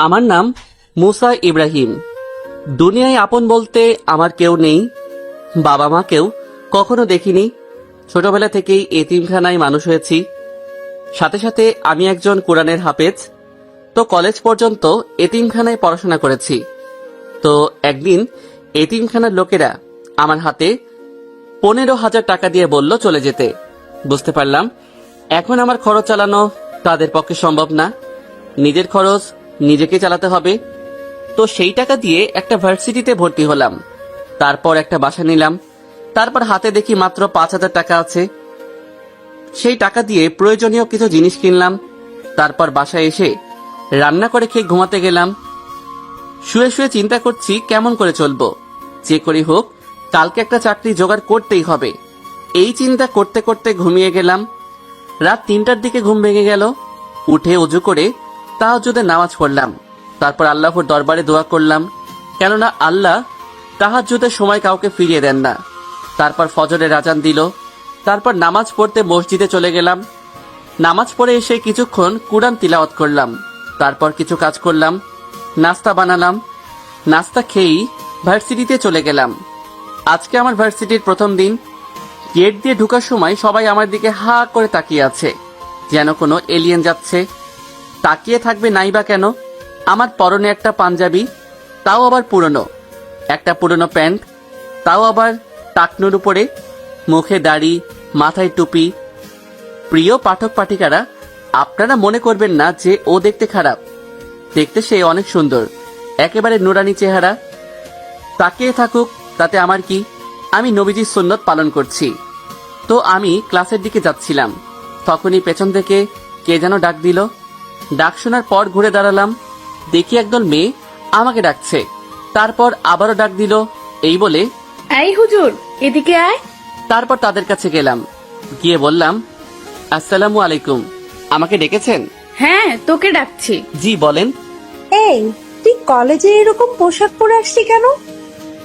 আমার নাম মুসা ইব্রাহিম। দুনিয়ায় আপন বলতে আমার কেউ নেই, বাবা মাকেও কখনো দেখিনি। ছোটবেলা থেকেই এতিমখানায় মানুষ হয়েছি। সাথে সাথে আমি একজন কোরআনের হাফেজ। তো কলেজ পর্যন্ত এতিমখানায় পড়াশোনা করেছি। তো একদিন এতিমখানার লোকেরা আমার হাতে 15,000 টাকা দিয়ে বলল চলে যেতে। বুঝতে পারলাম এখন আমার খরচ চালানো তাদের পক্ষে সম্ভব না, নিজের খরচ নিজেকে চালাতে হবে। তো সেই টাকা দিয়ে একটা ভার্সিটিতে ভর্তি হলাম, তারপর একটা বাসা নিলাম। তারপর হাতে দেখি মাত্র 5,000 টাকা আছে। সেই টাকা দিয়ে প্রয়োজনীয় কিছু জিনিস কিনলাম। তারপর বাসায় এসে রান্না করে খেয়ে ঘুমাতে গেলাম। শুয়ে শুয়ে চিন্তা করছি কেমন করে চলবো, যে করি হোক কালকে একটা চাকরি জোগাড় করতেই হবে। এই চিন্তা করতে করতে ঘুমিয়ে গেলাম। রাত 3টার দিকে ঘুম ভেঙে গেল। উঠে ওযু করে তাহাজ্জুদের নামাজ পড়লাম। তারপর আল্লাহর দরবারে দোয়া করলাম, কেননা আল্লাহ তাহাজ্জুদের সময় কাউকে ফিরিয়ে দেন না। তারপর ফজরের আজান দিল। তারপর নামাজ পড়তে মসজিদে চলে গেলাম। নামাজ পড়ে এসে কিছুক্ষণ কুরআন তিলাওয়াত করলাম। তারপর কিছু কাজ করলাম, নাস্তা বানালাম। নাস্তা খেয়েই ভার্সিটিতে চলে গেলাম। আজকে আমার ভার্সিটির প্রথম দিন। গেট দিয়ে ঢোকার সময় সবাই আমার দিকে হা করে তাকিয়ে আছে, যেন কোনো এলিয়েন যাচ্ছে। তাকিয়ে থাকবে নাই বা কেন? আমার পরনে একটা পাঞ্জাবি, তাও আবার পুরনো, একটা পুরনো প্যান্ট, তাও আবার টাকনুর উপরে, মুখে দাড়ি, মাথায় টুপি। প্রিয় পাঠক পাঠিকারা, আপনারা মনে করবেন না যে ও দেখতে খারাপ। দেখতে সে অনেক সুন্দর, একেবারে নুরানি চেহারা। তাকিয়ে থাকুক, তাতে আমার কি? আমি নবীজির সুন্নত পালন করছি। তো আমি ক্লাসের দিকে যাচ্ছিলাম, তখনই পেছন থেকে কে যেন ডাক দিল। ডাক শোনার পর ঘুরে দাঁড়ালাম, দেখি একদল মেয়ে আমাকে ডাকছে। তারপর আবারও ডাক দিল, এই বলে, এই হুজুর, এদিকে আয়। তারপর তাদের কাছে গেলাম, গিয়ে বললাম, আসসালামু আলাইকুম। আমাকে ডেকেছেন? হ্যাঁ, তোকে ডাকছি। জি বলেন। এই, তুই কলেজে এরকম পোশাক পরে আসলি কেন?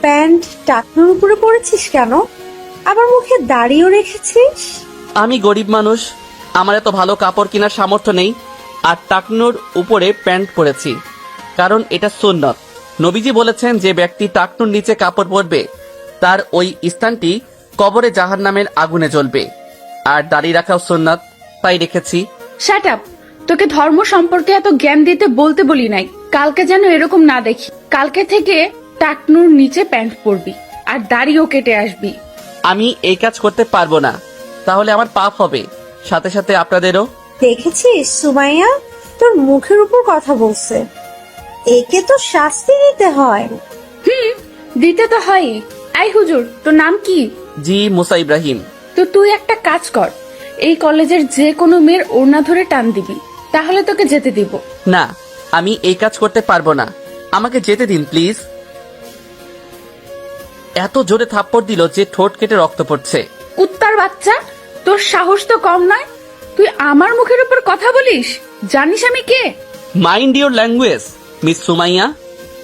প্যান্ট টাকনুর উপরে পরেছিস কেন? আবার মুখে দাড়িও রেখেছিস? আমি গরিব মানুষ, আমার এত ভালো কাপড় কেনার সামর্থ্য নেই। আর টাকনুর উপরে প্যান্ট পরেছি, কারণ এটা সুন্নত। নবীজি বলেছেন যে ব্যক্তি টাকনুর নিচে কাপড় পরবে তার ওই স্থানটি কবরে জাহান্নামের আগুনে জ্বলবে। আর দাড়ি রাখাও সুন্নত, তাই রেখেছি। শাট আপ, তোকে ধর্ম সম্পর্কে এত জ্ঞান দিতে বলতে বলি নাই। কালকে যেন এরকম না দেখি। কালকে থেকে টাকনুর নিচে প্যান্ট পরবি আর দাড়িও কেটে আসবি। আমি এই কাজ করতে পারবো না, তাহলে আমার পাপ হবে, সাথে সাথে আপনাদেরও। দেখেছিস সুমাইয়া, তোর মুখের উপর কথা বলছে। একে তো শাস্তি দিতে হয়। দিতে তো হয়। এই হুজুর, তোর নাম কি? জি মুসা ইব্রাহিম। তো তুই একটা কাজ কর, এই কলেজের যে কোনো মেয়ের ওড়না ধরে টান দিবি, তাহলে তোকে যেতে দিব। না, আমি এই কাজ করতে পারবো না, আমাকে যেতে দিন প্লিজ। এত জোরে থাপ্পড় দিল যে ঠোঁট কেটে রক্ত পড়ছে। কুত্তার বাচ্চা, তোর সাহস তো কম নয়। তুই আমার মুখের উপর কথা বলিস? জানিস আমি কে? Mind your language miss Sumaiya.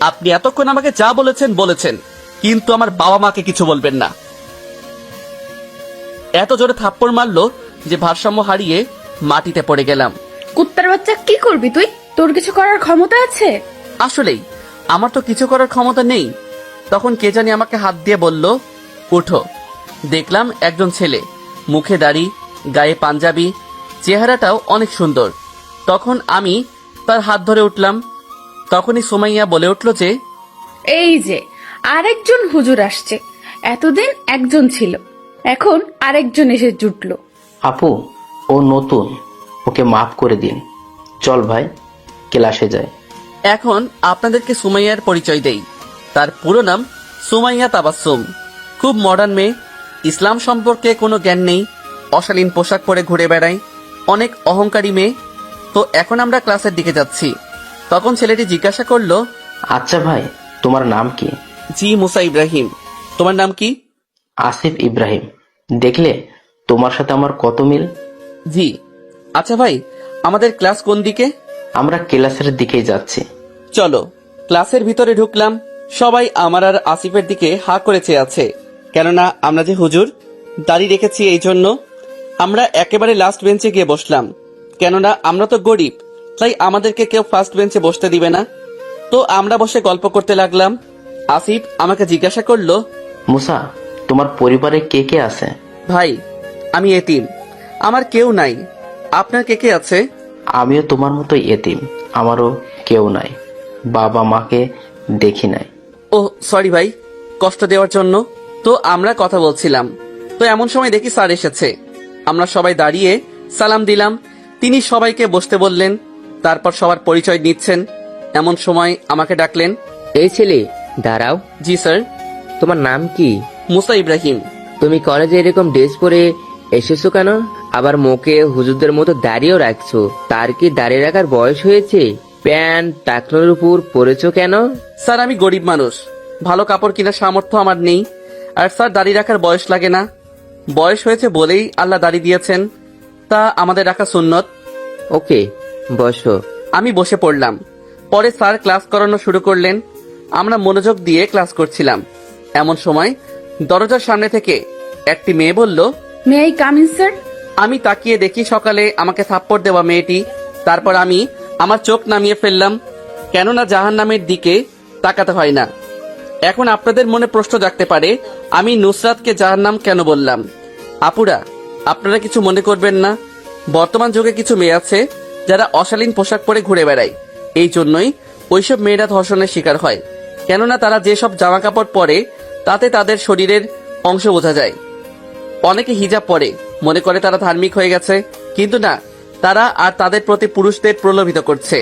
আপনি এতক্ষণ আমাকে যা বলেছেন বলেছেন, কিন্তু আমার বাবা মাকে কিছু বলবেন না। এত জোরে থাপ্পড় মারলো যে ভারসাম্য হারিয়ে মাটিতে পড়ে গেলাম। কুত্তার বাচ্চা, কি করবি তুই? তোর কিছু করার ক্ষমতা আছে? আসলেই আমার তো কিছু করার ক্ষমতা নেই। তখন কে জানি আমাকে হাত দিয়ে বলল, উঠো। দেখলাম একজন ছেলে, মুখে দাড়ি, গায়ে পাঞ্জাবি, চেহারাটাও অনেক সুন্দর। তখন আমি তার হাত ধরে উঠলাম। তখনই সুমাইয়া বলে উঠল যে, এই যে আরেকজন হুজুর আসছে। এতদিন একজন ছিল, এখন আরেকজন এসে জুটলো। আপু, ও নতুন, ওকে মাফ করে দিন। চল ভাই, ক্লাসে যায়। এখন আপনাদেরকে সুমাইয়ার পরিচয় দেই। তার পুরো নাম সুমাইয়া তাবাসসুম। খুব মডার্ন মেয়ে, ইসলাম সম্পর্কে কোনো জ্ঞান নেই, অশালীন পোশাক পরে ঘুরে বেড়ায়, অনেক অহংকারী মেয়ে। তো এখন আমরা ক্লাসের দিকে যাচ্ছি। তখন ছেলেটি জিজ্ঞাসা করলো, আচ্ছা ভাই, তোমার নাম কি? জি মুসা ইব্রাহিম। তোমার নাম কি? আসিফ ইব্রাহিম। দেখলে তোমার সাথে আমার কত মিল। জি। আচ্ছা ভাই, আমাদের ক্লাস কোন দিকে? আমরা ক্লাসের দিকেই যাচ্ছি। চলো। ক্লাসের ভিতরে ঢুকলাম। সবাই আমার আর আসিফের দিকে হা করে চেয়ে আছে, কেননা আমরা যে হুজুর, দাড়ি রেখেছি এই জন্য। আমরা একেবারে লাস্ট বেঞ্চে গিয়ে বসলাম, কেননা আমরা তো গরিব, তাই আমাদেরকে কেউ ফার্স্ট বেঞ্চে বসতে দিবে না। তো আমরা বসে গল্প করতে লাগলাম। আসিফ আমাকে জিজ্ঞাসা করলো, মুসা, তোমার পরিবারে কে কে আছে? ভাই আমি এতিম, আমার কেউ নাই। আপনার কে কে আছে? আমিও তোমার মতো এতিম, আমারও কেউ নাই, বাবা মাকে দেখি নাই। ও সরি ভাই, কষ্ট দেওয়ার জন্য। তো আমরা কথা বলছিলাম, তো এমন সময় দেখি স্যার এসেছে। আমরা সবাই দাঁড়িয়ে সালাম দিলাম। তিনি সবাইকে বসতে বললেন, তারপর সবার পরিচয় নিচ্ছেন। এমন সময় আমাকে ডাকলেন। এই ছেলে, দাঁড়াও। জি স্যার। তোমার নাম কি? মুসা ইব্রাহিম। তুমি কলেজে এরকম ড্রেস পরে এসেছো কেন? আবার মুখে হুজুরদের মতো দাড়িও রাখছো। তার কি দাড়ি রাখার বয়স হয়েছে? প্যান্ট টাকনোর উপর পরেছো কেন? স্যার আমি গরিব মানুষ, ভালো কাপড় কেনার সামর্থ্য আমার নেই। আর স্যার দাড়ি রাখার বয়স লাগে না, বয়স হয়েছে বলেই আল্লাহ দাড়ি দিয়েছেন, তা আমাদের রাখা সুন্নত। ওকে, বসো। আমি বসে পড়লাম। পরে স্যার ক্লাস করানো শুরু করলেন। আমরা মনোযোগ দিয়ে ক্লাস করছিলাম। এমন সময় দরজার সামনে থেকে একটি মেয়ে বলল, may I come in sir? আমি তাকিয়ে দেখি সকালে আমাকে থাপ্পড় দেওয়া মেয়েটি। তারপর আমি আমার চোখ নামিয়ে ফেললাম, কেননা জাহান্নামের দিকে তাকাতে হয় না। এখন আপনাদের মনে প্রশ্ন জাগতে পারে, আমি নুসরাতকে জাহান্নাম কেন বললাম। আপুরা, আপনারা কিছু মনে করবেন না। বর্তমান যুগে কিছু মেয়ে আছে যারা অশালীন পোশাক পরে ঘুরে বেড়ায়। এই জন্যই ওইসব মেয়েরা ধর্ষণের শিকার হয়, কেননা তারা যেসব জামা কাপড় পরে তাতে তাদের শরীরের অংশ বোঝা যায়। অনেকে হিজাব পরে, মনে করে তারা ধার্মিক হয়ে গেছে, কিন্তু না, তারা আর তাদের প্রতি পুরুষদের প্রলোভিত করছে।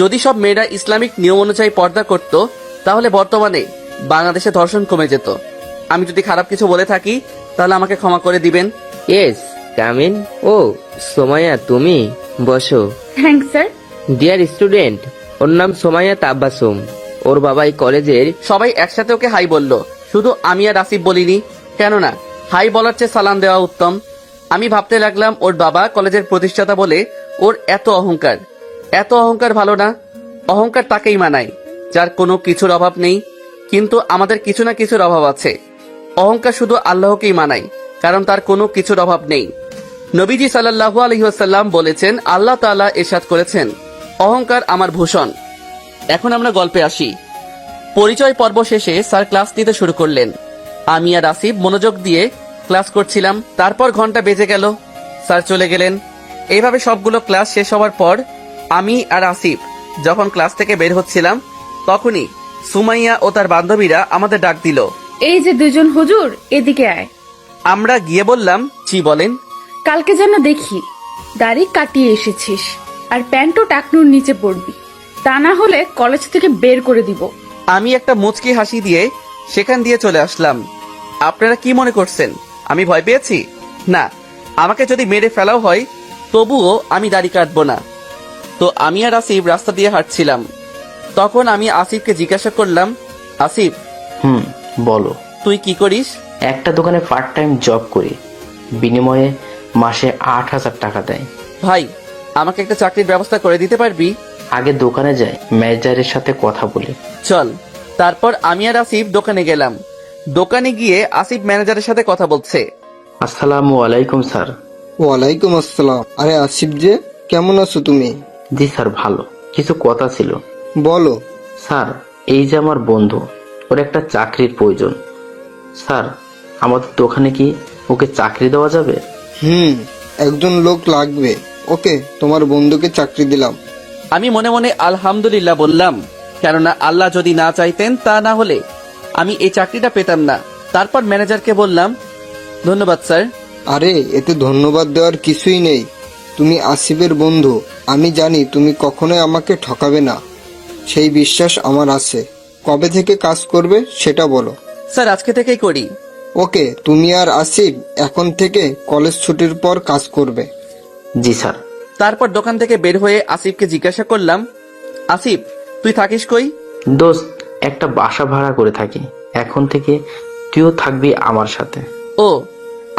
যদি সব মেয়েরা ইসলামিক নিয়ম অনুযায়ী পর্দা করত, তাহলে বর্তমানে বাংলাদেশে ধর্ষণ কমে যেত। আমি যদি খারাপ কিছু বলে থাকি তাহলে আমাকে ক্ষমা করে দিবেন। Yes, come in. ও সোমাইয়া, তুমি বসো। Thanks sir. ডিয়ার স্টুডেন্ট, ওর নাম সোমাইয়া তাব্বাসুম। ওর বাবা এই কলেজের। সবাই একসাথে ওকে হাই বলল, শুধু আমি আর আসিফ বলিনি, কেননা হাই বলার চেয়ে সালাম দেওয়া উত্তম। আমি ভাবতে লাগলাম, ওর বাবা কলেজের প্রতিষ্ঠাতা বলে ওর এত অহংকার। এত অহংকার ভালো না। অহংকার তাকেই মানায় যার কোনো কিছুর অভাব নেই, কিন্তু আমাদের কিছু না কিছুর অভাব আছে। অহংকার শুধু আল্লাহকেই মানায়, কারণ তার কোনো কিছুর অভাব নেই। নবীজি সাল্লাল্লাহু আলাইহি ওয়াসাল্লাম বলেছেন, আল্লাহ তাআলা ইরশাদ করেছেন, অহংকার আমার ভূষণ। এখন আমরা গল্পে আসি। পরিচয় পর্ব শেষে স্যার ক্লাস নিতে শুরু করলেন। আমি আর আসিফ মনোযোগ দিয়ে ক্লাস করছিলাম। তারপর ঘন্টা বেজে গেল, স্যার চলে গেলেন। এইভাবে সবগুলো ক্লাস শেষ হওয়ার পর আমি আর আসিফ যখন ক্লাস থেকে বের হচ্ছিলাম, তখনই সুমাইয়া ও তার বান্ধবীরা আমাদের ডাক দিল। এই যে দুজন হুজুর, এদিকে আয়। আমরা গিয়ে বললাম, জি বলেন। কালকে যেন দেখি দাড়ি কাটিয়ে এসেছিস, আর প্যান্টও টাকনুর নিচে পড়বি, তা না হলে কলেজ থেকে বের করে দিব। আমি একটা মুচকি হাসি দিয়ে সেখান দিয়ে চলে আসলাম। আপনারা কি মনে করছেন আমি ভয় পেয়েছি? না, আমাকে যদি মেরে ফেলাও হয় তবুও আমি দাড়ি কাটবো না। তো আমি আর আসিফ রাস্তা দিয়ে হাঁটছিলাম। তখন আমি আসিফকে জিজ্ঞাসা করলাম, আসিফ বলো। তুই কি করিস? একটা দোকানে পার্ট টাইম জব করি, বিনিময়ে মাসে 8,000 টাকা দেয়। ভাই, আমাকে একটা চাকরির ব্যবস্থা করে দিতে পারবি? আগে দোকানে যাই, ম্যানেজারের সাথে কথা বলি। চল। তারপর আমি আর আসিফ দোকানে গেলাম। দোকানে গিয়ে আসিফ ম্যানেজারের সাথে কথা বলছে। আসসালামু আলাইকুম স্যার। ওয়ালাইকুম আসসালাম। আরে আসিফ যে, কেমন আছো তুমি? জি স্যার, ভালো। কিছু কথা ছিল। বলো। স্যার, এই যে আমার বন্ধু, ওর একটা চাকরির প্রয়োজন। স্যার, আমাদের দোকানে কি ওকে চাকরি দেওয়া যাবে? একজন লোক লাগবে। ওকে, তোমার বন্ধুকে চাকরি দিলাম। আমি মনে মনে আলহামদুলিল্লাহ বললাম, কেননা আল্লাহ যদি না চাইতেন তা না হলে আমি এই চাকরিটা পেতাম না। তারপর ম্যানেজারকে বললাম, ধন্যবাদ স্যার। আরে এতে ধন্যবাদ দেওয়ার কিছুই নেই। তুমি আসিফের বন্ধু, আমি জানি তুমি কখনোই আমাকে ঠকাবে না, সেই বিশ্বাস আমার আছে। কবে থেকে কাজ করবে সেটা বলো। স্যার আজকে থেকেই করি। ওকে, তুমি আর আসিফ এখন থেকে কলেজ ছুটির পর কাজ করবে। জি স্যার। তারপর দোকান থেকে বের হয়ে আসিফকে জিজ্ঞাসা করলাম, আসিফ তুই থাকিস কই? দোস্ত, একটা বাসা ভাড়া করে থাকি, এখন থেকে তুইও থাকবি আমার সাথে। ও,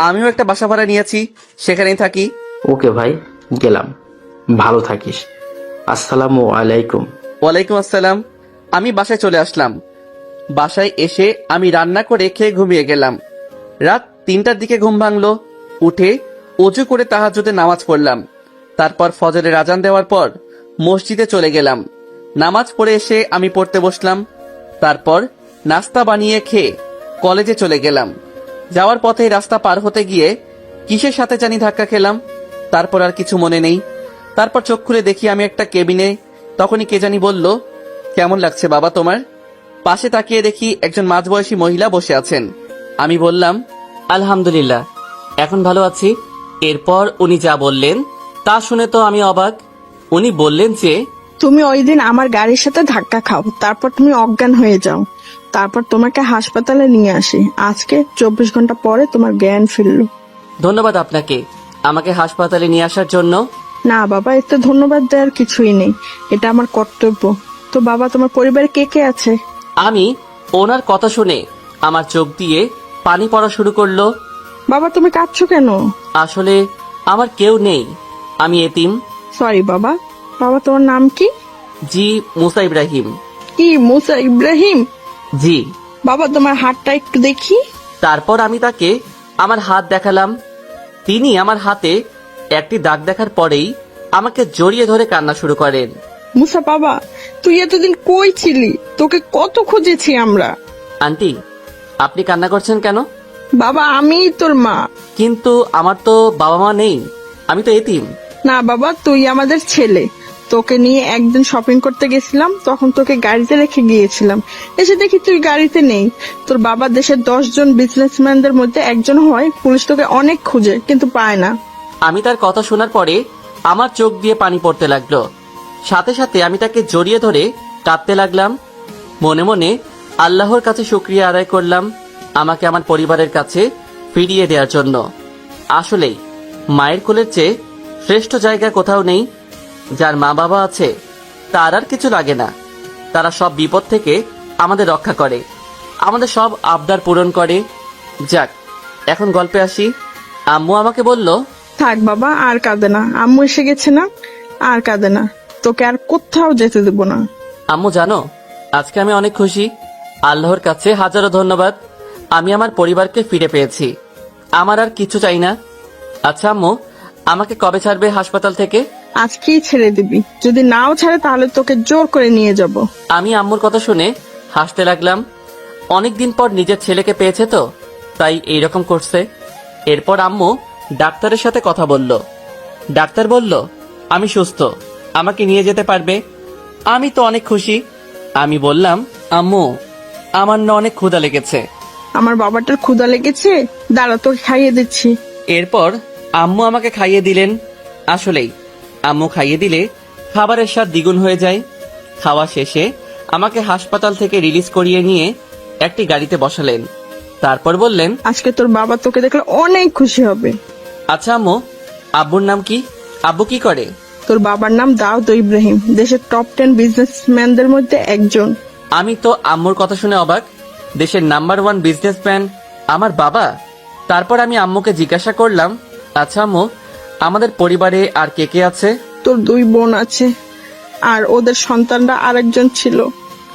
আমিও একটা বাসা ভাড়া নিয়েছি, সেখানেই থাকি। ওকে ভাই, গেলাম। ভালো থাকিস। আসসালামু আলাইকুম। ওয়ালাইকুম আসসালাম। আমি বাসায় চলে আসলাম। বাসায় এসে আমি রান্না করে খেয়ে ঘুমিয়ে গেলাম। রাত 3টার দিকে ঘুম ভাঙলো। উঠে অজু করে তাহাজ্জুদের নামাজ পড়লাম। তারপর ফজরের আজান দেওয়ার পর মসজিদে চলে গেলাম। নামাজ পড়ে এসে আমি পড়তে বসলাম। তারপর নাস্তা বানিয়ে খেয়ে কলেজে চলে গেলাম। যাওয়ার পথে রাস্তা পার হতে গিয়ে কিসের সাথে জানি ধাক্কা খেলাম। তারপর আর কিছু মনে নেই। তারপর চোখ খুলে দেখি আমি একটা কেবিনে। তখনই কে জানি বলল, কেমন লাগছে বাবা তোমার? পাশে তাকিয়ে দেখি একজন মাঝবয়সী মহিলা বসে আছেন। আমি বললাম, আলহামদুলিল্লাহ, এখন ভালো আছি। এরপর উনি যা বললেন তা শুনে তো আমি অবাক। উনি বললেন যে, তুমি ওই দিন আমার গাড়ির সাথে ধাক্কা খাও, তারপর তুমি অজ্ঞান হয়ে যাও, তারপর তোমাকে হাসপাতালে নিয়ে আসি। আজকে 24 ঘন্টা পরে তোমার জ্ঞান ফিরল। ধন্যবাদ আপনাকে আমাকে হাসপাতালে নিয়ে আসার জন্য। না বাবা, এতে ধন্যবাদ দেওয়ার কিছুই নেই, এটা আমার কর্তব্য। তো বাবা, তোমার পরিবারে কে কে আছে? আমি ওনার কথা শুনে আমার চোখ দিয়ে পানি পড়া শুরু করলো। বাবা, তুমি কাঁদছো কেন? আসলে আমার কেউ নেই, আমি এতিম। সরি বাবা। বাবা, তোমার নাম কি? জি, মুসা ইব্রাহিম। কি, মুসা ইব্রাহিম? জি। বাবা, তোমার হাতটা একটু দেখি। তারপর আমি তাকে আমার হাত দেখালাম। তিনি আমার হাতে একটি দাগ দেখার পরেই আমাকে জড়িয়ে ধরে কান্না শুরু করেন। মুসা বাবা, তুই এতদিন কই ছিলি? তোকে কত খুঁজেছি আমরা। আন্টি, আপনি কান্না করছেন কেন? বাবা, আমিই তোর মা। কিন্তু আমার তো বাবা মা নেই, আমি তো এতিম। না বাবা, তুই আমাদের ছেলে। তোকে নিয়ে একদিন শপিং করতে গেছিলাম, তখন তোকে গাড়িতে রেখে গিয়েছিলাম। এসে দেখি তুই গাড়িতে নেই। তোর বাবা দেশের 10 জন বিজনেসম্যানদের মধ্যে একজন হয়। পুলিশ তোকে অনেক খুঁজে কিন্তু পায় না। আমি তার কথা শোনার পরে আমার চোখ দিয়ে পানি পড়তে লাগলো। সাথে সাথে আমি তাকে জড়িয়ে ধরে কাঁদতে লাগলাম। মনে মনে আল্লাহর কাছে শুকরিয়া আদায় করলাম আমাকে আমার পরিবারের কাছে ফিরিয়ে দেওয়ার জন্য। আসলেই মায়ের কোলের চেয়ে শ্রেষ্ঠ জায়গা কোথাও নেই। যার মা বাবা আছে তার আর কিছু লাগে না। তারা সব বিপদ থেকে আমাদের রক্ষা করে, আমাদের সব আবদার পূরণ করে। যাক, এখন গল্পে আসি। আম্মু আমাকে বলল, থাক বাবা, আর কাঁদে না। আম্মু এসে গেছে না, আর কাঁদে না। তোকে আর কোথাও যেতে দেব না। আম্মু জানো, আজকে আমি অনেক খুশি। আল্লাহর কাছে হাজারো ধন্যবাদ। আমি আমার পরিবারকে ফিরে পেয়েছি। আমার আর কিছু চাই না। আচ্ছা আম্মু, আমাকে কবে ছাড়বে হাসপাতাল থেকে? আজকেই ছেড়ে দিবি। যদি নাও ছাড়ে তাহলে তোকে জোর করে নিয়ে যাব। আমি আম্মুর কথা শুনে হাসতে লাগলাম। অনেকদিন পর নিজের ছেলেকে পেয়েছে তো, তাই এইরকম করছে। এরপর আম্মু ডাক্তারের সাথে কথা বলল। ডাক্তার বলল আমি সুস্থ, আমাকে নিয়ে যেতে পারবে। আমি তো অনেক খুশি। আমি বললাম, আম্মু, আমার না অনেক ক্ষুধা লেগেছে। আমার বাবাটার ক্ষুধা লেগেছে, দাঁড়া তোকে খাইয়ে দিচ্ছি। এরপর আম্মু আমাকে খাইয়ে দিলেন। আসলেই আম্মু খাইয়ে দিলে খাবারের স্বাদ দ্বিগুণ হয়ে যায়। খাওয়া শেষে আমাকে হাসপাতাল থেকে রিলিজ করিয়ে নিয়ে একটি গাড়িতে বসালেন। তারপর বললেন, আজকে তোর বাবা তোকে দেখলে অনেক খুশি হবে। আচ্ছা আম্মু, আব্বুর নাম কি? আব্বু কি করে? তোর বাবার নাম দাউদ ইব্রাহিম, দেশের টপ 10 বিজনেসম্যানদের মধ্যে একজন। আমি তো আম্মুর কথা শুনে অবাক। দেশের নাম্বার 1 বিজনেসম্যান আমার বাবা? তারপর আমি আম্মুকে জিজ্ঞাসা করলাম, আচ্ছা আম্মু, আমাদের পরিবারে আর কে কে আছে? তোর 2 বোন আছে, আর ওদের সন্তানরা আরেকজন ছিল।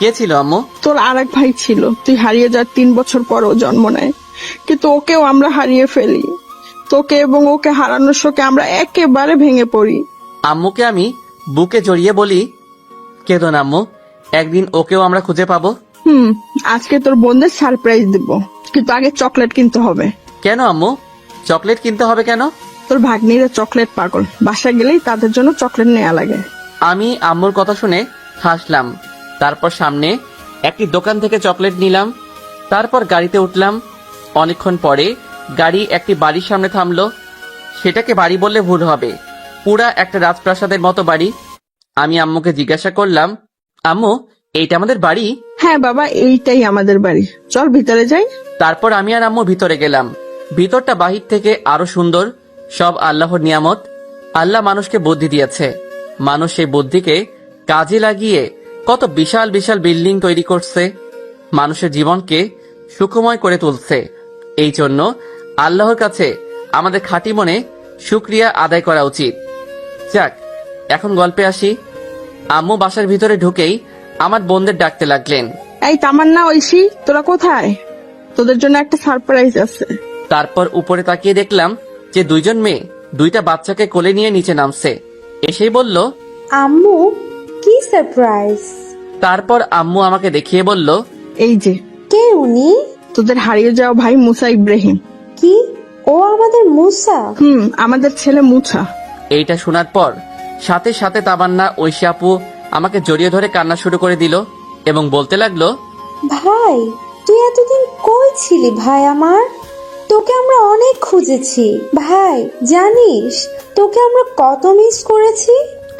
কে ছিল আম্মু? তোর আরেক ভাই ছিল, তুই হারিয়ে যাওয়ার 3 বছর পর ও জন্ম নেয়। কিন্তু ওকেও আমরা হারিয়ে ফেলি। তোকে এবং ওকে হারানোর শোকে আমরা একেবারে ভেঙে পড়ি। আম্মুকে আমি বুকে জড়িয়ে বলি, কেঁদো না আম্মু, একদিন ওকেও আমরা খুঁজে পাবো। আজকে তোর বোনদের সারপ্রাইজ দিব, কিন্তু আগে চকলেট কিনতে হবে। কেন আম্মু? চকলেট কিনতে হবে কেন? তোর ভাগ্নিরা চকলেট পাগল, বাসা গেলেই তাদের জন্য চকলেট নেওয়া লাগে। আমি আম্মুর কথা শুনে হাসলাম। তারপর সামনে একটি দোকান থেকে চকলেট নিলাম। তারপর গাড়িতে উঠলাম। অনেকক্ষণ পরে গাড়ি একটি বাড়ির সামনে থামলো। সেটাকে বাড়ি বললে ভুল হবে, পুরা একটা রাজপ্রাসাদের মতো বাড়ি। আমি আম্মুকে জিজ্ঞাসা করলাম, আম্মু, এইটা আমাদের বাড়ি? হ্যাঁ বাবা, এইটাই আমাদের বাড়ি, চল ভিতরে যাই। তারপর আমি আর আম্মু ভিতরে গেলাম। ভিতরটা বাহির থেকে আরো সুন্দর। সব আল্লাহর নিয়ামত। আল্লাহ মানুষকে বুদ্ধি দিয়েছে, মানুষ সেই বুদ্ধিকে কাজে লাগিয়ে কত বিশাল বিশাল বিল্ডিং তৈরি করছে, মানুষের জীবনকে সুখময় করে তুলছে। এই জন্য আল্লাহর কাছে আমাদের খাঁটি মনে শুকরিয়া আদায় করা উচিত। যাক, এখন গল্পে আসি। আম্মু বাসার ভিতরে ঢুকেই আমার বোনদের ডাকতে লাগলেন। এই তামান্না, ঐশী, তোরা কোথায়? তোদের জন্য একটা সারপ্রাইজ আছে। তারপর উপরে তাকিয়ে দেখলাম যে 2 জন মেয়ে 2টা বাচ্চাকে কোলে নিয়ে নিচে নামছে। এসেই বলল, আম্মু, কি সারপ্রাইজ? তারপর আম্মু আমাকে দেখিয়ে বলল, এই যে কে উনি? তোদের হারিয়ে যাওয়া ভাই মুসা ইব্রাহিম। কি ও আমাদের মুসা? আমাদের ছেলে মুছা। এইটা শোনার পর সাথে সাথে তামান্না ঐশী আপু আমাকে জড়িয়ে ধরে কান্না শুরু করে দিল এবং বলতে লাগলো, ভাই তুই এতদিন কই ছিলি ভাই আমার? তোকে আমরা অনেক খুঁজেছি ভাই, জানিস তোকে আমরা কত মিস করেছি।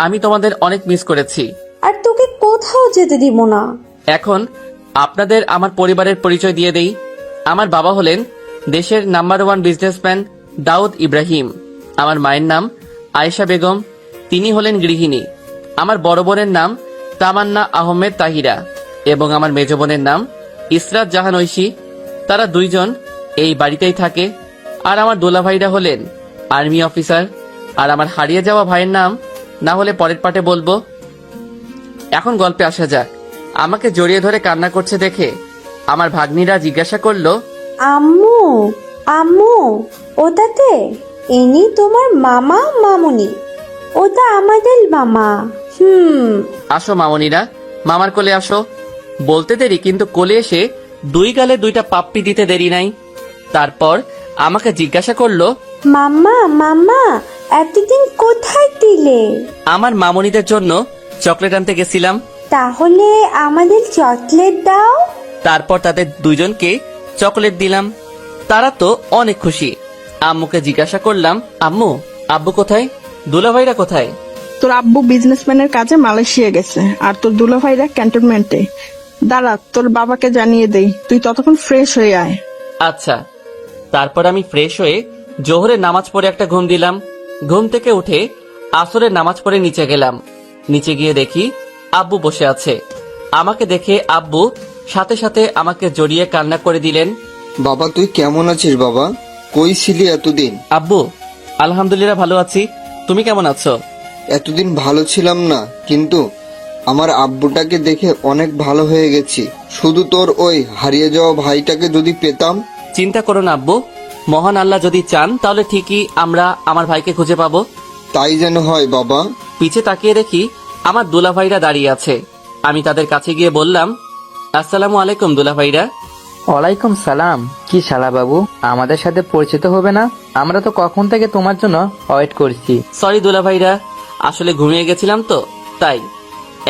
আমি তোমাদের অনেক মিস করেছি। আর তোকে কোথাও যেতে দিব না। এখন আপনাদের আমার পরিবারের পরিচয় দিয়ে দেই। আমার বাবা হলেন দেশের নাম্বার 1 বিজনেসম্যান দাউদ ইব্রাহিম। আমার মায়ের নাম আয়েশা বেগম, তিনি হলেন গৃহিণী। আমার বড় বোনের নাম তামান্না আহমেদ তাহিরা এবং আমার মেজ বোনের নাম ইসরাত জাহান ঐশী। তারা দুইজন এই বাড়িতেই থাকে। আর আমার দোলাভাইরা হলেন আর্মি অফিসার। আর আমার হারিয়ে যাওয়া ভাইয়ের নাম না হলে পরের পাটে বলবো। এখন গল্পে আসা যাক। আমাকে জড়িয়ে ধরে কান্না করছে দেখে আমার ভাগ্নিরা জিজ্ঞাসা করলো, আম্মু আম্মু ওটাতে ইনি তোমার মামা মামুনি? ওটা আমাদের মামা। আসো মামনিরা, মামার কোলে আসো। বলতে দেরি কিন্তু কোলে এসে দুই গালে দুইটা পাপ্পি দিতে দেরি নাই। তারপর আমাকে জিজ্ঞাসা করলো, মাম্মা মাম্মা এতদিন কোথায় দিলে? আমার মামনিদের জন্য চকলেট আনতে গেছিলাম। তাহলে আমাদের চকলেট দাও। তারপর তাদের দুইজনকে চকলেট দিলাম। তারা তো অনেক খুশি। আম্মুকে জিজ্ঞাসা করলাম, আম্মু আব্বু কোথায়, দুলাভাইরা কোথায়? তোর আব্বু বিজনেসম্যানের কাজে মালয়েশিয়া গেছে, আর তোর দুলাভাইরা ক্যান্টনমেন্টে। দাঁড়া, তোর বাবাকে জানিয়ে দেই, তুই ততক্ষণ ফ্রেশ হয়ে আয়। আচ্ছা। তারপর আমি ফ্রেশ হয়ে জোহরের নামাজ পড়ে একটা ঘুম দিলাম। ঘুম থেকে উঠে আসরের নামাজ পড়ে নিচে গেলাম। নিচে গিয়ে দেখি আব্বু বসে আছে। আমাকে দেখে আব্বু সাথে সাথে আমাকে জড়িয়ে কান্না করে দিলেন। বাবা তুই কেমন আছিস বাবা? কই ছিলি এতদিন? আব্বু আলহামদুলিল্লাহ ভালো আছি, তুমি কেমন আছো? এতদিন ভালো ছিলাম না, কিন্তু আমার আব্বুটাকে দেখে অনেক ভালো হয়ে গেছি। শুধু তোর ওই হারিয়ে যাওয়া ভাইটাকে যদি পেতাম। চিন্তা করো না আব্বু, মহান আল্লাহ যদি চান তাহলে ঠিকই আমরা আমার ভাইকে খুঁজে পাবো। তাই যেন হয় বাবা। পিছে তাকিয়ে দেখি আমার দুলাভাইরা দাঁড়িয়ে আছে। আমি তাদের কাছে গিয়ে বললাম, আসসালামু আলাইকুম দুলাভাইরা। ওয়ালাইকুম সালাম। কি শালা বাবু, আমাদের সাথে পরিচিত হবে না? আমরা তো কখন থেকে তোমার জন্য ওয়েট করছি। সরি দুলাভাইরা, আসলে ঘুমিয়ে গেছিলাম তো তাই।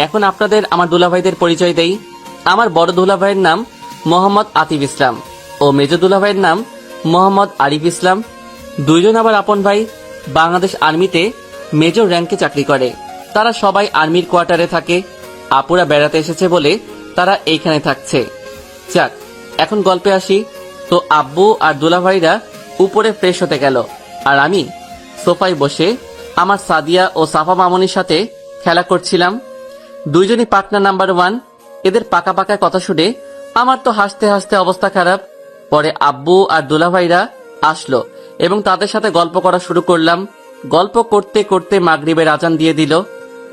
এখন আপনাদের আমার দুলাভাইদের পরিচয় দেই। আমার বড় দুলাভাইয়ের নাম মোহাম্মদ আতিফ ইসলাম ও মেজ দুলাভাইয়ের নাম মোহাম্মদ আরিফ ইসলাম। দুইজন আবার আপন ভাই, বাংলাদেশ আর্মিতে মেজর র্যাঙ্কে চাকরি করে। তারা সবাই আর্মির কোয়ার্টারে থাকে। আপুরা বেড়াতে এসেছে বলে তারা এইখানে থাকছে। যাক, এখন গল্পে আসি। তো আব্বু আর দুলাভাইরা উপরে ফ্রেশ হতে গেল, আর আমি সোফায় বসে আমার সাদিয়া ও সাফা মামনির সাথে খেলা করছিলাম। দুইজনই পার্টনার নাম্বার 1। এদের পাকা পাকা কথা শুনে আমার তো হাসতে হাসতে অবস্থা খারাপ। পরে আব্বু আর দুলাভাইরা আসলো এবং তাদের সাথে গল্প করা শুরু করলাম। গল্প করতে করতে মাগরিবের আজান দিয়ে দিল।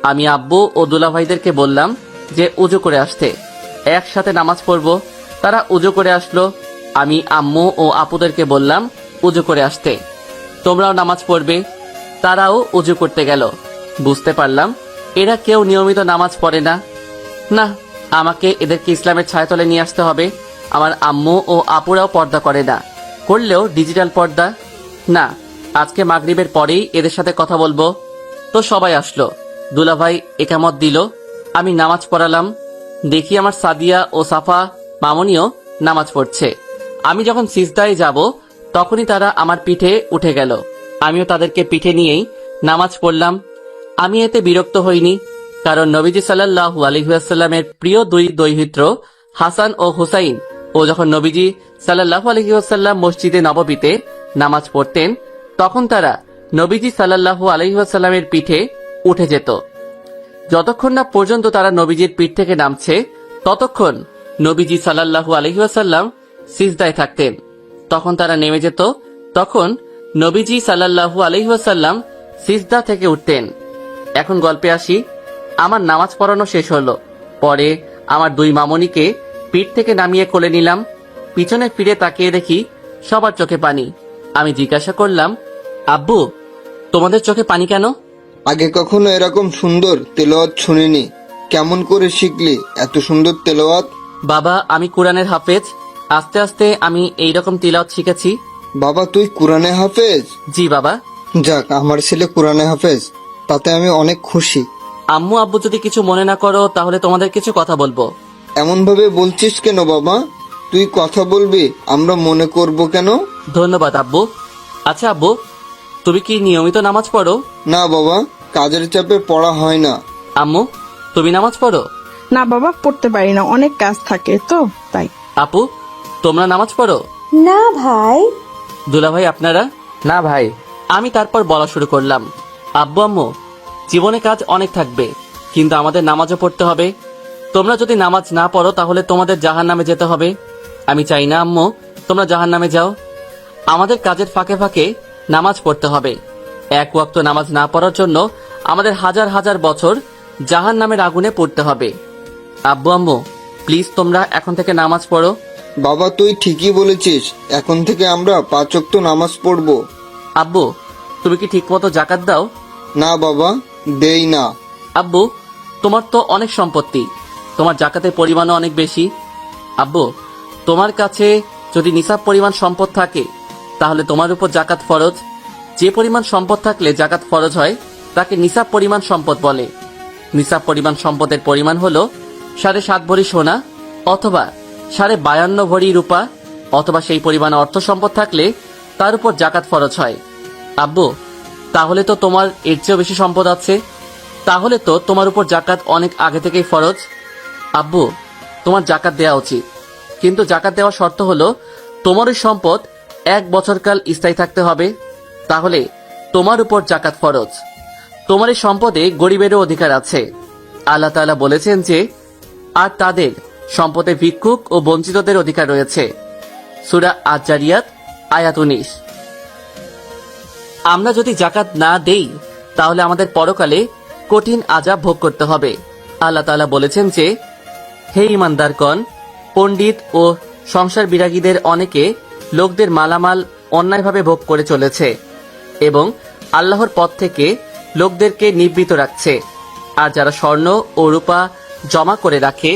আমি আব্বু ও দুলাভাইদেরকে বললাম যে উজু করে আসতে, একসাথে নামাজ পড়বো। তারা উজু করে আসলো। আমি আম্মু ও আপুদেরকে বললাম উজু করে আসতে, তোমরাও নামাজ পড়বে। তারাও উজু করতে গেল। বুঝতে পারলাম এরা কেউ নিয়মিত নামাজ পড়ে না। না, আমাকে এদেরকে ইসলামের ছায়াতলে নিয়ে আসতে হবে। আমার আম্মু ও আপুরাও পর্দা করে না, করলেও ডিজিটাল পর্দা। না, আজকে মাগরিবের পরেই এদের সাথে কথা বলবো। তো সবাই আসলো। দুলাভাই একামত দিল। আমি নামাজ পড়ালাম। দেখি আমার সাদিয়া ও সাফা মামনিও নামাজ পড়ছে। আমি যখন সিজদায় যাব তখনই তারা আমার পিঠে উঠে গেল। আমিও তাদেরকে পিঠে নিয়েই নামাজ পড়লাম। আমি এতে বিরক্ত হইনি, কারণ নবীজি সাল্লাল্লাহু আলাইহি ওয়াসাল্লামের প্রিয় দুই দৌহিত্র হাসান ও হুসাইন ও যখন নবীজি সাল্লাল্লাহু আলাইহি ওয়াসাল্লাম মসজিদে নববীতে নামাজ পড়তেন তখন তারা নবীজি সাল্লাল্লাহু আলাইহি ওয়াসাল্লামের পিঠে উঠে যেত। যতক্ষণ না পর্যন্ত তারা নবীজির পিঠ থেকে নামছে ততক্ষণ নবীজি সাল্লাল্লাহু আলাইহি ওয়াসাল্লাম সিজদায় থাকতেন। তখন তারা নেমে যেত, তখন নবীজি সাল্লাল্লাহু আলাইহি ওয়াসাল্লাম সিজদা থেকে উঠতেন। এখন গল্পে আসি। আমার নামাজ পড়ানো শেষ হলো। পরে আমার দুই মামনিকে পিঠ থেকে নামিয়ে কোলে নিলাম। পিছনে ফিরে তাকিয়ে দেখি সবার চোখে পানি। আমি জিজ্ঞাসা করলাম, আব্বু তোমাদের চোখে পানি কেন? আগে কখনো এরকম সুন্দর তেলাওয়াত শুনিনি। কেমন করে শিখলি এত সুন্দর তেলাওয়াত? বাবা, আমি কোরআনের হাফেজ। আস্তে আস্তে আমি এইরকম তিলাওয়াত শিখেছি। বাবা তুই কোরআনে হাফেজ? জি বাবা। যাক, আমার ছেলে কোরআনে হাফেজ, তাতে আমি অনেক খুশি। আম্মু আব্বু যদি কিছু মনে না করো তাহলে তোমাদের কিছু কথা বলবো। এমন ভাবে বলছিস কেন বাবা? তুই কথা বলবি, আমরা মনে করব কেন? ধন্যবাদ আব্বু। আচ্ছা আব্বু, তুমি কি নিয়মিত নামাজ পড়ো? না বাবা, কাজের চাপে পড়া হয় না। আম্মু, তুমি নামাজ পড়ো? না বাবা, পড়তে পারি না, অনেক কাজ থাকে তো তাই। আপু, তোমরা নামাজ পড়ো? না ভাই। দুলা ভাই, আপনারা? না ভাই। আমি তারপর বলা শুরু করলাম, আব্বু আম্মু, জীবনে কাজ অনেক থাকবে, কিন্তু আমাদের নামাজও পড়তে হবে। তোমরা যদি নামাজ না পড়ো তাহলে তোমাদের জাহান্নামে যেতে হবে। আমি চাই না আম্মু তোমরা জাহান্নামে যাও। আমাদের কাজের ফাঁকে ফাঁকে নামাজ পড়তে হবে। এক ওয়াক্ত নামাজ না পড়ার জন্য আমাদের হাজার হাজার বছর জাহান্নামের আগুনে পড়তে হবে। আব্বু আম্মু, প্লিজ তোমরা এখন থেকে নামাজ পড়ো। বাবা তুই ঠিকই বলেছিস, এখন থেকে আমরা 5 ওয়াক্ত নামাজ পড়ব। আব্বু, তুমি কি ঠিকমতো জাকাত দাও? না বাবা, দেই না। আব্বু, তোমার তো অনেক সম্পত্তি, তোমার জাকাতের পরিমাণও অনেক বেশি। আব্বু, তোমার কাছে যদি নিসাব পরিমাণ সম্পদ থাকে তাহলে তোমার উপর জাকাত ফরজ। যে পরিমাণ সম্পদ থাকলে জাকাত ফরজ হয় তাকে নিসাব পরিমাণ সম্পদ বলে। নিসাব পরিমাণ সম্পদের পরিমাণ হলো 7.5 ভরি সোনা অথবা 52.5 ভরি রূপা অথবা সেই পরিমাণ অর্থ সম্পদ থাকলে তার উপর জাকাত ফরজ হয়। আব্বু, তাহলে তো তোমার এর চেয়েও বেশি সম্পদ আছে, তাহলে তো তোমার উপর জাকাত অনেক আগে থেকেই ফরজ। আব্বু, তোমার জাকাত দেওয়া উচিত, কিন্তু জাকাত দেওয়ার শর্ত হলো তোমার ওই সম্পদ 1 বছরকাল স্থায়ী থাকতে হবে, তাহলে তোমার উপর জাকাত ফরজ। তোমার এই সম্পদে গরিবেরও অধিকার আছে। আল্লাহ তাআলা বলেছেন যে আর তাদের সম্পদে ভিক্ষুক ও বঞ্চিতদের অধিকার রয়েছে। সূরা আজ-জারিয়াত আয়াত 19। আমরা যদি জাকাত না দেই তাহলে আমাদের পরকালে কঠিন আযাব ভোগ করতে হবে। আল্লাহ তাআলা বলেছেন যে হে ঈমানদারগণ, পণ্ডিত ও সংসার বিরাগীদের অনেকে লোকদের মালামাল অন্যায়ভাবে ভোগ করে চলেছে এবং আল্লাহর পথ থেকে লোকদেরকে নিবৃত রাখছে। আর যারা স্বর্ণ ও রূপা জমা করে রাখে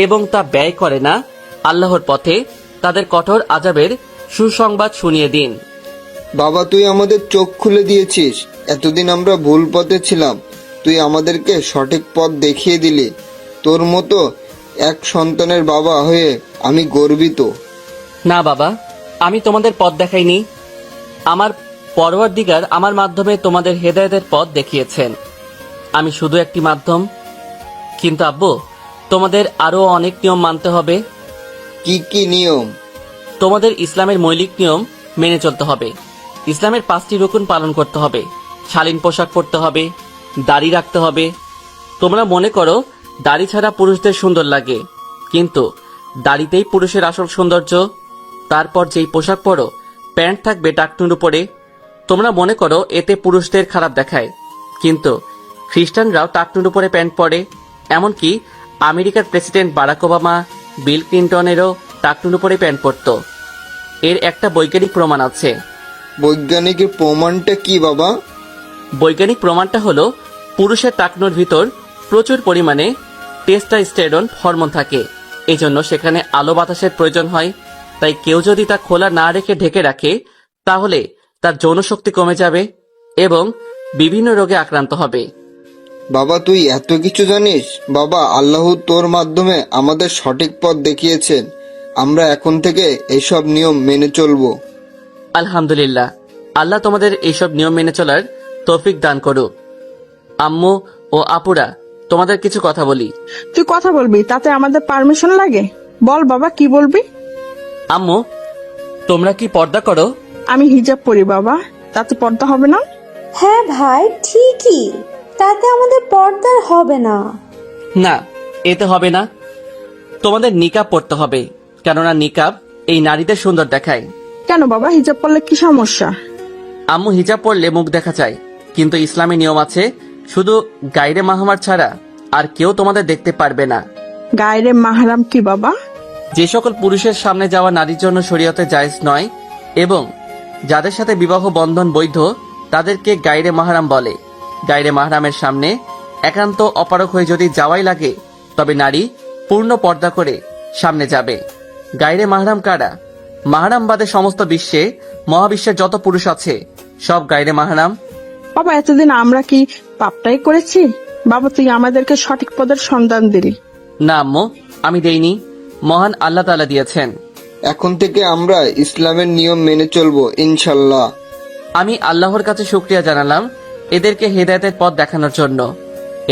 এবং তা ব্যয় করে না আল্লাহর পথে, তাদের কঠোর আযাবের সুসংবাদ শুনিয়ে দিন। বাবা তুই আমাদের চোখ খুলে দিয়েছিস, এতদিন আমরা ভুল পথে ছিলাম, তুই আমাদেরকে সঠিক পথ দেখিয়ে দিলি। তোর মতো এক সন্তানের বাবা হয়ে আমি গর্বিত। না বাবা, আমি তোমাদের পথ দেখাইনি, আমার পরওয়ারদিগার আমার মাধ্যমে তোমাদের হেদায়েতের পথ দেখিয়েছেন। আমি শুধু একটি মাধ্যম। কিন্তু আব্বু, তোমাদের আরো অনেক নিয়ম মানতে হবে। কি কি নিয়ম? তোমাদের ইসলামের মৌলিক নিয়ম মেনে চলতে হবে। ইসলামের 5টি রুকুন পালন করতে হবে। শালীন পোশাক পরতে হবে, দাড়ি রাখতে হবে। তোমরা মনে করো দাড়ি ছাড়া পুরুষদের সুন্দর লাগে, কিন্তু দাড়িতেই পুরুষের আসল সৌন্দর্য। তারপর যেই পোশাক পরো, প্যান্ট থাকবে টাকটুর উপরে। তোমরা মনে করো এতে পুরুষদের খারাপ দেখায়, কিন্তু খ্রিস্টানরাও টাকটুর উপরে প্যান্ট পরে। এমনকি আমেরিকার প্রেসিডেন্ট বারাক ওবামা, বিল ক্লিন্টনেরও টাকটুর উপরে প্যান্ট পরত। এর একটা বৈজ্ঞানিক প্রমাণ আছে। বৈজ্ঞানিকের প্রমাণটা কি বাবা? বৈজ্ঞানিক প্রমাণটা হলো পুরুষের টাকনুর ভিতর প্রচুর পরিমাণে টেস্টোস্টেরন হরমোন থাকে, এজন্য সেখানে আলো বাতাসের প্রয়োজন হয়। তাই কেউ যদি তা খোলা না রেখে ঢেকে রাখে তাহলে তার যৌনশক্তি কমে যাবে এবং বিভিন্ন রোগে আক্রান্ত হবে। বাবা তুই এত কিছু জানিস? বাবা, আল্লাহ তোর মাধ্যমে আমাদের সঠিক পথ দেখিয়েছেন, আমরা এখন থেকে এইসব নিয়ম মেনে চলবো। আলহামদুলিল্লাহ, আল্লাহ তোমাদের এইসব নিয়ম মেনে চলার তৌফিক দান করুক। আম্মু ও আপুরা, তোমাদের কিছু কথা বলি। তুই কথা বলবি, তাতে আমাদের পারমিশন লাগে? বল বাবা, কি বলবি? আম্মু, তোমরা কি পর্দা করো? আমি হিজাব পরি বাবা, তাতে পর্দা হবে না? হ্যাঁ ভাই, ঠিকই, তাতে আমাদের পর্দার হবে না। না, এতে হবে না। তোমাদের নিকাব পড়তে হবে, কেননা নিকাব এই নারীদের সুন্দর দেখায়। কেন বাবা, হিজাব পরলে কি সমস্যা? আম্মু, হিজাব পরলে মুখ দেখা যায়, কিন্তু ইসলামী নিয়ম আছে শুধু গায়রে মাহরাম ছাড়া আর কেউ তোমাদের দেখতে পারবে না। গায়রে মাহরাম কি বাবা? যে সকল পুরুষের সামনে যাওয়া নারীর জন্য শরীয়তে জায়েজ নয় এবং যাদের সাথে বিবাহ বন্ধন বৈধ তাদেরকে গায়রে মাহরাম বলে। গায়রে মাহরামের সামনে একান্ত অপারক হয়ে যদি যাওয়াই লাগে তবে নারী পূর্ণ পর্দা করে সামনে যাবে। গায়রে মাহরাম কারা? মাহরাম বাদে সমস্ত বিশ্বে মহাবিশ্বের যত পুরুষ আছে সব গায়রে মাহরাম। বাবা এতদিন আমরা কি পাপটাই করেছি? বাবা তুই আমাদেরকে সঠিক পদের সন্ধান দিলি। না আম্মু, আমি দেইনি, মহান আল্লাহ তাআলা দিয়েছেন। এখন থেকে আমরা ইসলামের নিয়ম মেনে চলবো ইনশাল্লাহ। আমি আল্লাহর কাছে শুকরিয়া জানালাম এদেরকে হেদায়েতের পথ দেখানোর জন্য।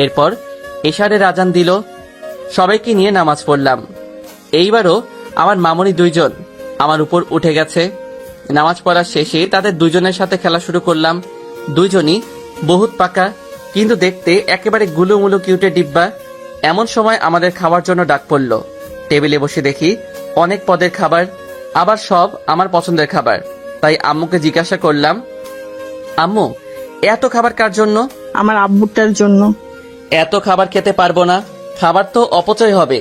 এরপর এশারের আজান দিল, সবাইকে নিয়ে নামাজ পড়লাম। এইবারও আমার মামুনি দুইজন আমার উপর উঠে গেছে। নামাজ পড়ার শেষে তাদের দুজনের সাথে খেলা শুরু করলাম। দুইজনই বহুত পাকা, কিন্তু দেখতে একেবারে গুলুমুলু কিউটে ডিব্বা। এমন সময় আমাদের খাওয়ার জন্য ডাক পড়ল। টেবিলে বসে দেখি অনেক পদের খাবার, আবার সব আমার পছন্দের খাবার। তাই আম্মুকে জিজ্ঞাসা করলাম, আম্মু এত খাবার কার জন্য? আমার আব্বুটার জন্য। এত খাবার খেতে পারবো না, খাবার তো অপচয় হবে।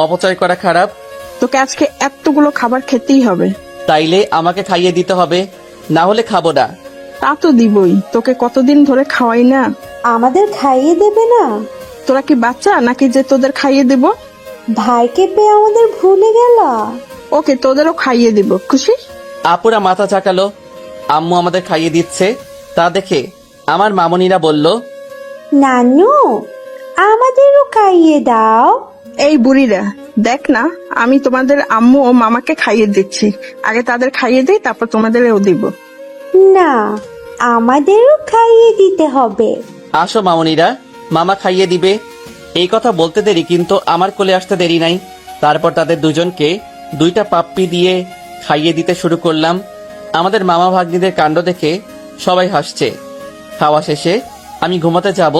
অপচয় করা খারাপ। তোকে আজকে এতগুলো খাবার খেতেই হবে। তাইলে আমাকে খাইয়ে দিতে হবে, না হলে খাবো না। তা তো দিবই, তোকে কতদিন ধরে খাওয়াই না। আমাদের খাইয়ে দেবে না? তোরা কি বাচ্চা নাকি যে তোদের খাইয়ে দেব? ভাইকে পেয়ে আমাদের ভুলে গেলা? ওকে তোদেরও খাইয়ে দিব, খুশি? আপুরা মাথা চাকালো। আম্মু আমাদের খাইয়ে দিচ্ছে তা দেখে আমার মামনিরা বলল, নানু আমাদেরও খাইয়ে দাও। এই বুড়িরা, দেখ না আমি তোমাদের আম্মু ও মামাকে খাইয়ে দিচ্ছি। আগে তাদের খাইয়ে দিই, তারপর তোমাদেরও দিব। না, আমাদেরও খাইয়ে দিতে হবে। আসো মামনিরা, মামা খাইয়ে দিবে। এই কথা বলতে দেরি, কিন্তু আমার কোলে আসতে দেরি নাই। তারপর তাদের দুজনকে দুইটা পাপ্পি দিয়ে খাইয়ে দিতে শুরু করলাম। আমাদের মামা ভাগ্নিদের কাণ্ড দেখে সবাই হাসছে। খাওয়া শেষে আমি ঘুমাতে যাব,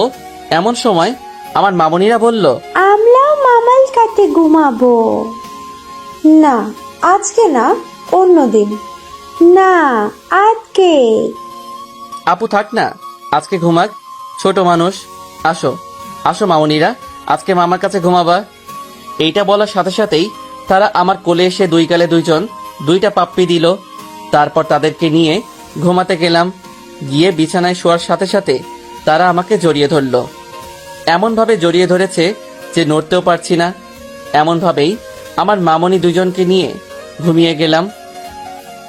এমন সময় আমার মামনিরা বলল, আমরাও মামাল কাটে ঘুমাবো। না আজকে না, অন্যদিন। না আজকে। আপু থাক না, আজকে ঘুমাক, ছোট মানুষ। আসো আসো মামনিরা, আজকে মামার কাছে ঘুমাবা। এইটা বলার সাথে সাথেই তারা আমার কোলে এসে দুই গালে দুইজন দুইটা পাপ্পি দিল। তারপর তাদেরকে নিয়ে ঘুমাতে গেলাম। গিয়ে বিছানায় শোয়ার সাথে সাথে তারা আমাকে জড়িয়ে ধরল। এমন ভাবে জড়িয়ে ধরেছে যে নড়তেও পারছি না। এমন ভাবেই আমার মামনি দুজনকে নিয়ে ঘুমিয়ে গেলাম।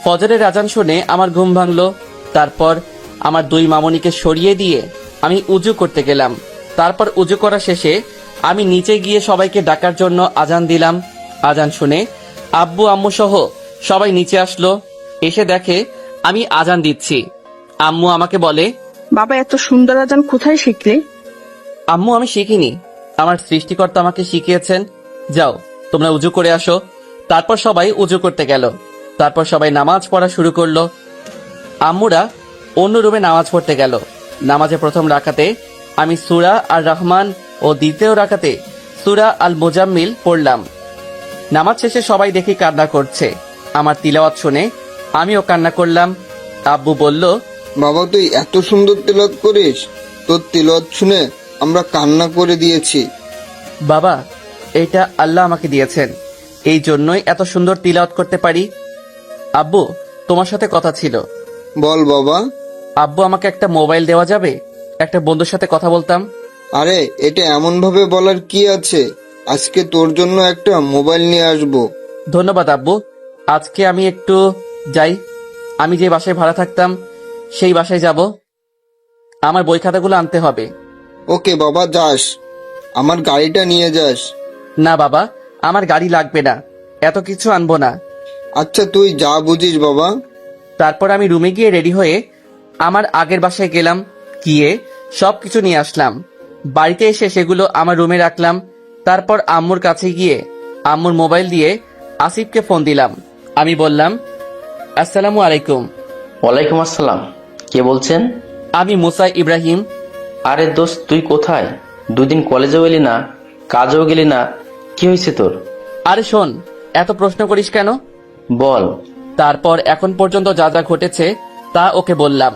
ফজরের আজান শুনে আমার ঘুম ভাঙলো। তারপর আমার দুই মামনিকে সরিয়ে দিয়ে আমি উজু করতে গেলাম। তারপর উজু করা শেষে আমি নিচে গিয়ে সবাইকে ডাকার জন্য আজান দিলাম। আজান শুনে আব্বু আম্মু সহ সবাই নিচে আসলো। এসে দেখে আমি আজান দিচ্ছি। আম্মু আমাকে বলে, বাবা এত সুন্দর আজান কোথায় শিখলি? আম্মু আমি শিখিনি, আমার সৃষ্টিকর্তা আমাকে শিখিয়েছেন। যাও তোমরা উজু করে আসো। তারপর সবাই উজু করতে গেল। তারপর সবাই নামাজ পড়া শুরু করলো। আম্মুরা অন্য রুমে নামাজ পড়তে গেল। নামাজে প্রথম রাকাতে আমি সূরা আর রহমান ও দ্বিতীয় রাকাতে সূরা আল মুজাম্মিল পড়লাম। নামাজ শেষে সবাই দেখি কান্না করছে। আমার তিলাওয়াত শুনে আমিও কান্না করলাম। আব্বু বলল, বাবা তুই এত সুন্দর তিলাওয়াত করিস, তোর তিলাওয়াত শুনে আমরা কান্না করে দিয়েছি। বাবা এইটা আল্লাহ আমাকে দিয়েছেন, এই জন্যই এত সুন্দর তিলাওয়াত করতে পারি। আব্বু তোমার সাথে কথা ছিল। বল বাবা। আব্বু আমাকে একটা মোবাইল দেওয়া যাবে? একটা বন্ধুর সাথে কথা বলতাম। আরে এটা এমন ভাবে বলার কি আছে, আজকে তোর জন্য একটা মোবাইল নিয়ে আসবো। ধন্যবাদ আব্বু, আজকে আমি একটু যাই। আমি যে বাসায় ভাড়া থাকতাম সেই বাসায় যাব। আমার বই খাতাগুলো আনতে হবে। ওকে বাবা, যাস, আমার গাড়িটা নিয়ে যাস। না বাবা, আমার গাড়ি লাগবে না, এত কিছু আনবো না। আচ্ছা তুই যা বুঝিস বাবা। তারপর আমি রুমে গিয়ে রেডি হয়ে আমার আগের বাসায় গেলাম। গিয়ে সবকিছু নিয়ে আসলাম। বাড়িতে এসে সেগুলো আমার রুমে রাখলাম। তারপর আম্মুর কাছে গিয়ে আম্মুর মোবাইল দিয়ে আসিফকে ফোন দিলাম। আমি বললাম, আসসালামু আলাইকুম। ওয়ালাইকুম আসসালাম, কে বলছেন? আমি মুসা ইব্রাহিম। আরে দোস্ত তুই কোথায়? দুদিন কলেজেও এলি না, কাজেও গেলি না, কি হয়েছে তোর? আরে শোন, এত প্রশ্ন করিস কেন? বল। তারপর এখন পর্যন্ত যা যা ঘটেছে তা ওকে বললাম।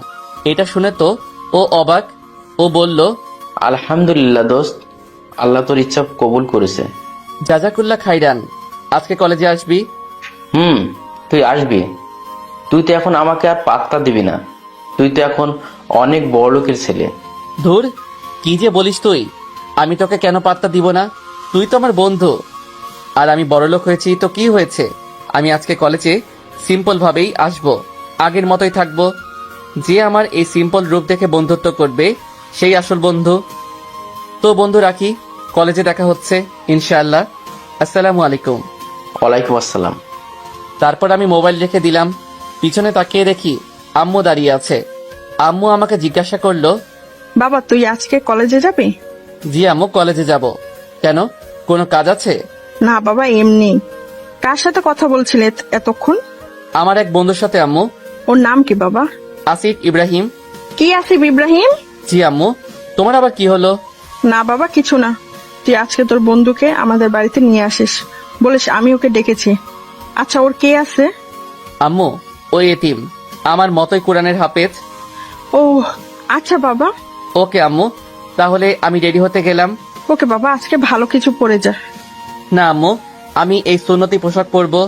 এটা শুনে তো ও অবাক। ও বলল, আলহামদুলিল্লাহ দোস্ত, আল্লাহ তোর ইচ্ছা কবুল করেছে। জাজাকুল্লাহ খাইরান। আজকে কলেজে আসবি? তুই আসবি। তুই তো এখন আমাকে আর পাত্তা দিবি না, তুই তো এখন অনেক বড় লোকের ছেলে। ধুর, কি যে বলিস তুই। আমি তোকে কেন পাত্তা দিব না? তুই তো আমার বন্ধু। আর আমি বড়লোক হয়েছি তো কি হয়েছে? আমি আজকে কলেজে সিম্পল ভাবেই আসবো, আগের মতোই থাকবো। যে আমার এই সিম্পল রূপ দেখে বন্ধুত্ব করবে সেই আসল বন্ধু। তো বন্ধু রাখি, কলেজে দেখা হচ্ছে ইনশাআল্লাহ। আসসালামু আলাইকুম। ওয়ালাইকুম আসসালাম। তারপর আমি মোবাইল রেখে দিলাম। পিছনে তাকিয়ে দেখি আম্মু দাঁড়িয়ে আছে। আম্মু আমাকে জিজ্ঞাসা করলো, বাবা তুই আজকে কলেজে যাবি? জি আম্মু, কলেজে যাব। কেন, কোনো কাজ আছে? না বাবা, এমনি। কার সাথে কথা বলছিলে এতক্ষণ? আমার এক বন্ধুর সাথে আম্মু। ওর নাম কি বাবা? আসিফ ইব্রাহিম। কি আসিফ ইব্রাহিম? জি আম্মু। তোমার আবার কি হলো? না বাবা, কিছু না। তুই আজকে তোর বন্ধুকে আমাদের বাড়িতে নিয়ে আসিস বলিস, আমি ওকে ডেকেছি। আচ্ছা, ওর কে আছে? আম্মু, ওই এতিম, আমার মতোই কোরআনের হাফেজ। ও আচ্ছা বাবা। ওকে আম্মু, তাহলে আমি রেডি হতে গেলাম। ওকে বাবা, আজকে ভালো কিছু পরে যা। না আম্মু, আমি এই সুন্নতি পোশাক পরবো,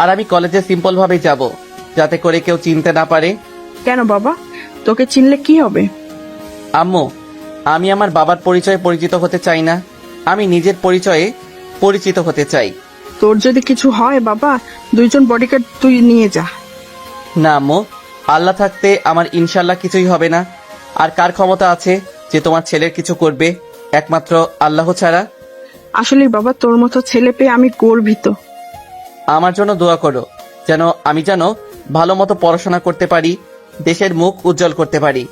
আর আমি কলেজে সিম্পল ভাবেই যাব, যাতে করে কেউ চিনতে না পারে। কেন বাবা, তোকে চিনলে কি হবে? আম্মু, আমি আমার বাবার পরিচয়ে পরিচিত হতে চাই না, আমি নিজের পরিচয়ে পরিচিত হতে চাই। তোর যদি কিছু হয় বাবা, 2জন বডিগার্ড তুই নিয়ে যা। না আম্মু, আল্লাহ থাকতে আমার ইনশাল্লাহ কিছুই হবে না। আর কার ক্ষমতা আছে যে তোমার ছেলের কিছু করবে? একমাত্র আল্লাহ ছাড়া। আসলে বাবা, তোর মতো ছেলে পেয়ে আমি গর্বিত। আমার জন্য দোয়া করো, আমি যেন ভালো মতো পড়াশোনা করতে পারি, দেশের মুখ উজ্জ্বল করতে পারি।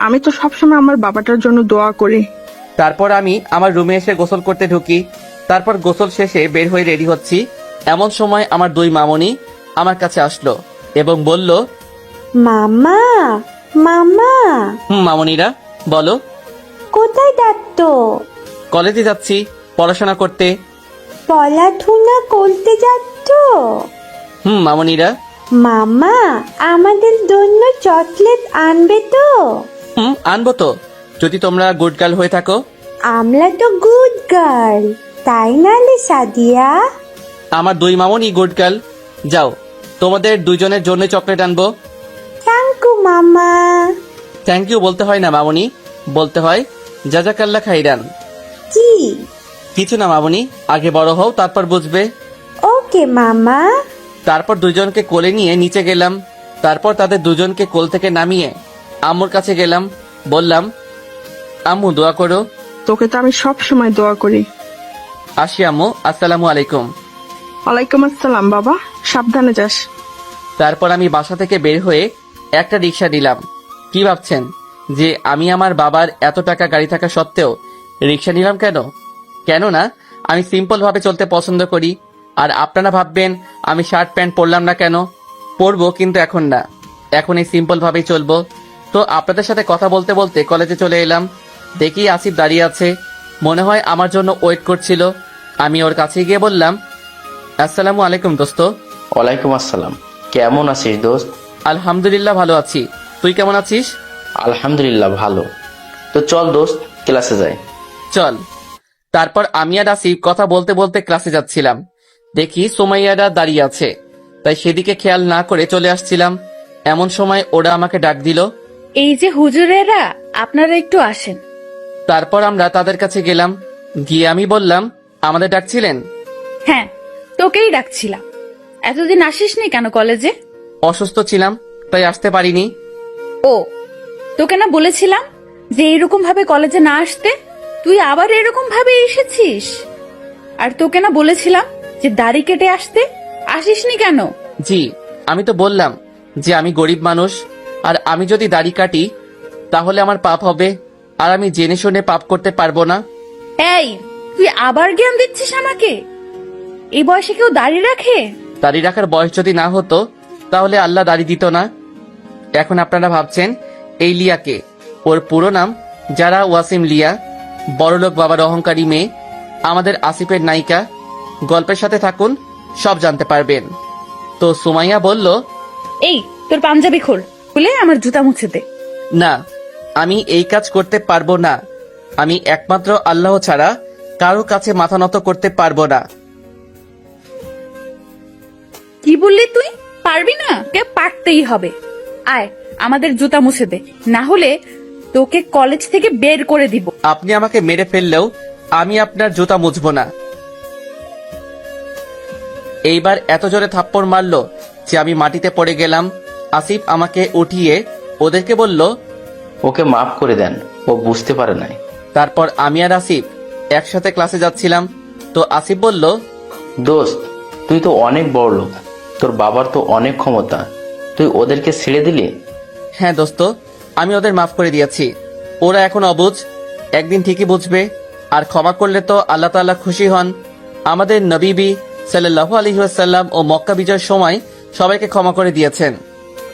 আমি তো সবসময় আমার বাবাটার জন্য দোয়া করি। তারপর আমি আমার রুমে এসে গোসল করতে ঢুকি। তারপর গোসল শেষে বের হয়ে রেডি হচ্ছি, এমন সময় আমার 2 মামনি আমার কাছে আসলো এবং বলল, মামা, মামা, মামনিরা বলো। কোথায় যাচ্ছ? কলেজে যাচ্ছি পড়াশোনা করতে। পড়াশোনা করতে যাচ্ছ? মামনিরা। মামা, আমাদের জন্য চকলেট আনবে তো? আনবো তো, যদি তোমরা গুড গার্ল হয়ে থাকো। আমরা তো গুড গার্ল, তাই না রে সাদিয়া? আমার 2 মামনি গুড গার্ল। যাও, তোমাদের 2জনের জন্য চকলেট আনবো। থ্যাংক ইউ মামা। থ্যাংক ইউ বলতে হয় না মামনি, বলতে হয় জাজাকাল্লাহ খাইরান। কি? কিছু না মামনি, আগে বড় হও, তারপর বুঝবে। ওকে মামা। তারপর 2জনকে কোলে নিয়ে নিচে গেলাম। তারপর তাদের 2জনকে কোল থেকে নামিয়ে আম্মুর কাছে গেলাম। বললাম, আম্মু দোয়া করো। তোকে তো আমি সব সময় দোয়া করি। আসি আম্মু, আসসালামু আলাইকুম। ওয়ালাইকুম আসসালাম বাবা, সাবধানে যাস। তারপর আমি বাসা থেকে বের হয়ে একটা রিক্সা নিলাম। কি ভাবছেন যে আমি আমার বাবার এত টাকা গাড়ি থাকা সত্ত্বেও রিক্সা নিলাম কেন? কেননা আমি সিম্পল ভাবে চলতে পছন্দ করি। আর আপনারা ভাববেন আমি শার্ট প্যান্ট পরলাম না কেন? পরবো, কিন্তু এখন না, এখন এই সিম্পল ভাবেই চলবো। তো আপনাদের সাথে কথা বলতে বলতে কলেজে চলে এলাম। দেখি আসিফ দাঁড়িয়ে আছে, মনে হয় আমার জন্য ওয়েট করছিল। আমি ওর কাছে গিয়ে বললাম, আসসালামু আলাইকুম দোস্ত। ওয়ালাইকুম আসসালাম। কেমন আছিস দোস্ত? আলহামদুলিল্লাহ ভালো আছি, তুই কেমন আছিস? আলহামদুলিল্লাহ ভালো। তো চল দোস্ত, ক্লাসে যাই। চল। তারপর আমি আর আসিফ কথা বলতে বলতে ক্লাসে যাচ্ছিলাম। দেখি সোমাইয়ারা দাঁড়িয়ে আছে, তাই সেদিকে খেয়াল না করে চলে আসছিলাম। এমন সময় ওরা আমাকে ডাক দিল। এই যে হুজুরেরা, আপনারা একটু আসেন। তারপর আমরা তাদের কাছে গেলাম। গিয়ে আমি বললাম, আমাদের ডাকছিলেন? হ্যাঁ, তোকেই ডাকছিলাম। এতদিন আসিসনি কেন কলেজে? অসুস্থ ছিলাম, তাই আসতে পারিনি। ও, তোকে না বলেছিলাম যে এরকম ভাবে কলেজে না আসতে? তুই আবার এরকম ভাবে এসেছিস। আর তোকে না বলেছিলাম যে দাড়ি কেটে আসতে? আসিসনি কেন? জি, আমি তো বললাম যে আমি গরিব মানুষ, আর আমি যদি দাড়ি কাটি তাহলে আমার পাপ হবে, আর আমি জেনে শুনে পাপ করতে পারবো না। এই, তুই আবার জ্ঞান দিচ্ছিস আমাকে? এই বয়সে কেউ দাড়ি রাখে? দাড়ি রাখার বয়স যদি না হতো তাহলে আল্লাহ দাড়ি দিত না। এখন আপনারা ভাবছেন এই লিয়াকে, ওর পুরো নাম যারা ওয়াসিম লিয়া, বড়লোক বাবার অহংকারী মেয়ে, আমাদের আসিফের নায়িকা। গল্পের সাথে থাকুন, সব জানতে পারবেন। তো সুমাইয়া বলল, এই, তোর পাঞ্জাবি খোল, খুলে আমার জুতা মুছে দে। না, আমি এই কাজ করতে পারবো না। আমি একমাত্র আল্লাহ ছাড়া কারো কাছে মাথা নত করতে পারবো না। কি বললি তুই? পারবি না? কে পারতেই হবে। আয়, আমাদের জুতা মুছে দে, না হলে তোকে কলেজ থেকে বের করে দিব। আপনি আমাকে মেরে ফেললেও আমি আপনার জুতা মুছবো না। এইবার এত জোরে থাপ্পড় মারলো যে আমি মাটিতে পড়ে গেলাম। আসিফ আমাকে উঠিয়ে ওদেরকে বলল, ওকে মাফ করে দেন, ও বুঝতে পারে নাই। তারপর আমি আর আসিফ একসাথে ক্লাসে যাচ্ছিলাম। তো আসিফ বলল, দোস্ত, তুই তো অনেক বড় লোক, তোর বাবার তো অনেক ক্ষমতা, তুই ওদেরকে ছেড়ে দিলি? হ্যাঁ দোস্ত, আমি ওদের মাফ করে দিয়েছি। ওরা এখন অবুঝ, একদিন ঠিকই বুঝবে। আর ক্ষমা করলে তো আল্লাহ তাআলা খুশি হন। আমাদের নবী সাল্লাল্লাহু আলাইহি ওয়াসাল্লাম ও মক্কা বিজয়ের সময় সবাইকে ক্ষমা করে দিয়েছেন।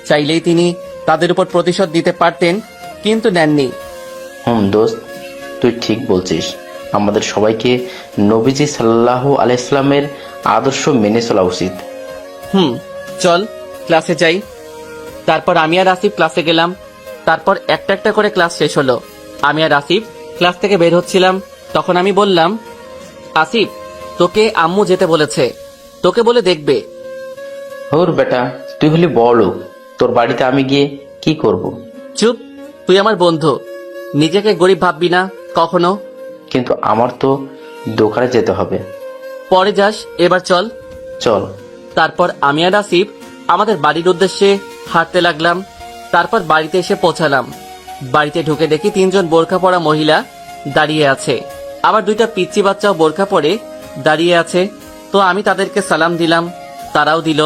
চাইলেই তিনি তাদের উপর প্রতিশোধ দিতে পারতেন, কিন্তু নেননি। দোস্ত, তুই ঠিক বলছিস। আমাদের সবাইকে নবীজি সাল্লাল্লাহু আলাইহি সাল্লামের আদর্শ মেনে চলা উচিত। চল ক্লাসে যাই। তারপর আমি আর আসিফ ক্লাসে গেলাম। তারপর একটা একটা করে ক্লাস শেষ হলো। আমি আর আসিফ ক্লাস থেকে বের হচ্ছিলাম। তখন আমি বললাম, আসিফ, তোকে আম্মু যেতে বলেছে, তোকে বলে দেখবে। ওর বেটা, তুই হলি বড় লোক, তোর বাড়িতে আমি গিয়ে কি করব? চুপ, তুই আমার বন্ধু, নিজেকে গরিব ভাববি না কখনো। কিন্তু আমার তো দোকানে যেতে হবে। পরে যাস, এবার চল। চল। তারপর আমি আর আসিফ আমাদের বাড়ির উদ্দেশ্যে হাঁটতে লাগলাম। তারপর বাড়িতে এসে পৌঁছালাম। বাড়িতে ঢুকে দেখি 3 জন বোরকা পরা মহিলা দাঁড়িয়ে আছে, আবার 2টা পিচ্চি বাচ্চাও বোরকা পরে দাঁড়িয়ে আছে। তো আমি তাদেরকে সালাম দিলাম, তারাও দিল।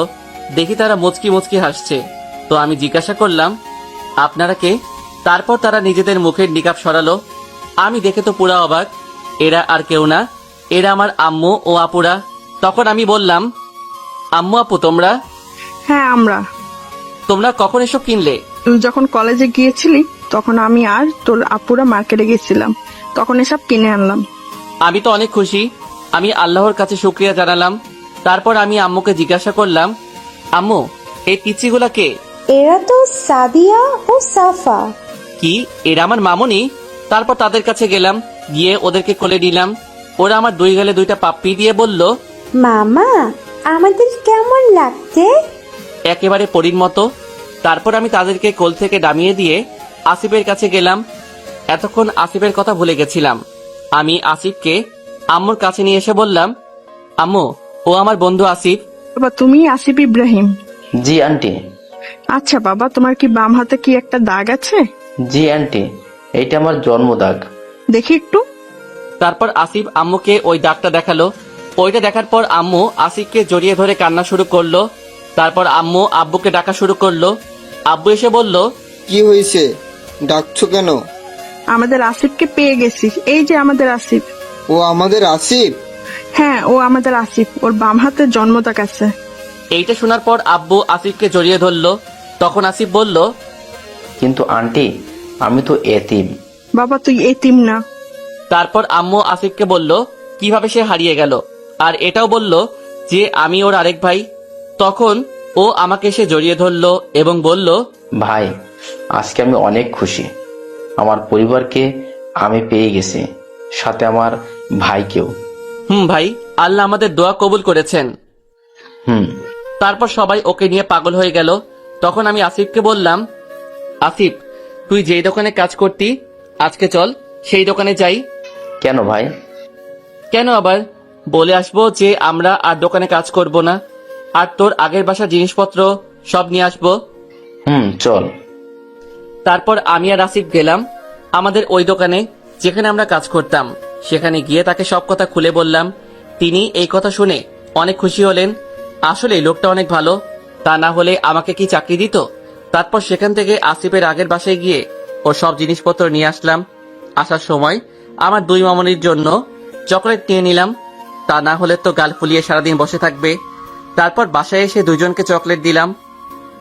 দেখি তারা মুচকি মুচকি হাসছে। তো আমি জিজ্ঞাসা করলাম, আপনারা কে? তারপর তারা নিজেদের মুখের নিকাব সরালো। আমি দেখে তো পুরা অবাক। এরা আর কেউ না, এরা আমার আম্মু ও আপুরা। তখন আমি বললাম, আম্মু আপু তোমরা হ্যাঁ, তোমরা কখন এসব কিনলে? তুই যখন কলেজে গিয়েছিলি তখন আমি আর তোর আপুরা মার্কেটে গেছিলাম, তখন এসব কিনে আনলাম। আমি তো অনেক খুশি। আমি আল্লাহর কাছে শুকরিয়া জানালাম। তারপর আমি আম্মুকে জিজ্ঞাসা করলাম, আম্মু, এই পিচ্চিগুলা কে? এরা তো সাদিয়া ও সাফা। কি, এরা আমার মামুনি? তারপর তাদের কাছে গেলাম, গিয়ে ওদেরকে কোলে নিলাম। ওরা আমার 2 গালে 2টা পাপ্পি দিয়ে বলল, মামা, আমাদের কেমন লাগছে? একেবারে পরীর মতো। তারপর আমি তাদেরকে কোল থেকে নামিয়ে দিয়ে আসিফের কাছে গেলাম। এতক্ষণ আসিফের কথা ভুলে গেছিলাম। আমি আসিফকে আম্মুর কাছে নিয়ে এসে বললাম, আম্মু, ও আমার বন্ধু আসিফ। বাবা, তুমি আসিফ ইব্রাহিম? জি আন্টি। আচ্ছা বাবা, তোমার কি বাম হাতে কি একটা দাগ আছে? জি আন্টি, এইটা আমার জন্ম দাগ। দেখি একটু। তারপর আসিফ আম্মুকে ওই দাগটা দেখালো। ওইটা দেখার পর আম্মু আসিফকে জড়িয়ে ধরে কান্না শুরু করলো। তারপর আম্মু আব্বুকে ডাকা শুরু করলো। আব্বু এসে বলল, কি হয়েছে, ডাকছো কেন? আমাদের আসিফকে পেয়ে গেছি, এই যে আমাদের আসিফ। ও আমাদের আসিফ? হ্যাঁ, ও আমাদের আসিফ, ওর বাম হাতে জন্ম দাগ আছে। এইটা শোনার পর আব্বু আসিফকে জড়িয়ে ধরলো। তখন আসিফ বলল, কিন্তু আন্টি, আমি তো এতিম। বাবা, তুই এতিম না। তারপর আম্মু আসিফকে বলল কিভাবে সে হারিয়ে গেল, আর এটাও বলল যে আমি ওর আরেক ভাই। তখন ও আমাকে সে জড়িয়ে ধরলো এবং বলল, ভাই, আজকে আমি অনেক খুশি। আমার পরিবারকে আমি পেয়ে গেছি, সাথে আমার ভাইকেও। ভাই, আল্লাহ আমাদের দোয়া কবুল করেছেন। হুম। তারপর সবাই ওকে নিয়ে পাগল হয়ে গেল। তখন আমি আসিফকে বললাম, আসিফ, তুই যেই দোকানে কাজ করতি, আজকে চল সেই দোকানে যাই। কেন ভাই? কেন আবার? বলে আসবো যে আমরা আর দোকানে কাজ করব না, আর তোর আগের বাসার জিনিসপত্র সব নিয়ে আসবো। চল। তারপর আমি আর আসিফ গেলাম আমাদের ওই দোকানে যেখানে আমরা কাজ করতাম। সেখানে গিয়ে তাকে সব কথা খুলে বললাম। তিনি এই কথা শুনে অনেক খুশি হলেন। আসলে লোকটা অনেক ভালো, তা না হলে আমাকে কি চাকরি দিত? তারপর সেখান থেকে আসিফের আগের বাসায় গিয়ে ওর সব জিনিসপত্র নিয়ে আসলাম। আসার সময় আমার 2 মামনির জন্য চকলেট নিয়ে নিলাম, তা না হলে তো গাল ফুলিয়ে সারাদিন বসে থাকবে। তারপর বাসায় এসে 2 জনকে চকলেট দিলাম,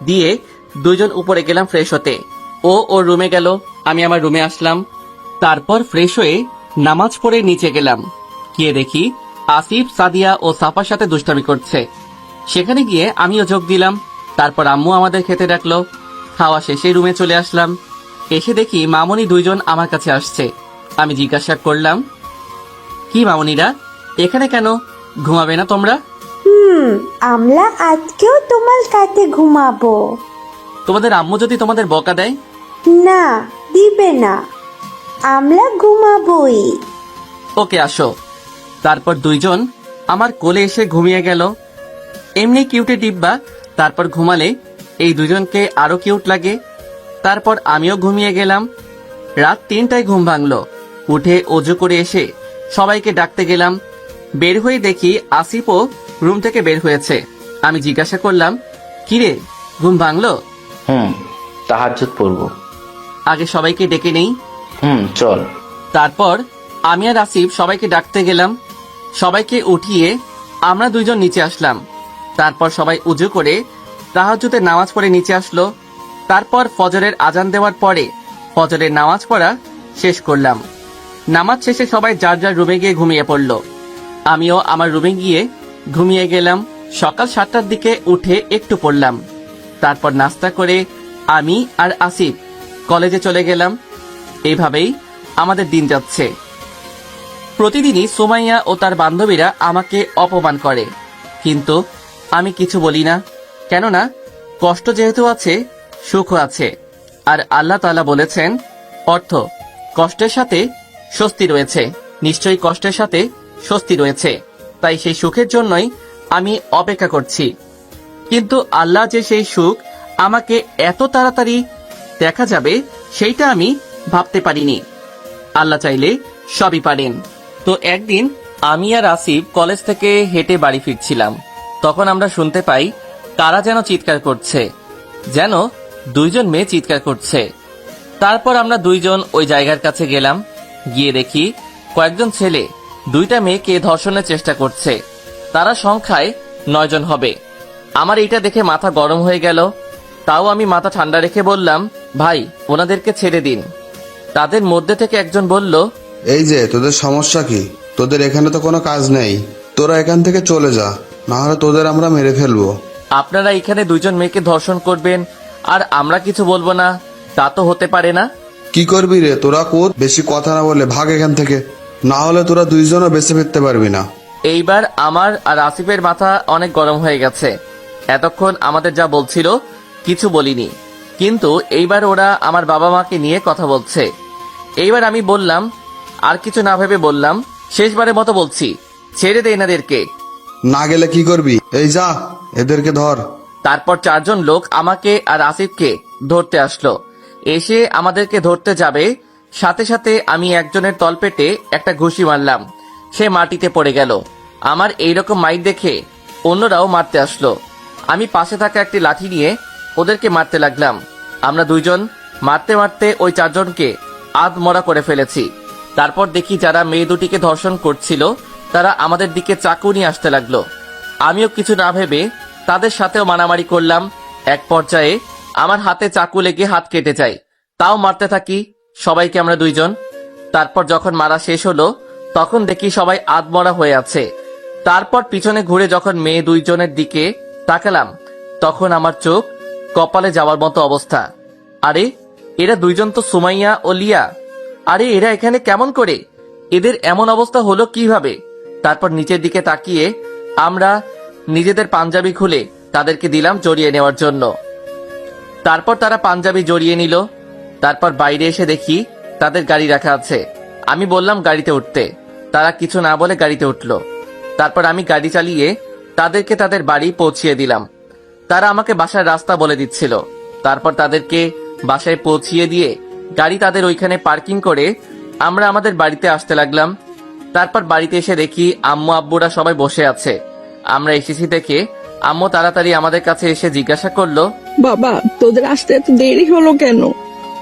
দিয়ে 2 জন উপরে গেলাম ফ্রেশ হতে। ও ওর রুমে গেল, আমি আমার রুমে আসলাম। তারপর ফ্রেশ হয়ে নামাজ পড়ে নিচে গেলাম, গিয়ে দেখি আসিফ, সাদিয়া ও সাফার সাথে দুষ্টামি করছে। সেখানে গিয়ে আমিও যোগ দিলাম। তারপর আম্মু আমাদের খেতে ডাকলো। খাওয়া শেষে রুমে চলে আসলাম। এসে দেখি মামনি 2 জন আমার কাছে আসছে। আমি জিজ্ঞাসা করলাম, কি মামনিরা, এখানে কেন? ঘুমাবে না তোমরা? আমরা আজকেও তোমার কাছে ঘুমাবো। তোমাদের আম্মু যদি তোমাদের বকা দেয়? না, দিবে না, আমরা ঘুমাবই। ওকে আসো। তারপর দুইজন আমার কোলে এসে ঘুমিয়ে গেল। এমনি কিউটে ডিব্বা, তারপর ঘুমালে এই দুজনকে আরো কিউট লাগে। তারপর আমিও ঘুমিয়ে গেলাম। রাত 3টায় ঘুম ভাঙলো। উঠে অজু করে এসে সবাইকে ডাকতে গেলাম। বের হয়ে দেখি আসিফও রুম থেকে বের হয়েছে। আমি জিজ্ঞাসা করলাম, কিরে, ঘুম ভাঙলো? তাহাজ্জুদ পড়বো। আগে সবাইকে ডেকে নেই। চল। তারপর আমি আর আসিফ সবাইকে ডাকতে গেলাম। সবাইকে উঠিয়ে আমরা দুইজন নিচে আসলাম। তারপর সবাই উজু করে তাহাজ্জুদের নামাজ পড়ে নিচে আসলো। তারপর ফজরের আজান দেওয়ার পরে ফজরের নামাজ পড়া শেষ করলাম। নামাজ শেষে সবাই যার যার রুমে গিয়ে ঘুমিয়ে পড়ল। আমিও আমার রুমে গিয়ে ঘুমিয়ে গেলাম। সকাল 7টার দিকে উঠে একটু পড়লাম। তারপর নাস্তা করে আমি আর আসিফ কলেজে চলে গেলাম। এইভাবেই আমাদের দিন যাচ্ছে। প্রতিদিনই সুমাইয়া ও তার বান্ধবীরা আমাকে অপমান করে, কিন্তু আমি কিছু বলি না। কেননা কষ্ট যেহেতু আছে, সুখও আছে। আর আল্লাহ তাআলা বলেছেন, অর্থ কষ্টের সাথে স্বস্তি রয়েছে, নিশ্চয়ই কষ্টের সাথে স্বস্তি রয়েছে। তাই সেই সুখের জন্যই আমি অপেক্ষা করছি। কিন্তু আল্লাহ যে সেই সুখ আমাকে এত তাড়াতাড়ি দেখা যাবে, সেইটা আমি ভাবতে পারিনি। আল্লাহ চাইলে সবই পারেন। তো একদিন আমি আর আসিফ কলেজ থেকে হেঁটে বাড়ি ফিরছিলাম। তখন আমরা শুনতে পাই কারা যেন চিৎকার করছে, যেন দুইজন মেয়ে চিৎকার করছে। তারপর আমরা দুইজন ওই জায়গার কাছে গেলাম। গিয়ে দেখি কয়েকজন ছেলে দুইটা মেয়েকে ধর্ষণের চেষ্টা করছে। তারা সংখ্যায় 9 জন হবে। আমার এইটা দেখে মাথা গরম হয়ে গেল। তাও আমি মাথা ঠান্ডা রেখে বললাম, ভাই, ওনাদেরকে ছেড়ে দিন। তাদের মধ্যে থেকে একজন বলল, এই যে তোদের সমস্যা কি? তোদের এখানে তো কোনো কাজ নেই, তোরা এখান থেকে চলে যা, না হলে তোদের আমরা মেরে ফেলবো। আপনারা এখানে দুইজন মেয়েকে ধর্ষণ করবেন আর আমরা কিছু বলবো না, তা তো হতে পারে না। কি করবি রে তোরা? কোত বেশি কথা না বলে ভাগ এখান থেকে, না হলে তোরা দুইজনও বেঁচে ফিরতে পারবি না। এইবার আমার আর আসিফের মাথা অনেক গরম হয়ে গেছে। এতক্ষণ আমাদের যা বলছিল কিছু বলিনি, কিন্তু এইবার ওরা আমার বাবা মাকে নিয়ে কথা বলছে। এইবার আমি বললাম, আর কিছু না ভেবে বললাম, শেষবারের মতো বলছি, ছেড়ে দে এনাদেরকে। না গেলে কি করবি? এই যা, এদেরকে ধর। তারপর 4 জন লোক আমাকে আর আসিফকে ধরতে আসলো। এসে আমাদেরকে ধরতে যাবে, সাথে সাথে আমি একজনের তলপেটে একটা ঘুষি মারলাম। সে মাটিতে পড়ে গেল। আমার এইরকম মাইর দেখে অন্যরাও মারতে আসলো। আমি পাশে থাকা একটি লাঠি নিয়ে ওদেরকে মারতে লাগলাম। আমরা দুইজন মারতে মারতে ওই 4 জনকে আধমরা করে ফেলেছি। তারপর দেখি যারা মেয়ে দুটিকে ধর্ষণ করছিল তারা আমাদের দিকে চাকু নিয়ে আসতে লাগলো। আমিও কিছু না ভেবে তাদের সাথেও মারামারি করলাম। এক পর্যায়ে আমার হাতে চাকু লেগে হাত কেটে যায়। তাও মারতে থাকি সবাইকে আমরা দুইজন। তারপর যখন মারা শেষ হলো তখন দেখি সবাই আধমরা হয়ে আছে। তারপর পিছনে ঘুরে যখন মেয়ে দুইজনের দিকে তাকালাম তখন আমার চোখ কপালে যাওয়ার মতো অবস্থা। আরে, এরা দুইজন তো সুমাইয়া ও লিয়া। আরে, এরা এখানে কেমন করে? এদের এমন অবস্থা হলো কিভাবে? তারপর নিচের দিকে তাকিয়ে আমরা নিজেদের পাঞ্জাবি খুলে তাদেরকে দিলাম জড়িয়ে নেওয়ার জন্য। তারপর তারা পাঞ্জাবি জড়িয়ে নিল। তারপর বাইরে এসে দেখি তাদের গাড়ি রাখা আছে। আমি বললাম গাড়িতে উঠতে, তারা কিছু না বলে গাড়িতে উঠলো। তারপর আমি গাড়ি চালিয়ে তাদেরকে তাদের বাড়ি পৌঁছিয়ে দিলাম। তারা আমাকে বাসার রাস্তা বলে দিচ্ছিল। তারপর তাদেরকে বাসায় পৌঁছিয়ে দিয়ে গাড়ি তাদের ওইখানে পার্কিং করে আমরা আমাদের বাড়িতে আসতে লাগলাম। তারপর বাড়িতে এসে দেখি আম্মু আব্বুরা সবাই বসে আছে। আমরা এসেছি দেখে আম্মু তাড়াতাড়ি আমাদের কাছে এসে জিজ্ঞাসা করলো, বাবা, তোদের আসতে এত দেরি হলো কেন?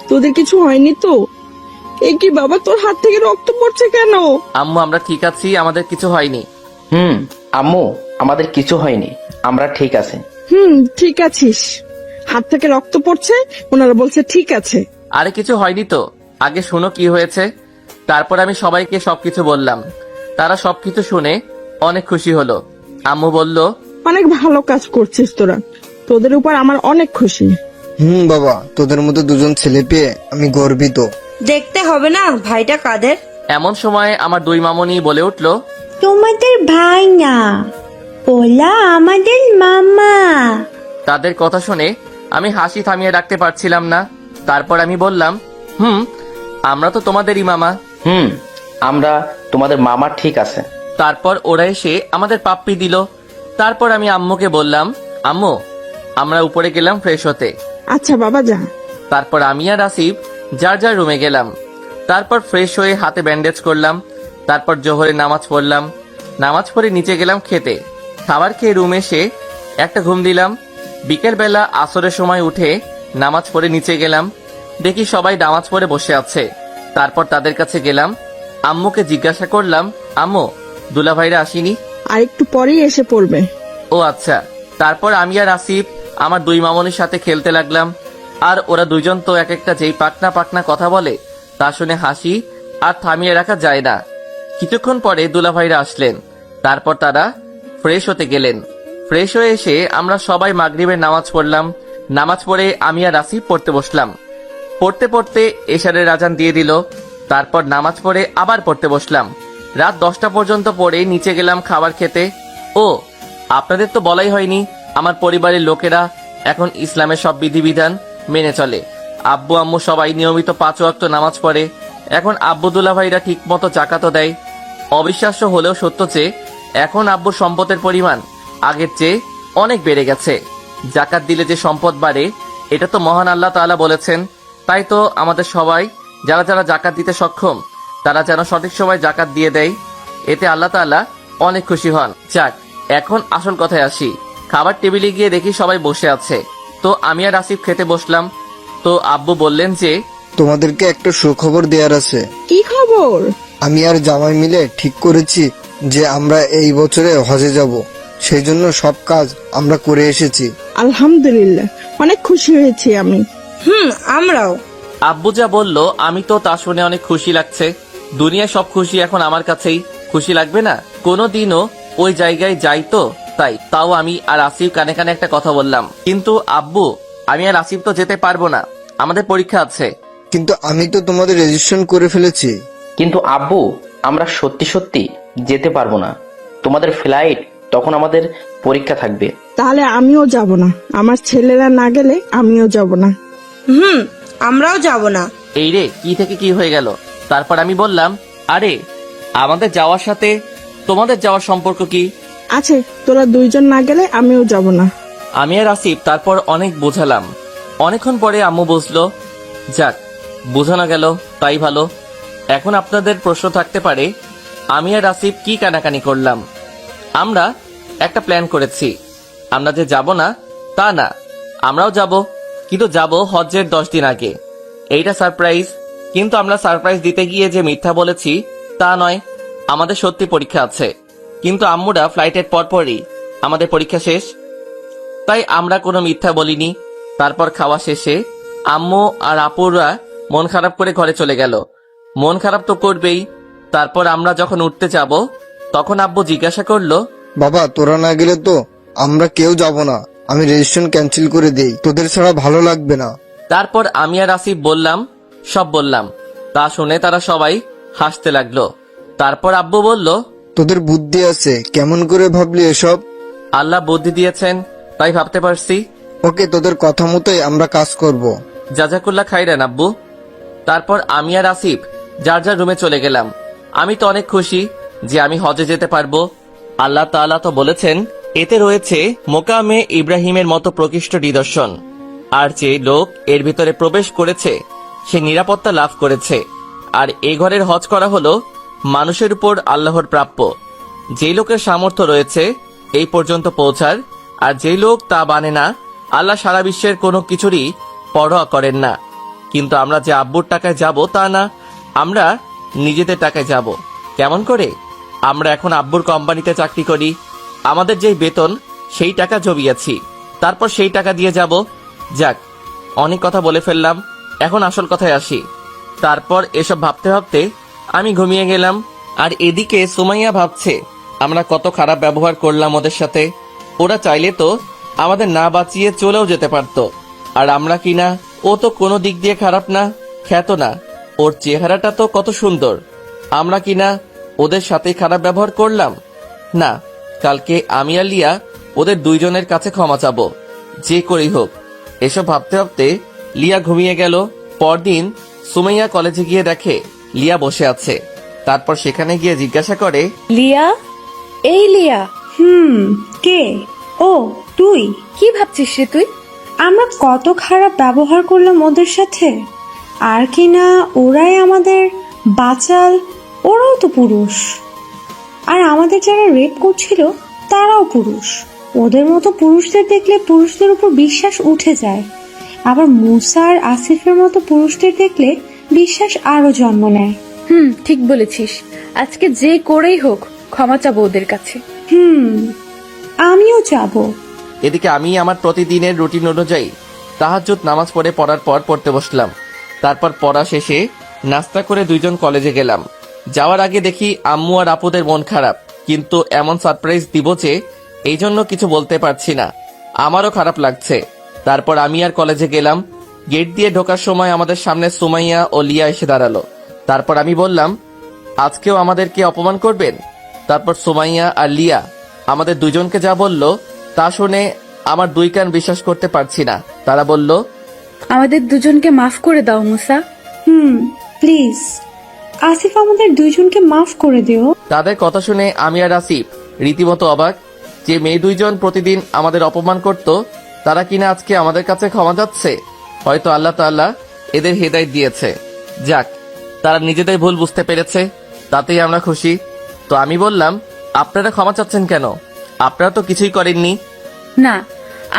তোদের কিছু হয়নি তো? এই কি বাবা, তোর হাত থেকে রক্ত পড়ছে কেন? আম্মু, আমরা ঠিক আছি, আমাদের কিছু হয়নি। আম্মু, আমাদের কিছু হয়নি, আমরা ঠিক আছি। ঠিক আছিস? হাত থেকে রক্ত পড়ছে, ওনারা বলছে ঠিক আছে। আরে কিছু হয়নি তো, আগে শোনো কি হয়েছে। তারপর আমি সবাইকে সবকিছু বললাম। তারা সবকিছু শুনে অনেক খুশি হলো। আম্মু বলল, অনেক ভালো কাজ করছিস তোরা, তোদের উপর আমার অনেক খুশি। বাবা, তোদের মতো দুজন ছেলে পেয়ে আমি গর্বিত। দেখতে হবে না ভাইটা কাদের? এমন সময় আমার 2 মামনি বলে উঠল, তোমাদের ভাই না, ওলা আমাদের মামা। তাদের কথা শুনে আমি হাসি থামিয়ে রাখতে পারছিলাম না। তারপর আমি বললাম, আমরা তো তোমাদেরই মামা। আমরা তোমাদের মামা, ঠিক আছে। তারপর ওরা এসে আমাদের পাপ্পি দিল। তারপর আমি আম্মুকে বললাম, আম্মু আমরা উপরে গেলাম ফ্রেশ হতে। আচ্ছা বাবা, যা। তারপর আমি আর আসিফ যার যার রুমে গেলাম। তারপর ফ্রেশ হয়ে হাতে ব্যান্ডেজ করলাম। তারপর জোহরে নামাজ পড়লাম। নামাজ পড়ে নিচে গেলাম খেতে। খাবার খেয়ে রুমে এসে একটা ঘুম দিলাম। বিকেলবেলা আসরের সময় উঠে নামাজ পড়ে নিচে গেলাম। দেখি সবাই নামাজ পড়ে বসে আছে। তারপর তাদের কাছে গেলাম। আম্মুকে জিজ্ঞাসা করলাম, আম্মু দুলাভাইরা আসেনি? আর একটু পরেই এসে পড়বে। ও আচ্ছা। তারপর আমি আর আসিফ আমার দুই মামনির সাথে খেলতে লাগলাম। আর ওরা দুইজন তো এক একটা যেই পাকনা পাকনা কথা বলে তা শুনে হাসি আর থামিয়ে রাখা যায় না। কিছুক্ষণ পরে দুলাভাইরা আসলেন। তারপর তারা ফ্রেশ হতে গেলেন। ফ্রেশ হয়ে এসে আমরা সবাই মাগরিবের নামাজ পড়লাম। নামাজ পড়ে আমি আর আসিফ পড়তে বসলাম। পড়তে পড়তে এশারের আজান দিয়ে দিল। তারপর নামাজ পড়ে আবার পড়তে বসলাম। রাত 10টা পর্যন্ত পড়ে নিচে গেলাম খাবার খেতে। ও আপনাদের তো বলাই হয়নি, আমার পরিবারের লোকেরা এখন ইসলামের সব বিধিবিধান মেনে চলে। আব্বু আম্মু সবাই নিয়মিত 5 ওয়াক্ত নামাজ পড়ে। এখন আব্বু দুলাভাইরা ঠিক মতো জাকাতও দেয়। অবিশ্বাস্য হলেও সত্য যে এখন আব্বুর সম্পদের পরিমাণ আগের চেয়ে অনেক বেড়ে গেছে। জাকাত দিলে যে সম্পদ বাড়ে এটা তো মহান আল্লাহ তাআলা বলেছেন। তাই তো আমাদের সবাই যারা যারা জাকাত দিতে সক্ষম তারা যেন সঠিক সময় জাকাত দিয়ে দেয়। এতে আল্লাহ তাআলা অনেক খুশি হন। যাক, এখন আসল কথায় আসি। খাবার টেবিলে গিয়ে দেখি সবাই বসে আছে। তো আমি আর আসিফ খেতে বসলাম। তো আব্বু বললেন যে তোমাদেরকে একটা সুখবর দেওয়ার আছে। কি খবর? আমি আর জামাই মিলে ঠিক করেছি যে আমরা এই বছরে হজে যাব। সেই জন্য সব কাজ আমরা করে এসেছি। আলহামদুলিল্লাহ, অনেক খুশি হয়েছি আমি। আমরাও। আব্বু যা বলল আমি তো তা শুনে অনেক খুশি লাগছে। দুনিয়ায় সব খুশি এখন আমার কাছেই। খুশি লাগবে না? কোনোদিনও ওই জায়গায় যাই তো তাই। তাও আমি আর আসিফ কানে কানে একটা কথা বললাম, কিন্তু আব্বু আমি আর আসিফ তো যেতে পারবো না, আমাদের পরীক্ষা আছে। কিন্তু আমি তো তোমাদের রেজিস্ট্রেশন করে ফেলেছি। কিন্তু আব্বু, আমরা সত্যি সত্যি যেতে পারবো না। তোমাদের ফ্লাইট তখন আমাদের পরীক্ষা থাকবে। তাহলে আমিও যাব না। আমার ছেলেরা না গেলে আমিও যাব না। আমরাও যাব না। এই রে, কি থেকে কি হয়ে গেল? তারপর আমি বললাম, আরে আমাদের যাওয়ার সাথে তোমাদের যাওয়ার সম্পর্ক কি? আছে, তোরা দুইজন না গেলে আমিও যাব না। আমি আর আসিফ তারপর অনেক বোঝালাম। অনেকক্ষণ পরে আম্মু বুঝলো। যাক, বোঝানো গেল তাই ভালো। এখন আপনাদের প্রশ্ন থাকতে পারে আমি আর আসিফ কি কানাকানি করলাম। আমরা একটা প্ল্যান করেছি। আমরা যে যাব না তা না, আমরাও যাব, কিন্তু যাব হজ্জের 10 দিন আগে। এইটা সারপ্রাইজ। কিন্তু আমরা সারপ্রাইজ দিতে গিয়ে যে মিথ্যা বলেছি তা নয়, আমাদের সত্যি পরীক্ষা আছে। কিন্তু আম্মুরা ফ্লাইটের পরপরই আমাদের পরীক্ষা শেষ, তাই আমরা কোনো মিথ্যা বলিনি। তারপর খাওয়া শেষে আম্মু আর আপুরা মন খারাপ করে ঘরে চলে গেল। মন খারাপ তো করবেই। তারপর আমরা যখন উঠতে যাব তখন আব্বু জিজ্ঞাসা করলো, বাবা তোরা না গেলে তো আমরা কেউ যাব না। আমি রেজিস্ট্রেশন ক্যান্সেল করে দেই, তোদের ছাড়া ভালো লাগবে না। তারপর আমি আর আসিফ বললাম, সব বললাম। তা শুনে তারা সবাই হাসতে লাগলো। তারপর আব্বু বলল, তোদের বুদ্ধি আছে, কেমন করে ভাবলি এসব? আল্লাহ বুদ্ধি দিয়েছেন তাই ভাবতে পারছি। ওকে, তোদের কথা মতোই আমরা কাজ করব। জাজাকুল্লাহ খাইরান আব্বু। তারপর আমি আর আসিফ যার যার রুমে চলে গেলাম। আমি তো অনেক খুশি যে আমি হজে যেতে পারবো। আল্লাহ তাআলা তো বলেছেন এতে রয়েছে মোকামে ইব্রাহিমের মতো প্রকৃষ্ট নিদর্শন। আর যে লোক এর ভিতরে প্রবেশ করেছে সে নিরাপত্তা লাভ করেছে। আর এ ঘরের হজ করা হলো মানুষের উপর আল্লাহর প্রাপ্য। যে লোকের সামর্থ্য রয়েছে এই পর্যন্ত পৌঁছার, আর যে লোক তা মানে না, আল্লাহ সারা বিশ্বের কোনো কিছুরই পরোয়া করেন না। কিন্তু আমরা যে আব্বুর টাকায় যাব তা না, আমরা নিজেদের টাকায় যাব। কেমন করে? আমরা এখন আব্বুর কোম্পানিতে চাকরি করি। আমাদের যেই বেতন সেই টাকা জমিয়েছি, তারপর সেই টাকা দিয়ে যাব। যাক, অনেক কথা বলে ফেললাম, এখন আসল কথায় আসি। তারপর এসব ভাবতে ভাবতে আমি ঘুমিয়ে গেলাম। আর এদিকে সুমাইয়া ভাবছে আমরা কত খারাপ ব্যবহার করলাম ওদের সাথে। ওরা চাইলে তো আমাদের না বাঁচিয়ে চলেও যেতে পারতো। আর আমরা কিনা, ও তো কোনো দিক দিয়ে খারাপ না, খ্যাত না, ওর চেহারাটা তো কত সুন্দর। আমরা কিনা ওদের সাথে খারাপ ব্যবহার করলাম। না, কালকে আমি আর লিয়া ওদের দুইজনের কাছে ক্ষমা চাবো, যে করেই হোক। এসব ভাবতে ভাবতে লিয়া ঘুমিয়ে গেল। পরদিন সুমাইয়া কলেজে গিয়ে দেখে লিয়া বসে আছে। তারপর সেখানে গিয়ে জিজ্ঞাসা করে, লিয়া, এই লিয়া, কে? ও তুই? কি ভাবছিস রে তুই? আমরা কত খারাপ ব্যবহার করলাম ওদের সাথে, আর কি না ওরাই আমাদের বাঁচাল। ওরাও তো পুরুষ, আর আমাদের যারা রেপ করছিল তারাও পুরুষ। ওদের মতো পুরুষদের দেখলে পুরুষদের উপর বিশ্বাস উঠে যায়, আবার মুসা আর আসিফের মতো পুরুষদের দেখলে বিশ্বাস আরো জন্ম নেয়। ঠিক বলেছিস। আজকে যে করেই হোক ক্ষমা চাবো ওদের কাছে। আমিও যাবো। এদিকে আমি আমার প্রতিদিনের রুটিন অনুযায়ী তাহাজ্জুদ নামাজ পড়ার পর পড়তে বসলাম। তারপর পড়া শেষে নাস্তা করে দুইজন কলেজে গেলাম। যাওয়ার আগে দেখি আম্মু আর আপুদের মন খারাপ, কিন্তু এমন সারপ্রাইজ দিব যে এই জন্য কিছু বলতে পারছি না। আমারও খারাপ লাগছে। তারপর আমি আর কলেজে গেলাম। গেট দিয়ে ঢোকার সময় আমাদের সামনে সুমাইয়া ও লিয়া এসে দাঁড়ালো। তারপর আমি বললাম, আজকেও আমাদেরকে অপমান করবেন? তারপর সুমাইয়া আর লিয়া আমাদের দুজনকে যা বলল তা শুনে আমার দুই কান বিশ্বাস করতে পারছি না। তারা বলল, আমাদের দুজনকে মাফ করে দাও মুসা। প্লিজ আসিফ, আমাদের দুইজনকে মাফ করে দিও। তাদের কথা শুনে আমি আর আসিফ রীতিমতো অবাক, যে মেয়ে দুইজন প্রতিদিন আমাদের অপমান করত তারা কিনা আজকে আমাদের কাছে ক্ষমা যাচ্ছে। হয়তো আল্লাহ তাআলা এদের হেদায়েত দিয়েছে। যাক, তারা নিজেদের ভুল বুঝতে পেরেছে, তাতেই আমরা খুশি। তো আমি বললাম, আপনারা ক্ষমা চাচ্ছেন কেন? আপনারা তো কিছুই করেননি। না,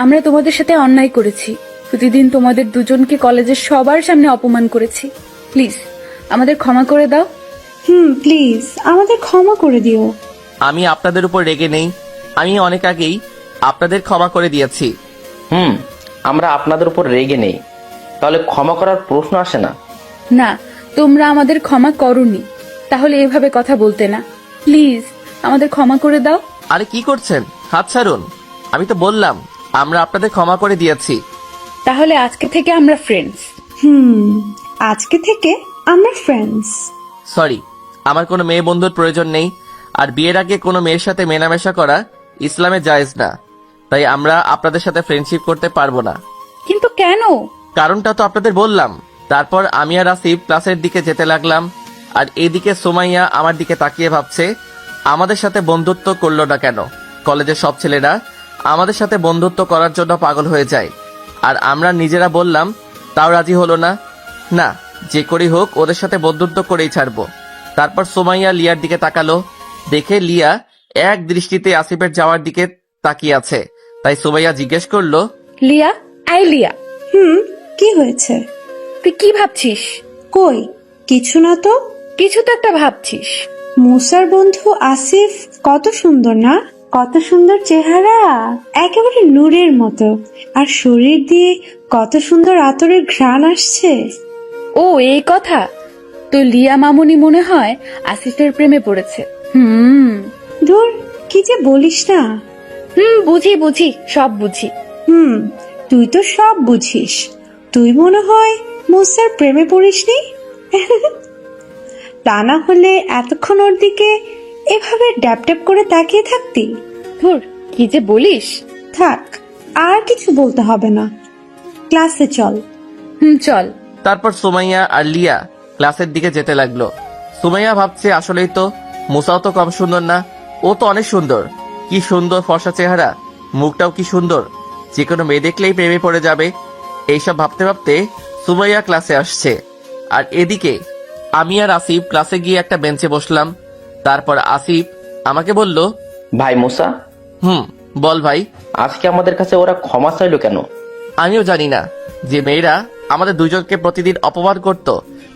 আমরা তোমাদের সাথে অন্যায় করেছি। প্রতিদিন তোমাদের দুজনকে কলেজের সবার সামনে অপমান করেছি। প্লিজ আমাদের ক্ষমা করে দাও। প্লিজ আমাদের ক্ষমা করে দিও। আমি আপনাদের উপর রেগে নেই। আমি অনেক আগেই আপনাদের ক্ষমা করে দিয়েছি। আমরা আপনাদের উপর রেগে নেই, তাহলে ক্ষমা করার প্রশ্ন আসে না। না, তোমরা আমাদের ক্ষমা করোনি, তাহলে এভাবে কথা বলতে না। প্লিজ আমাদের ক্ষমা করে দাও। আরে কি করছেন? হাত ছাড়ুন। আমি তো বললাম আমরা আপনাদের ক্ষমা করে দিয়েছি। তাহলে আজকে থেকে আমরা ফ্রেন্ডস। আজকে থেকে আমরা ফ্রেন্ডস। সরি, আমার কোনো মেয়ে বন্ধুর প্রয়োজন নেই। আর বিয়ের আগে কোনো মেয়ের সাথে মেলামেশা করা ইসলামে জায়েজ না। তাই আমরা আপনাদের সাথে ফ্রেন্ডশিপ করতে পারবো না। কিন্তু কেন? কারণটা তো আপনাদের বললাম। তারপর আমি আর আসিফ ক্লাসের দিকে যেতে লাগলাম, আর এদিকে সুমাইয়া আমার দিকে তাকিয়ে ভাবছে আমাদের সাথে বন্ধুত্ব করলো না কেন। কলেজের সব ছেলেরা আমাদের সাথে বন্ধুত্ব করার জন্য পাগল হয়ে যায়, আর আমরা নিজেরা বললাম তাও রাজি হলো না। না, যে করেই হোক ওদের সাথে বন্ধুত্ব করেই ছাড়বো। তারপর সুমাইয়া লিয়ার দিকে তাকালো, দেখে লিয়া এক দৃষ্টিতে আসিফের যাওয়ার দিকে তাকিয়ে আছে। তাই সুমাইয়া জিজ্ঞেস করলো, লিয়া, আই লিয়া, কি হয়েছে? তুই কি ভাবছিস? কই কিছু না তো। কিছু তো একটা ভাবছিস। মুসার বন্ধু আসিফ কত সুন্দর না? কত সুন্দর চেহারা, একেবারে নূরের মতো। আর শরীর দিয়ে কত সুন্দর আতরের ঘ্রাণ আসছে। ও এই কথা। তো লিয়া মামুনি মনে হয় আসিফের প্রেমে পড়েছে। ধুর, কি যে বলিস না। বুঝি বুঝি, সব বুঝি। তুই তো সব বুঝিস। তুই মনে হয় মুসার প্রেমে পড়িসনি। তা না হলে এতক্ষণ ওর দিকে এভাবে ড্যাপ ড্যাপ করে তাকিয়ে থাকতি? ধুর, কি যে বলিস। থাক, আর কিছু বলতে হবে না, ক্লাসে চল। চল। তারপর সুমাইয়া আর লিয়া ক্লাসের দিকে যেতে লাগলো। সুমাইয়া ভাবছে আসলেই তো মুসাও তো কম সুন্দর না, ও তো অনেক সুন্দর। কি সুন্দর ফর্সা চেহারা, মুখটাও কি সুন্দর, যে কোনো মেয়ে দেখলেই প্রেমে পড়ে যাবে। এইসব ভাবতে ভাবতে সুমাইয়া ক্লাসে আসছে, আর এদিকে আমি আর আসিফ ক্লাসে গিয়ে একটা বেঞ্চে বসলাম। তারপর আসিফ আমাকে বলল, ভাই মুসা, বল ভাই। আজকে আমাদের কাছে ওরা ক্ষমা চাইলো কেন? আমিও জানি না। যে মেয়েরা আমাদের দুজনকে প্রতিদিন অপমান করত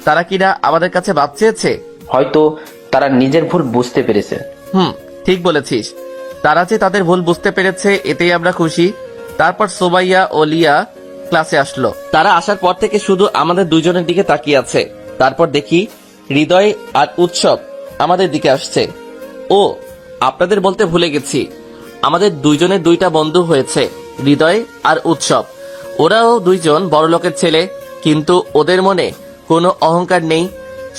তারা কিনা আমাদের কাছে মাপ চেয়েছে। হয়তো তারা নিজের ভুল বুঝতে পেরেছে। ঠিক বলেছিস। তারা যে তাদের ভুল বুঝতে পেরেছে এতেই আমরা খুশি। তারপর সুমাইয়া ও লিয়া ক্লাসে আসলো। তারা আসার পর থেকে শুধু আমাদের দুজনের দিকে তাকিয়ে আছে। তারপর দেখি হৃদয় আর উৎসব আমাদের দিকে আসছে। ও, আপনাদের বলতে ভুলে গেছি, আমাদের দুইজনের দুইটা বন্ধু হয়েছে, হৃদয় আর উৎসব। ওরাও দুইজন বড়লোকের ছেলে, কিন্তু ওদের মনে কোনো অহংকার নেই,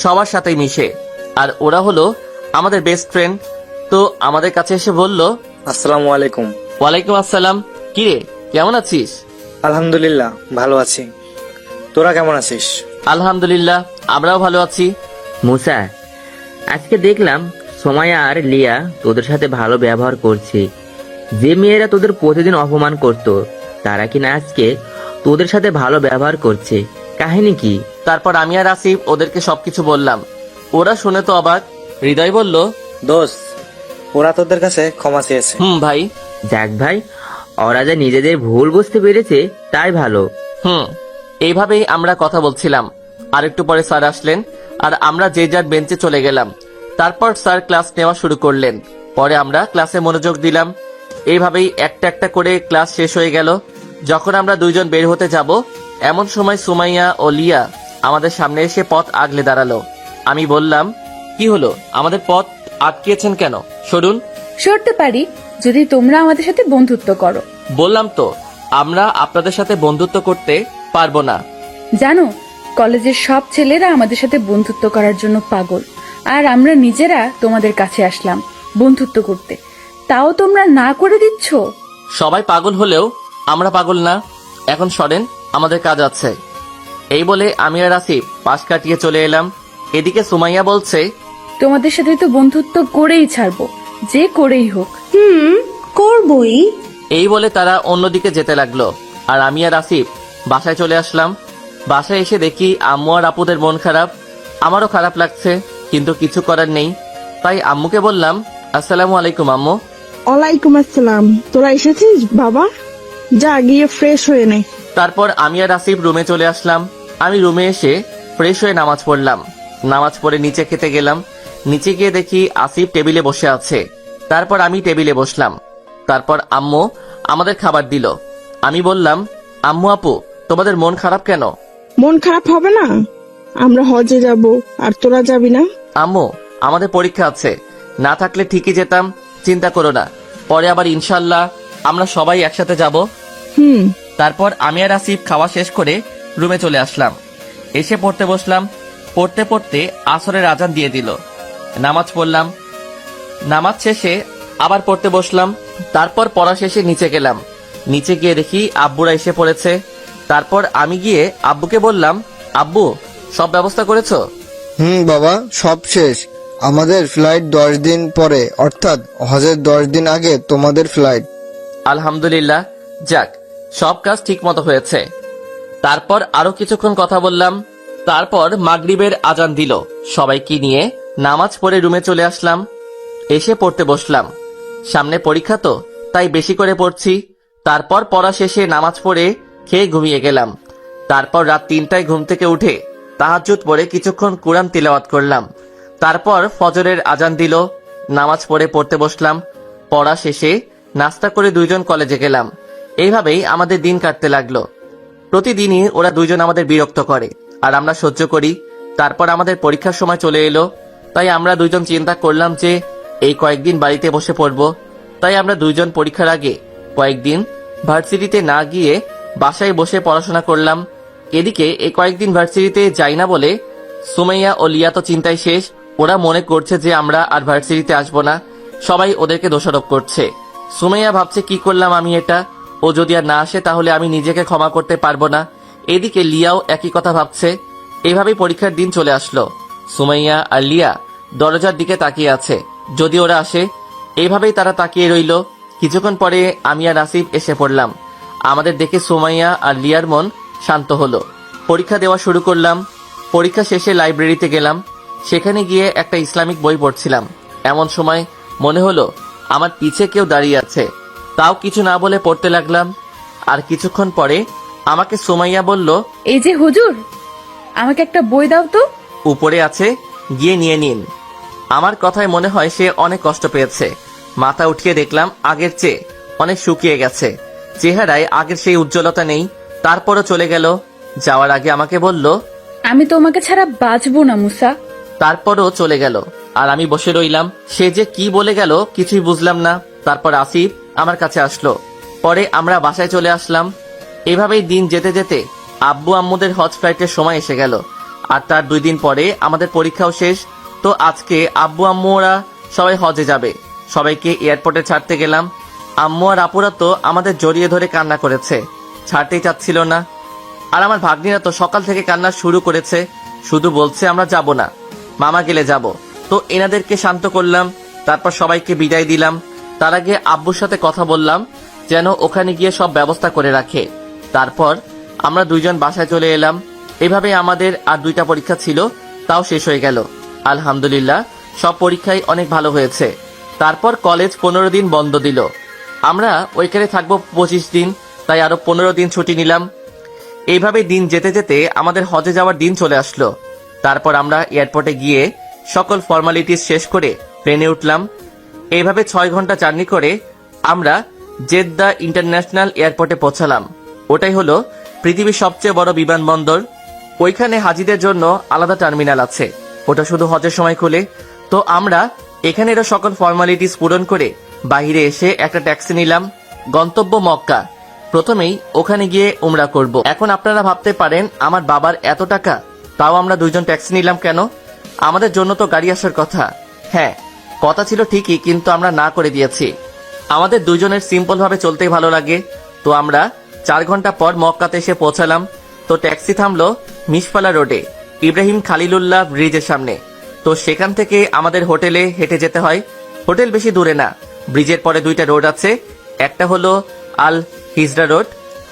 সবার সাথেই মিশে। আর ওরা হলো আমাদের বেস্ট ফ্রেন্ড। তো আমাদের কাছে এসে বলল, আসসালামু আলাইকুম। ওয়ালাইকুম আসসালাম। কিরে, কেমন আছিস? আলহামদুলিল্লাহ, ভালো আছি। তোরা কেমন আছিস? আলহামদুলিল্লাহ, আমরাও ভালো আছি। মুসা, আজকে দেখলাম সোমায়া আর লিয়া তোদের সাথে ভালো ব্যবহার করছে। যে মেয়েরা তোদের প্রতিদিন অপমান করত, তারা কিনা আজকে তোদের সাথে ভালো ব্যবহার করছে। কাহিনী কি? তারপর আমি আর আসিফ ওদেরকে সবকিছু বললাম। ওরা শুনে তো অবাক। হৃদয় বলল, দোস্ত, ওরা তোদের কাছে ক্ষমা চেয়েছে। ভাই। যাক ভাই, ওরা যে নিজেদের ভুল বুঝতে পেরেছে তাই ভালো। এইভাবেই আমরা কথা বলছিলাম। আর একটু পরে স্যার আসলেন আর আমরা যে যার বেঞ্চে চলে গেলাম। তারপর স্যার ক্লাস নেওয়া শুরু করলেন। পরে আমরা ক্লাসে মনোযোগ দিলাম। এইভাবেই একটা একটা করে ক্লাস শেষ হয়ে গেল। যখন আমরা দুইজন বের হতে যাব, এমন সময় সুমাইয়া ও লিয়া আমাদের সামনে এসে পথ আগলে দাঁড়ালো। আমি বললাম, কি হলো, আমাদের পথ আটকিয়েছেন কেন? সরুন। সরতে পারি যদি তোমরা আমাদের সাথে বন্ধুত্ব করো। বললাম তো, আমরা আপনাদের সাথে বন্ধুত্ব করতে পারবো না। জানো, কলেজের সব ছেলেরা আমাদের সাথে বন্ধুত্ব করার জন্য পাগল, আর আমরা নিজেরা তোমাদের কাছে আসলাম বন্ধুত্ব করতে, তাও তোমরা না করে দিচ্ছ। সবাই পাগল হলেও আমরা পাগল না। এখন সরেন, আমাদের কাজ আছে। এই বলে আমি আর আসিফ পাশ কাটিয়ে চলে এলাম। এদিকে সুমাইয়া বলছে, তোমাদের সাথে তো বন্ধুত্ব করেই ছাড়বো, যে করেই হোক। করবই। এই বলে তারা অন্যদিকে যেতে লাগলো। আর আমি আর আসিফ বাসায় চলে আসলাম। বাসায় এসে দেখি আম্মু আর আপুদের মন খারাপ। আমারও খারাপ লাগছে, কিন্তু কিছু করার নেই। তাই আম্মুকে বললাম, আসসালামু আলাইকুম আম্মু। ওয়ালাইকুম আসসালাম। তোরা এসেছিস বাবা? যা গিয়ে ফ্রেশ হয়ে নে। তারপর আমি আর আসিফ রুমে চলে আসলাম। আমি রুমে এসে ফ্রেশ হয়ে নামাজ পড়লাম। নামাজ পড়ে নিচে খেতে গেলাম। নিচে গিয়ে দেখি আসিফ টেবিলে বসে আছে। তারপর আমি টেবিলে বসলাম। তারপর আম্মু আমাদের খাবার দিল। আমি বললাম, আম্মু আপু, তোমাদের মন খারাপ কেন? মন খারাপ হবে না? আমরা হজে যাব, আর তোরা যাবি না? আম্মু, আমাদের পরীক্ষা আছে, না থাকলে ঠিকই যেতাম, চিন্তা করো না। পরে আবার ইনশাল্লাহ আমরা সবাই একসাথে যাব। তারপর আমি আর আসিফ খাওয়া শেষ করে রুমে চলে আসলাম। এসে পড়তে বসলাম। পড়তে পড়তে আসরের আজান দিয়ে দিল। নামাজ পড়লাম। নামাজ শেষে আবার পড়তে বসলাম। তারপর পড়া শেষে নিচে গেলাম। নিচে গিয়ে দেখি আব্বুরা এসে পড়েছে। তারপর আমি গিয়ে আব্বুকে বললাম, আব্বু, সব ব্যবস্থা করেছো? বাবা, সব শেষ। আমাদের ফ্লাইট 10 দিন পরে, অর্থাৎ হজের 10 দিন আগে তোমাদের ফ্লাইট। আলহামদুলিল্লাহ, যাক, সব কাজ ঠিক মতো হয়েছে। তারপর আরো কিছুক্ষণ কথা বললাম। তারপর মাগরিবের আজান দিল। সবাইকে নিয়ে নামাজ পড়ে রুমে চলে আসলাম। এসে পড়তে বসলাম। সামনে পরীক্ষা তো, তাই বেশি করে পড়ছি। তারপর পড়া শেষে নামাজ পড়ে খেয়ে ঘুমিয়ে গেলাম। তারপর রাত 3টায় ঘুম থেকে উঠে তাহাজ্জুদ পড়ে কিছুক্ষণ কুরআন তিলাওয়াত করলাম। তারপর ফজরের আজান দিল। নামাজ পড়ে পড়তে বসলাম। পড়া শেষে নাস্তা করে দুইজন কলেজে গেলাম। এইভাবেই আমাদের দিন কাটতে লাগলো। প্রতিদিনই ওরা দুইজন আমাদের বিরক্ত করে, আর আমরা সহ্য করি। তারপর আমাদের পরীক্ষার সময় চলে এলো। তাই আমরা দুইজন চিন্তা করলাম যে এই কয়েকদিন বাড়িতে বসে পড়ব। তাই আমরা দুইজন পরীক্ষার আগে কয়েকদিন ভার্সিটিতে না গিয়ে বাসায় বসে পড়াশোনা করলাম। এদিকে এই কয়েকদিন ভার্সিটিতে যাই না বলে সুমাইয়া ও লিয়া তো চিন্তায় শেষ। ওরা মনে করছে যে আমরা আর ভার্সিটিতে আসবো না। সবাই ওদেরকে দোষারোপ করছে। সুমাইয়া ভাবছে, কি করলাম আমি এটা? ও যদি আর না আসে তাহলে আমি নিজেকে ক্ষমা করতে পারবো না। এদিকে লিয়াও একই কথা ভাবছে। এভাবেই পরীক্ষার দিন চলে আসলো। সুমাইয়া আর লিয়া দরজার দিকে তাকিয়ে আছে, যদি ওরা আসে। এইভাবেই তারা তাকিয়ে রইল। কিছুক্ষণ পরে আমি আর আসিফ এসে পড়লাম। আমাদের দেখে সুমাইয়া আর লিয়ার মন শান্ত হলো। পরীক্ষা দেওয়া শুরু করলাম। পরীক্ষা শেষে লাইব্রেরিতে গেলাম। সেখানে গিয়ে একটা ইসলামিক বই পড়ছিলাম। এমন সময় মনে হলো আমার পিছে কেউ দাঁড়িয়ে আছে। তাও কিছু না বলে পড়তে লাগলাম। আর কিছুক্ষণ পরে আমাকে সুমাইয়া বলল, এই যে হুজুর, আমাকে একটা বই দাও তো। উপরে আছে, গিয়ে নিয়ে নিন। আমার কথায় মনে হয় সে অনেক কষ্ট পেয়েছে। মাথা উঠিয়ে দেখলাম আগের চেয়ে অনেক শুকিয়ে গেছে। চেহারায় আগের সেই উজ্জ্বলতা নেই। তারপরও চলে গেল। যাওয়ার আগে আমাকে বলল, আমি তোমাকে ছাড়া বাঁচবো না মুসা। তারপরও চলে গেল। আর আমি বসে রইলাম। সে যে কি বলে গেল কিছুই বুঝলাম না। তারপর আসিফ আমার কাছে আসলো। পরে আমরা বাসায় চলে আসলাম। এভাবেই দিন যেতে যেতে আব্বু আম্মুদের হজ ফ্লাইটের সময় এসে গেল। আর তার 2 দিন পরে আমাদের পরীক্ষাও শেষ। তো আজকে আব্বু আম্মুরা সবাই হজে যাবে। সবাইকে এয়ারপোর্টে ছাড়তে গেলাম। আম্মু আর আপুরা তো আমাদের জড়িয়ে ধরে কান্না করেছে, ছাড়তেই চাচ্ছিল না। আর আমার ভাগ্নিরা তো সকাল থেকে কান্না শুরু করেছে, শুধু বলছে আমরা যাব না, মামা গেলে যাব। তো এনাদেরকে শান্ত করলাম, তারপর সবাইকে বিদায় দিলাম। তার আগে আব্বুর সাথে কথা বললাম যেন ওখানে গিয়ে সব ব্যবস্থা করে রাখে। তারপর আমরা দুইজন বাসায় চলে এলাম। এভাবে আমাদের আর 2টা পরীক্ষা ছিল, তাও শেষ হয়ে গেল। আলহামদুলিল্লাহ সব পরীক্ষাই অনেক ভালো হয়েছে। তারপর কলেজ 15 দিন বন্ধ দিল। আমরা ওইখানে থাকবো 25 দিন, তাই আরো 15 দিন ছুটি নিলাম। এইভাবে দিন যেতে যেতে আমাদের হজে যাওয়ার দিন চলে আসলো। তারপর আমরা এয়ারপোর্টে গিয়ে সকল ফর্মালিটিস শেষ করে প্লেনে উঠলাম। এইভাবে 6 ঘন্টা জার্নি করে আমরা জেদ্দা ইন্টারন্যাশনাল এয়ারপোর্টে পৌঁছালাম। ওটাই হলো পৃথিবীর সবচেয়ে বড় বিমানবন্দর। ওইখানে হাজিদের জন্য আলাদা টার্মিনাল আছে, ওটা শুধু হজের সময় খুলে। তো আমরা এখানেরও সকল ফর্মালিটিস পূরণ করে বাইরে এসে একটা ট্যাক্সি নিলাম। গন্তব্য মক্কা। প্রথমেই ওখানে গিয়ে উমরা করব। এখন আপনারা ভাবতে পারেন আমার বাবার এত টাকা, তাও আমরা 2জন ট্যাক্সি নিলাম কেন? আমাদের জন্য তো গাড়ি আসার কথা। হ্যাঁ, কথা ছিল ঠিকই, কিন্তু আমরা না করে দিয়েছি। আমাদের 2জনের সিম্পল ভাবে চলতেই ভালো লাগে। তো আমরা 4 ঘন্টা পর মক্কাতে এসে পৌঁছালাম। তো ট্যাক্সি থামলো মিশফালা রোডে, ইব্রাহিম খালিলুল্লাহ ব্রিজের সামনে। তো সেখান থেকে আমাদের হোটেলে হেঁটে যেতে হয়। হোটেল বেশি দূরে না, ব্রিজের পরে 2টা রোড আছে। একটা হলো আল হিজরা রোড,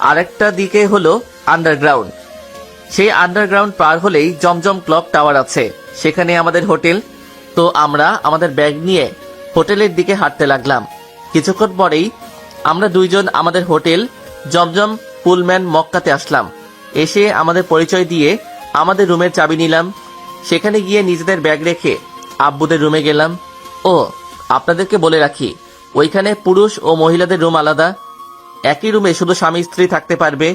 আরেকটা দিকে হলো আন্ডারগ্রাউন্ড। সেই আন্ডারগ্রাউন্ড পার হলেই জমজম ক্লক টাওয়ার আছে, সেখানে আমাদের হোটেল। তো আমরা আমাদের ব্যাগ নিয়ে হোটেলের দিকে হাঁটতে লাগলাম। কিছুক্ষণ পরেই আমরা 2জন আমাদের হোটেল জমজম পুলম্যান মক্কাতে আসলাম। এসে আমাদের পরিচয় দিয়ে আমাদের রুমের চাবি নিলাম। সেখানে গিয়ে নিজেদের ব্যাগ রেখে আব্বুদের রুমে গেলাম। ও আপনাদেরকে বলে রাখি, ওইখানে পুরুষ ও মহিলাদের রুম আলাদা। একই রুমে শুধু স্বামী স্ত্রী থাকতে পারবে।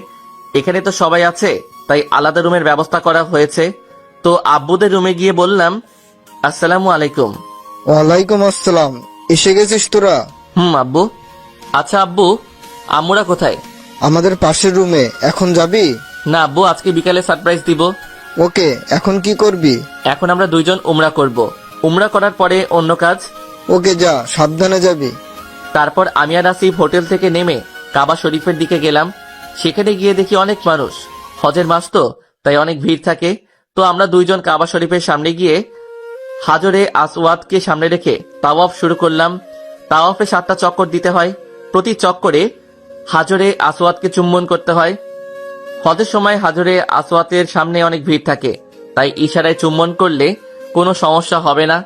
এখানে তো সবাই আছে, তাই আলাদা রুমের ব্যবস্থা করা হয়েছে। তো আব্বুদের রুমে গিয়ে বললাম, আসসালামু আলাইকুম। ওয়ালাইকুম আসসালাম। এসে গেছিস তোরা? আব্বু। আচ্ছা আব্বু, আম্মুরা কোথায়? আমাদের পাশের রুমে। এখন যাবি? না আব্বু, আজকে বিকালে সারপ্রাইজ দিব। ওকে, এখন কি করবি? এখন আমরা 2জন উমরা করব। উমরা করার পরে অন্য কাজ। ওকে, যা, সাবধানে যাবি। তারপর আমি আর আসিফ হোটেল থেকে নেমে কাবা শরীফের দিকে গেলাম। সেখানে গিয়ে দেখি অনেক মানুষ, হজের মাস তো, তাই অনেক ভিড় থাকে। তো আমরা 2জন কাবা শরীফের সামনে গিয়ে হাজরে আসওয়াদকে সামনে রেখে তাওয়াফ শুরু করলাম। তাওয়াফে 7টা চক্কর দিতে হয়। প্রতি চক্করে হাজরে আসওয়াদকে চুম্বন করতে হয়। হজের সময় হাজরে আসওয়াদের সামনে অনেক ভিড় থাকে, তাই ইশারায় চুম্বন করলে কোনো সমস্যা হবে না।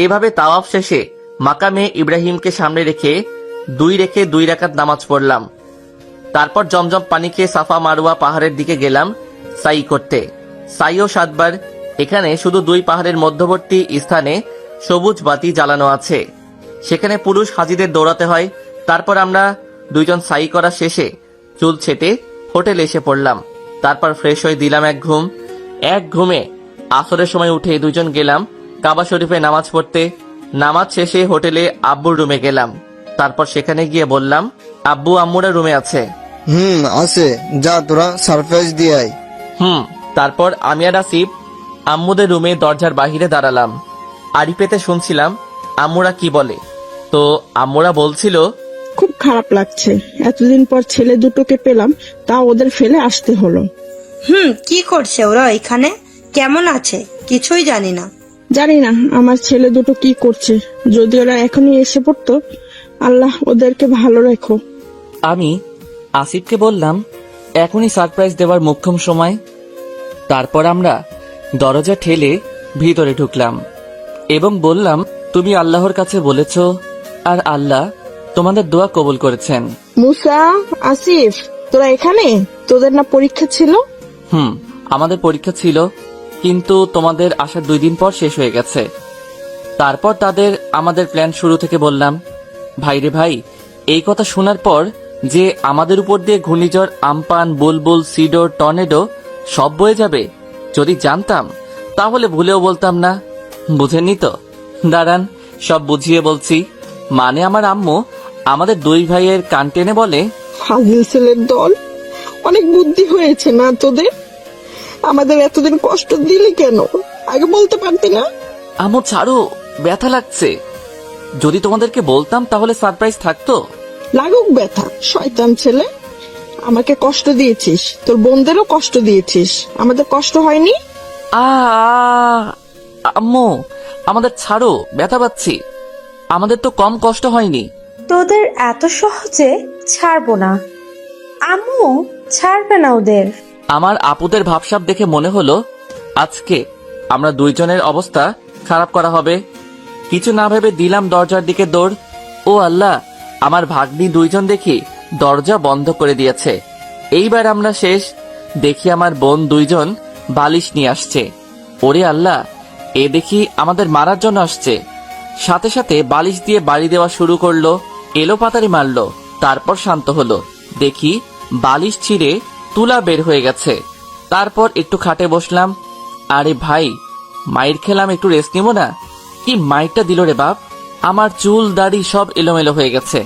এভাবে তাওয়াফ শেষে মাকামে ইব্রাহিমকে সামনে রেখে 2 রাকাত নামাজ পড়লাম। তারপর জমজম পানি খেয়ে সাফা মারওয়া পাহাড়ের দিকে গেলাম সাই করতে। সাইও 7 বার। এখানে শুধু 2 পাহাড়ের মধ্যবর্তী স্থানে সবুজ বাতি জ্বালানো আছে, সেখানে পুরুষ হাজিদের দৌড়াতে হয়। তারপর আমরা 2জন সাই করা শেষে চুল ছেটে হোটেলে এসে পড়লাম। তারপর ফ্রেশ হয়ে দিলাম এক ঘুমে আসরের সময় উঠে 2জন গেলাম কাবা শরীফে নামাজ পড়তে। নামাজ শেষে হোটেলে আব্বুর রুমে গেলাম। তারপর সেখানে গিয়ে বললাম, আব্বু আম্মুরা রুমে আছে। আছে, যা তোরা সারপ্রাইজ দিয়ে আয়। তারপর আমি আর আসিফ আম্মুদের রুমে দরজার বাহিরে দাঁড়ালাম। আড়ি পেতে শুনছিলাম আম্মুরা কি বলে। তো আম্মুরা বলছিল, খুব খারাপ লাগছে, এতদিন পর ছেলে দুটোকে পেলাম, তা ওদের ফেলে আসতে হলো। কি করছে ওরা এখানে? কেমন আছে? কিছুই জানি না। জানি না আমার ছেলে দুটো কি করছে, যদি ওরা এখনই এসে পড়তো। আল্লাহ ওদেরকে ভালো রেখো। আমি আসিফকে বললাম, এখনই সারপ্রাইজ দেওয়ার মোক্ষম সময়। তারপর আমরা দরজা ঠেলে ভিতরে ঢুকলাম এবং বললাম, তুমি আল্লাহর কাছে বলেছ আর আল্লাহ তোমাদের দোয়া কবুল করেছেন। মুসা, আসিফ, তোরা এখানে? তোদের না পরীক্ষা ছিল? আমাদের পরীক্ষা ছিল, কিন্তু তোমাদের আসার 2 দিন পর শেষ হয়ে গেছে। তারপর তাদের আমাদের প্ল্যান শুরু থেকে বললাম। ভাইরে ভাই, এই কথা শোনার পর যে আমাদের উপর দিয়ে ঘূর্ণিঝড় আমপান, বুলবুল, সিডর, টর্নেডো সব বয়ে যাবে, যদি জানতাম তাহলে ভুলেও বলতাম না। বুঝেননি তো? দাঁড়ান, সব বুঝিয়ে বলছি। মানে আমার আম্মু আমাদের 2 ভাইয়ের কান টেনে বলে, ফাজিল ছেলের দল, অনেক বুদ্ধি হয়েছে না তোদের? আমাদের এতদিন কষ্ট দিলি কেন? আগে বলতে পারতি না? আম্মু ছাড়ো, ব্যথা লাগছে। যদি তোমাদেরকে বলতাম তাহলে সারপ্রাইজ থাকতো। লাগুক ব্যথা, শয়তান ছেলে। আমাকে কষ্ট দিয়েছিস, তোর বোনদেরও কষ্ট দিয়েছিস, আমাদের কষ্ট হয়নি? আম্মু, আমাদের ছাড়ো, ব্যথা পাচ্ছি। আমাদের তো কম কষ্ট হয়নি। তোদের এত সহজে ছাড়বো না। আম্মু ছাড়বে না ওদের। আমার আপুদের ভাবসাব দেখে মনে হলো আজকে আমরা দুইজনের অবস্থা খারাপ করা হবে। কিছু না ভেবে দিলাম দরজার দিকে দৌড়। ও আল্লাহ, আমার ভাগ্নি দুইজন দেখি দরজা বন্ধ করে দিয়েছে। এইবার আমরা শেষ। দেখি আমার বোন দুইজন বালিশ নিয়ে আসছে। ওরে আল্লাহ, এ দেখি আমাদের মারার জন্য আসছে। সাথে সাথে বালিশ দিয়ে বাড়ি দেওয়া শুরু করলো, এলো পাতারি মারলো। তারপর শান্ত হলো, দেখি বালিশ ছিঁড়ে তুলা বের হয়ে গেছে। তারপর একটু খাটে বসলাম। আরে ভাই, মাইর খেলাম, একটু রেস্ট নিব না? কি মাইরটা দিল রে বাপ! আমার চুল দাড়ি সব এলোমেলো হয়ে গেছে।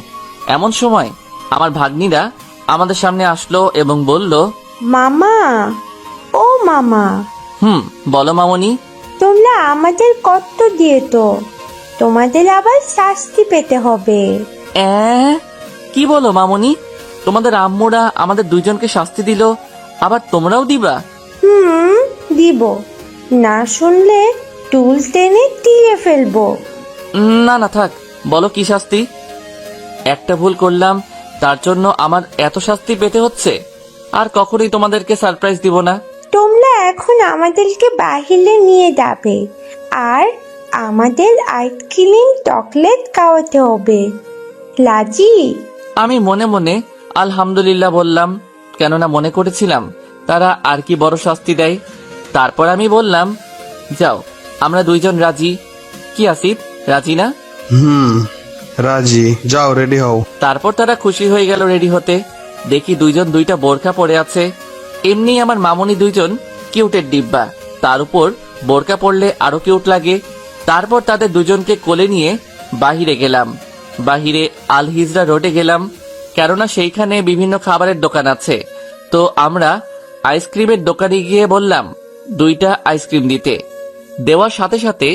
এমন সময় আমার ভাগ্নিরা আমাদের সামনে আসলো এবং বলল, মামা, ও মামা, বলো মামনি। তোমরা আমাদের কষ্ট দিয়ে তো তোমাদের আবার শাস্তি পেতে হবে। কি বলো মামনি? তোমাদের আম্মুরা আমাদের দুইজনকে শাস্তি দিল, আবার তোমরাও দিবা? দিব। না শুনলে টুল টেনে দিয়ে ফেলবো। না না থাক, বলো কি শাস্তি? একটা ভুল করলাম, তার জন্য আমার এত শাস্তি পেতে হচ্ছে? আর কখনোই তোমাদেরকে সারপ্রাইজ দিব না। তোমরা এখন আমাদেরকে বাহিরে নিয়ে যাবে আর আমাদের আইসক্রিম চকলেট খাওয়াতে হবে। লাজি? আমি মনে মনে আলহামদুলিল্লাহ বললাম, কেননা মনে করেছিলাম তারা আর কি বড় শাস্তি দেয়। তারপর আমি বললাম, যাও, আমরা দুইজন রাজি। কি আসিফ, রাজি না? রাজি, যাও রেডি হও। তারপর তারা খুশি হয়ে গেল রেডি হতে। দেখি দুইজন দুইটা বোরকা পরে আছে। এমনি আমার মামনি দুইজন কিউটের ডিব্বা, তার উপর বোরকা পরলে আরো কিউট লাগে। তারপর তাদের দুজনকে কোলে নিয়ে বাহিরে গেলাম। বাহিরে আল হিজরা রোডে গেলাম, কেননা সেইখানে বিভিন্ন খাবারের দোকান আছে। তো আমরা আইসক্রিমের দোকানে গিয়ে বললাম 2টা আইসক্রিম দিতে। দেওয়ার সাথে সাথে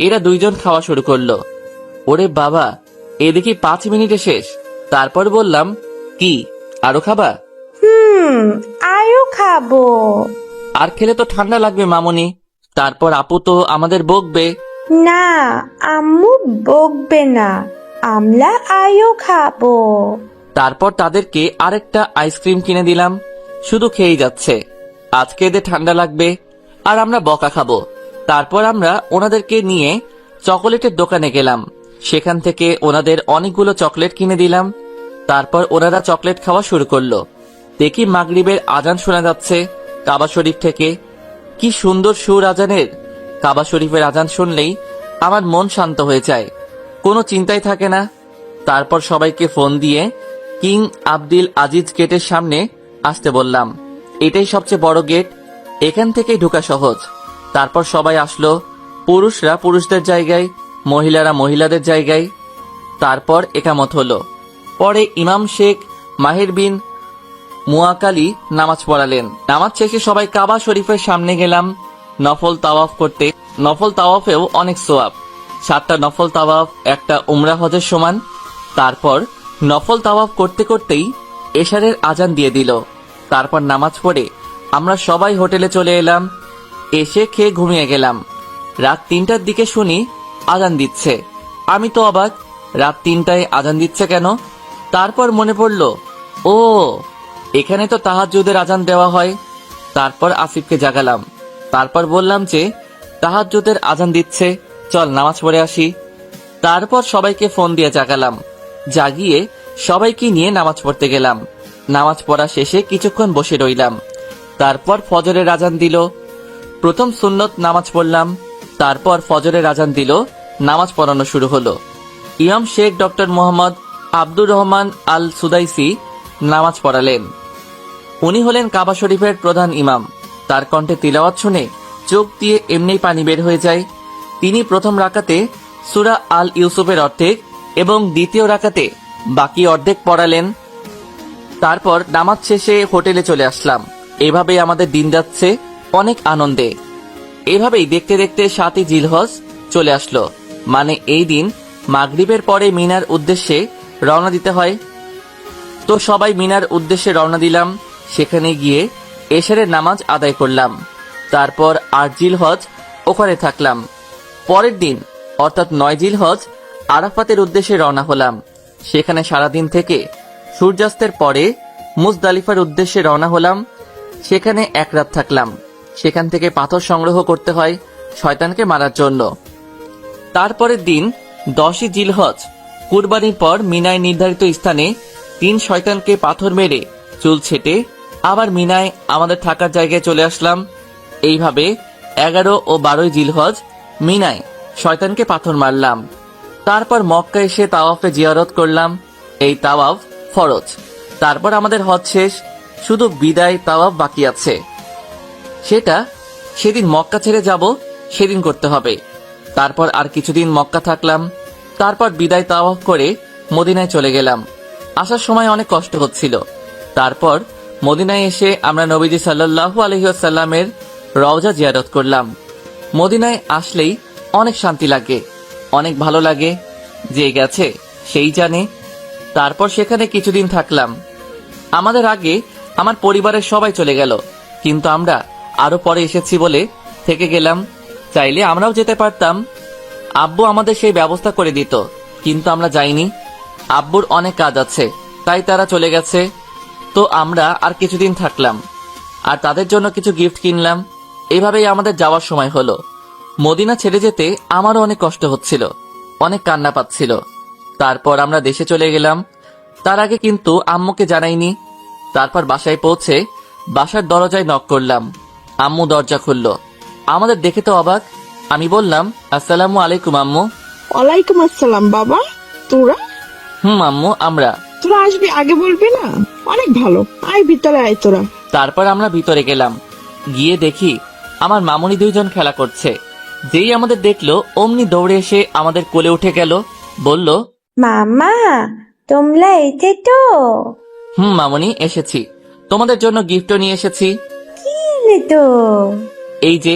এরা দুইজন খাওয়া শুরু করলো। ওরে বাবা, এ দেখি 5 মিনিটে শেষ। তারপর বললাম, কি আরো খাবা? আরো খাবো। আর খেলে তো ঠান্ডা লাগবে মামনি। তারপর আপু তো আমাদের বকবে। না, আম্মু বকবে না, আমরা আরো খাবো। তারপর তাদেরকে আরেকটা আইসক্রিম কিনে দিলাম। শুধু খেয়েই যাচ্ছে। আজকে এদের ঠান্ডা লাগবে আর আমরা বকা খাবো। তারপর আমরা ওনাদেরকে নিয়ে চকোলেটের দোকানে গেলাম। সেখান থেকে ওনাদের অনেকগুলো চকলেট কিনে দিলাম। তারপর ওনারা চকলেট খাওয়া শুরু করলো। দেখি মাগরিবের আজান শোনা যাচ্ছে কাবা শরীফ থেকে। কি সুন্দর সুর আজানের! কাবা শরীফের আজান শুনলেই আমার মন শান্ত হয়ে যায়, কোনো চিন্তাই থাকে না। তারপর সবাইকে ফোন দিয়ে কিং আব্দুল আজিজ গেটের সামনে আসতে বললাম। এটাই সবচেয়ে বড় গেট, এখান থেকেই ঢোকা সহজ। তারপর সবাই আসলো, পুরুষরা পুরুষদের জায়গায়, মহিলারা মহিলাদের জায়গায়। তারপর একামত হলো। পরে ইমাম শেখ মাহির বিন মুয়াকালি নামাজ পড়ালেন। নামাজ শেষে সবাই কাবা শরীফের সামনে গেলাম নফল তাওয়াফ করতে। নফল তাওয়াফেও অনেক সোয়াব। 7টা নফল তাওয়াফ একটা উমরা হজের সমান। তারপর নফল তাওয়াফ করতে করতেই এশারের আজান দিয়ে দিল। তারপর নামাজ পড়ে আমরা সবাই হোটেলে চলে এলাম। এসে খেয়ে ঘুমিয়ে গেলাম। রাত 3টার দিকে শুনি আজান দিচ্ছে। আমি তো অবাক, রাত 3টায় আজান দিচ্ছে কেন? তারপর মনে পড়ল, ও এখানে তো তাহাজ্জুদের আজান দেওয়া হয়। তারপর আসিফকে জাগালাম। তারপর বললাম যে তাহাজ্জুদের আজান দিচ্ছে, চল নামাজ পড়ে আসি। তারপর সবাইকে ফোন দিয়ে জাগালাম। জাগিয়ে সবাইকে নিয়ে নামাজ পড়তে গেলাম। নামাজ পড়া শেষে কিছুক্ষণ বসে রইলাম। তারপর ফজরের আজান দিল। প্রথম সুন্নত নামাজ পড়লাম। তারপর ফজরের আজান দিল, নামাজ পড়ানো শুরু হলো। ইমাম শেখ ডক্টর মোহাম্মদ আব্দুর রহমান আল সুদাইসি নামাজ পড়ালেন। উনি হলেন কাবা শরীফের প্রধান ইমাম। তার কণ্ঠে তিলাওয়াত শুনে চোখ দিয়ে এমনি পানি বের হয়ে যায়। তিনি প্রথম রাকাতে সূরা আল ইউসুফের অর্ধেক এবং দ্বিতীয় রাকাতে বাকি অর্ধেক পড়ালেন। তারপর নামাজ শেষে হোটেলে চলে আসলাম। এভাবেই আমাদের দিন যাচ্ছে অনেক আনন্দে। এভাবেই দেখতে দেখতে 7ই জিলহজ চলে আসলো। মানে এই দিন মাগরিবের পরে মিনার উদ্দেশ্যে রওনা দিতে হয়। তো সবাই মিনার উদ্দেশ্যে রওনা দিলাম। সেখানে গিয়ে এশারের নামাজ আদায় করলাম। তারপর ৮ জিলহজ ওখানে থাকলাম। পরের দিন অর্থাৎ ৯ জিলহজ আরাফাতের উদ্দেশ্যে রওনা হলাম। সেখানে সারাদিন থেকে সূর্যাস্তের পরে মুজদালিফার উদ্দেশ্যে রওনা হলাম। সেখানে ১ রাত থাকলাম। সেখান থেকে পাথর সংগ্রহ করতে হয় শয়তানকে মারার জন্য। তারপরের দিন ১০ই জিলহজ কুরবানির পর মিনায় নির্ধারিত স্থানে ৩ শয়তানকে পাথর মেরে চুল ছেটে আবার মিনায় আমাদের থাকার জায়গায় চলে আসলাম। এইভাবে ১১ ও ১২ই জিলহজ মিনায় শয়তানকে পাথর মারলাম। তারপর মক্কা এসে তাওয়াফে জিয়ারত করলাম। এই তাওয়াফ ফরজ। তারপর আমাদের হজ শেষ, শুধু বিদায় তাওয়াফ বাকি আছে। সেটা সেদিন মক্কা ছেড়ে যাব সেদিন করতে হবে। তারপর আর কিছুদিন মক্কা থাকলাম। তারপর বিদায় তাওয়াফ করে মদিনায় চলে গেলাম। আসার সময় অনেক কষ্ট হচ্ছিল। তারপর মদিনায় এসে আমরা নবীজি সাল্লাল্লাহু আলাইহি ওয়াসাল্লামের রওজা জিয়ারত করলাম। মদিনায় আসলেই অনেক শান্তি লাগে, অনেক ভালো লাগে। যে গেছে সেই জানে। তারপর সেখানে কিছুদিন থাকলাম। আমাদের আগে আমার পরিবারের সবাই চলে গেল, কিন্তু আমরা আরো পরে এসেছি বলে থেকে গেলাম। চাইলে আমরাও যেতে পারতাম। আব্বু আমাদের সেই ব্যবস্থা করে দিত, কিন্তু আমরা যাইনি। আব্বুর অনেক কাজ আছে, তাই তারা চলে গেছে। তো আমরা আর কিছুদিন থাকলাম আর তাদের জন্য কিছু গিফট কিনলাম। এভাবেই আমাদের যাওয়ার সময় হলো। মদিনা ছেড়ে যেতে আমারও অনেক কষ্ট হচ্ছিল, অনেক কান্না পাচ্ছিল। তারপর আমরা দেশে চলে গেলাম। তার আগে কিন্তু আম্মুকে জানাইনি। তারপর বাসায় পৌঁছে বাসার দরজায় নক করলাম। আম্মু দরজা খুলল। আমাদের দেখে তো অবাক। আমি বললাম, আসসালামু আলাইকুম আম্মু। ওয়ালাইকুম আসসালাম বাবা। তোরা আম্মু আমরা। তোরা আসবি আগে বলবি না? অনেক ভালো, আয় ভিতরে আয় তোরা। তারপর আমরা ভিতরে গেলাম। গিয়ে দেখি আমার মামুনি 2 জন খেলা করছে। যেই আমাদের দেখলো অমনি দৌড়ে এসে আমাদের কোলে উঠে গেল। বলল, মামা তোমরা এতে তো? মামুনি এসেছি, তোমাদের জন্য গিফটও নিয়ে এসেছি। কি তো? এই যে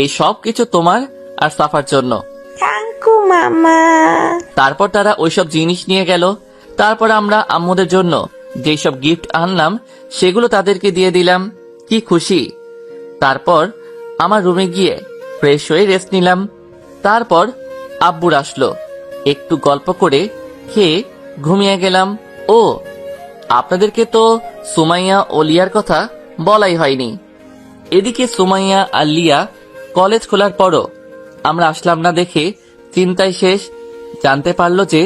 এই সব কিছু তোমার আর সাফার জন্য। থ্যাংকু মামা। তারপর তারা ওইসব জিনিস নিয়ে গেল। তারপর আমরা আম্মুদের জন্য যেই সব গিফট আনলাম সেগুলো তাদেরকে দিয়ে দিলাম। কি খুশি। তারপর আমার রুমে গিয়ে ফ্রেশ হয়ে রেস্ট নিলাম। তারপর আব্বুর আসলো। একটু গল্প করে খেয়ে ঘুমিয়ে গেলাম। ও আপনাদেরকে তো সুমাইয়া ও লিয়ার কথা বলাই হয়নি। এদিকে সুমাইয়া আর লিয়া কলেজ খোলার পরও আমরা আসলাম না দেখে চিন্তায় শেষ। জানতে পারলো যে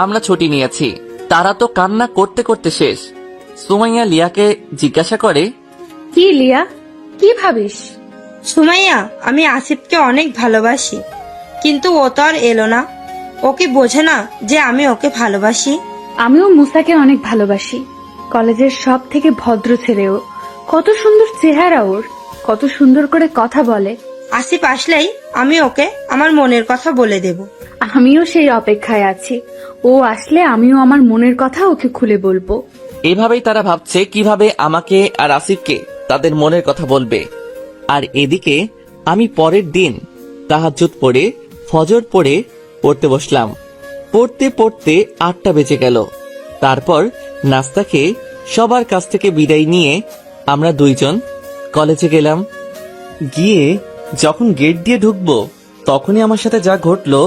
আমরা ছুটি নিয়েছি। তারা তো কান্না করতে করতে শেষ। সুমাইয়া লিয়াকে জিজ্ঞাসা করে, কি লিয়া, কি ভাবিস? সুমাইয়া, আমি আসিফকে অনেক ভালোবাসি, কিন্তু ও তো আর এলো না। ও কি বোঝে না যে আমি ওকে ভালোবাসি? আমিও মুসাকে অনেক ভালোবাসি। কলেজের সব থেকে ভদ্র ছেলে ও। কত সুন্দর চেহারা ওর, কত সুন্দর করে কথা বলে। আসিফ আসলেই আমি ওকে আমার মনের কথা বলে দেব। আমিও সেই অপেক্ষায় আছি। ও আসলে আমিও আমার মনের কথা ওকে খুলে বলবো। এভাবেই তারা ভাবছে কিভাবে আমাকে আর আসিফকে তাদের মনের কথা বলবে। আর এদিকে আমি পরের দিন তাহাজ্জুদ পড়ে ফজর পড়তে বসলাম। পড়তে পড়তে 8টা বেজে গেল। তারপর নাস্তা খেয়ে সবার কাছ থেকে বিদায় নিয়ে আমরা 2 জন কলেজে গেলাম। গিয়ে যখন গেট দিয়ে ঢুকবো তখনই আমার সাথে যা ঘটলো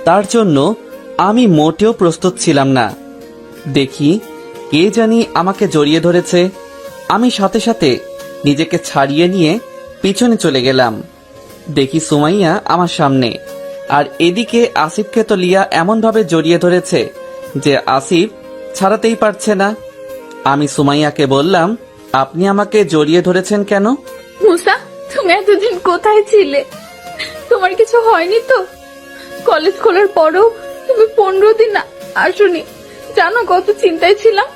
তার জন্য আমি মোটেও প্রস্তুত ছিলাম না। দেখি কে জানি আমাকে জড়িয়ে ধরেছে। আমি সাথে সাথে নিজেকে ছাড়িয়ে নিয়ে পিছনে চলে গেলাম। দেখি সুমাইয়া আমার সামনে, আর এদিকে আসিফকে তো লিয়া এমন ভাবে জড়িয়ে ধরেছে যে আসিফ ছাড়াতেই পারছে না। আমি সুমাইয়াকে বললাম, আপনি আমাকে জড়িয়ে ধরেছেন কেন? মুসা, তুমি এতদিন কোথায় ছিলে? তোমার কিছু হয়নি তো? কলেজ খোলার পরও তুমি 15 দিন আসোনি। জানো কত চিন্তায় ছিলাম।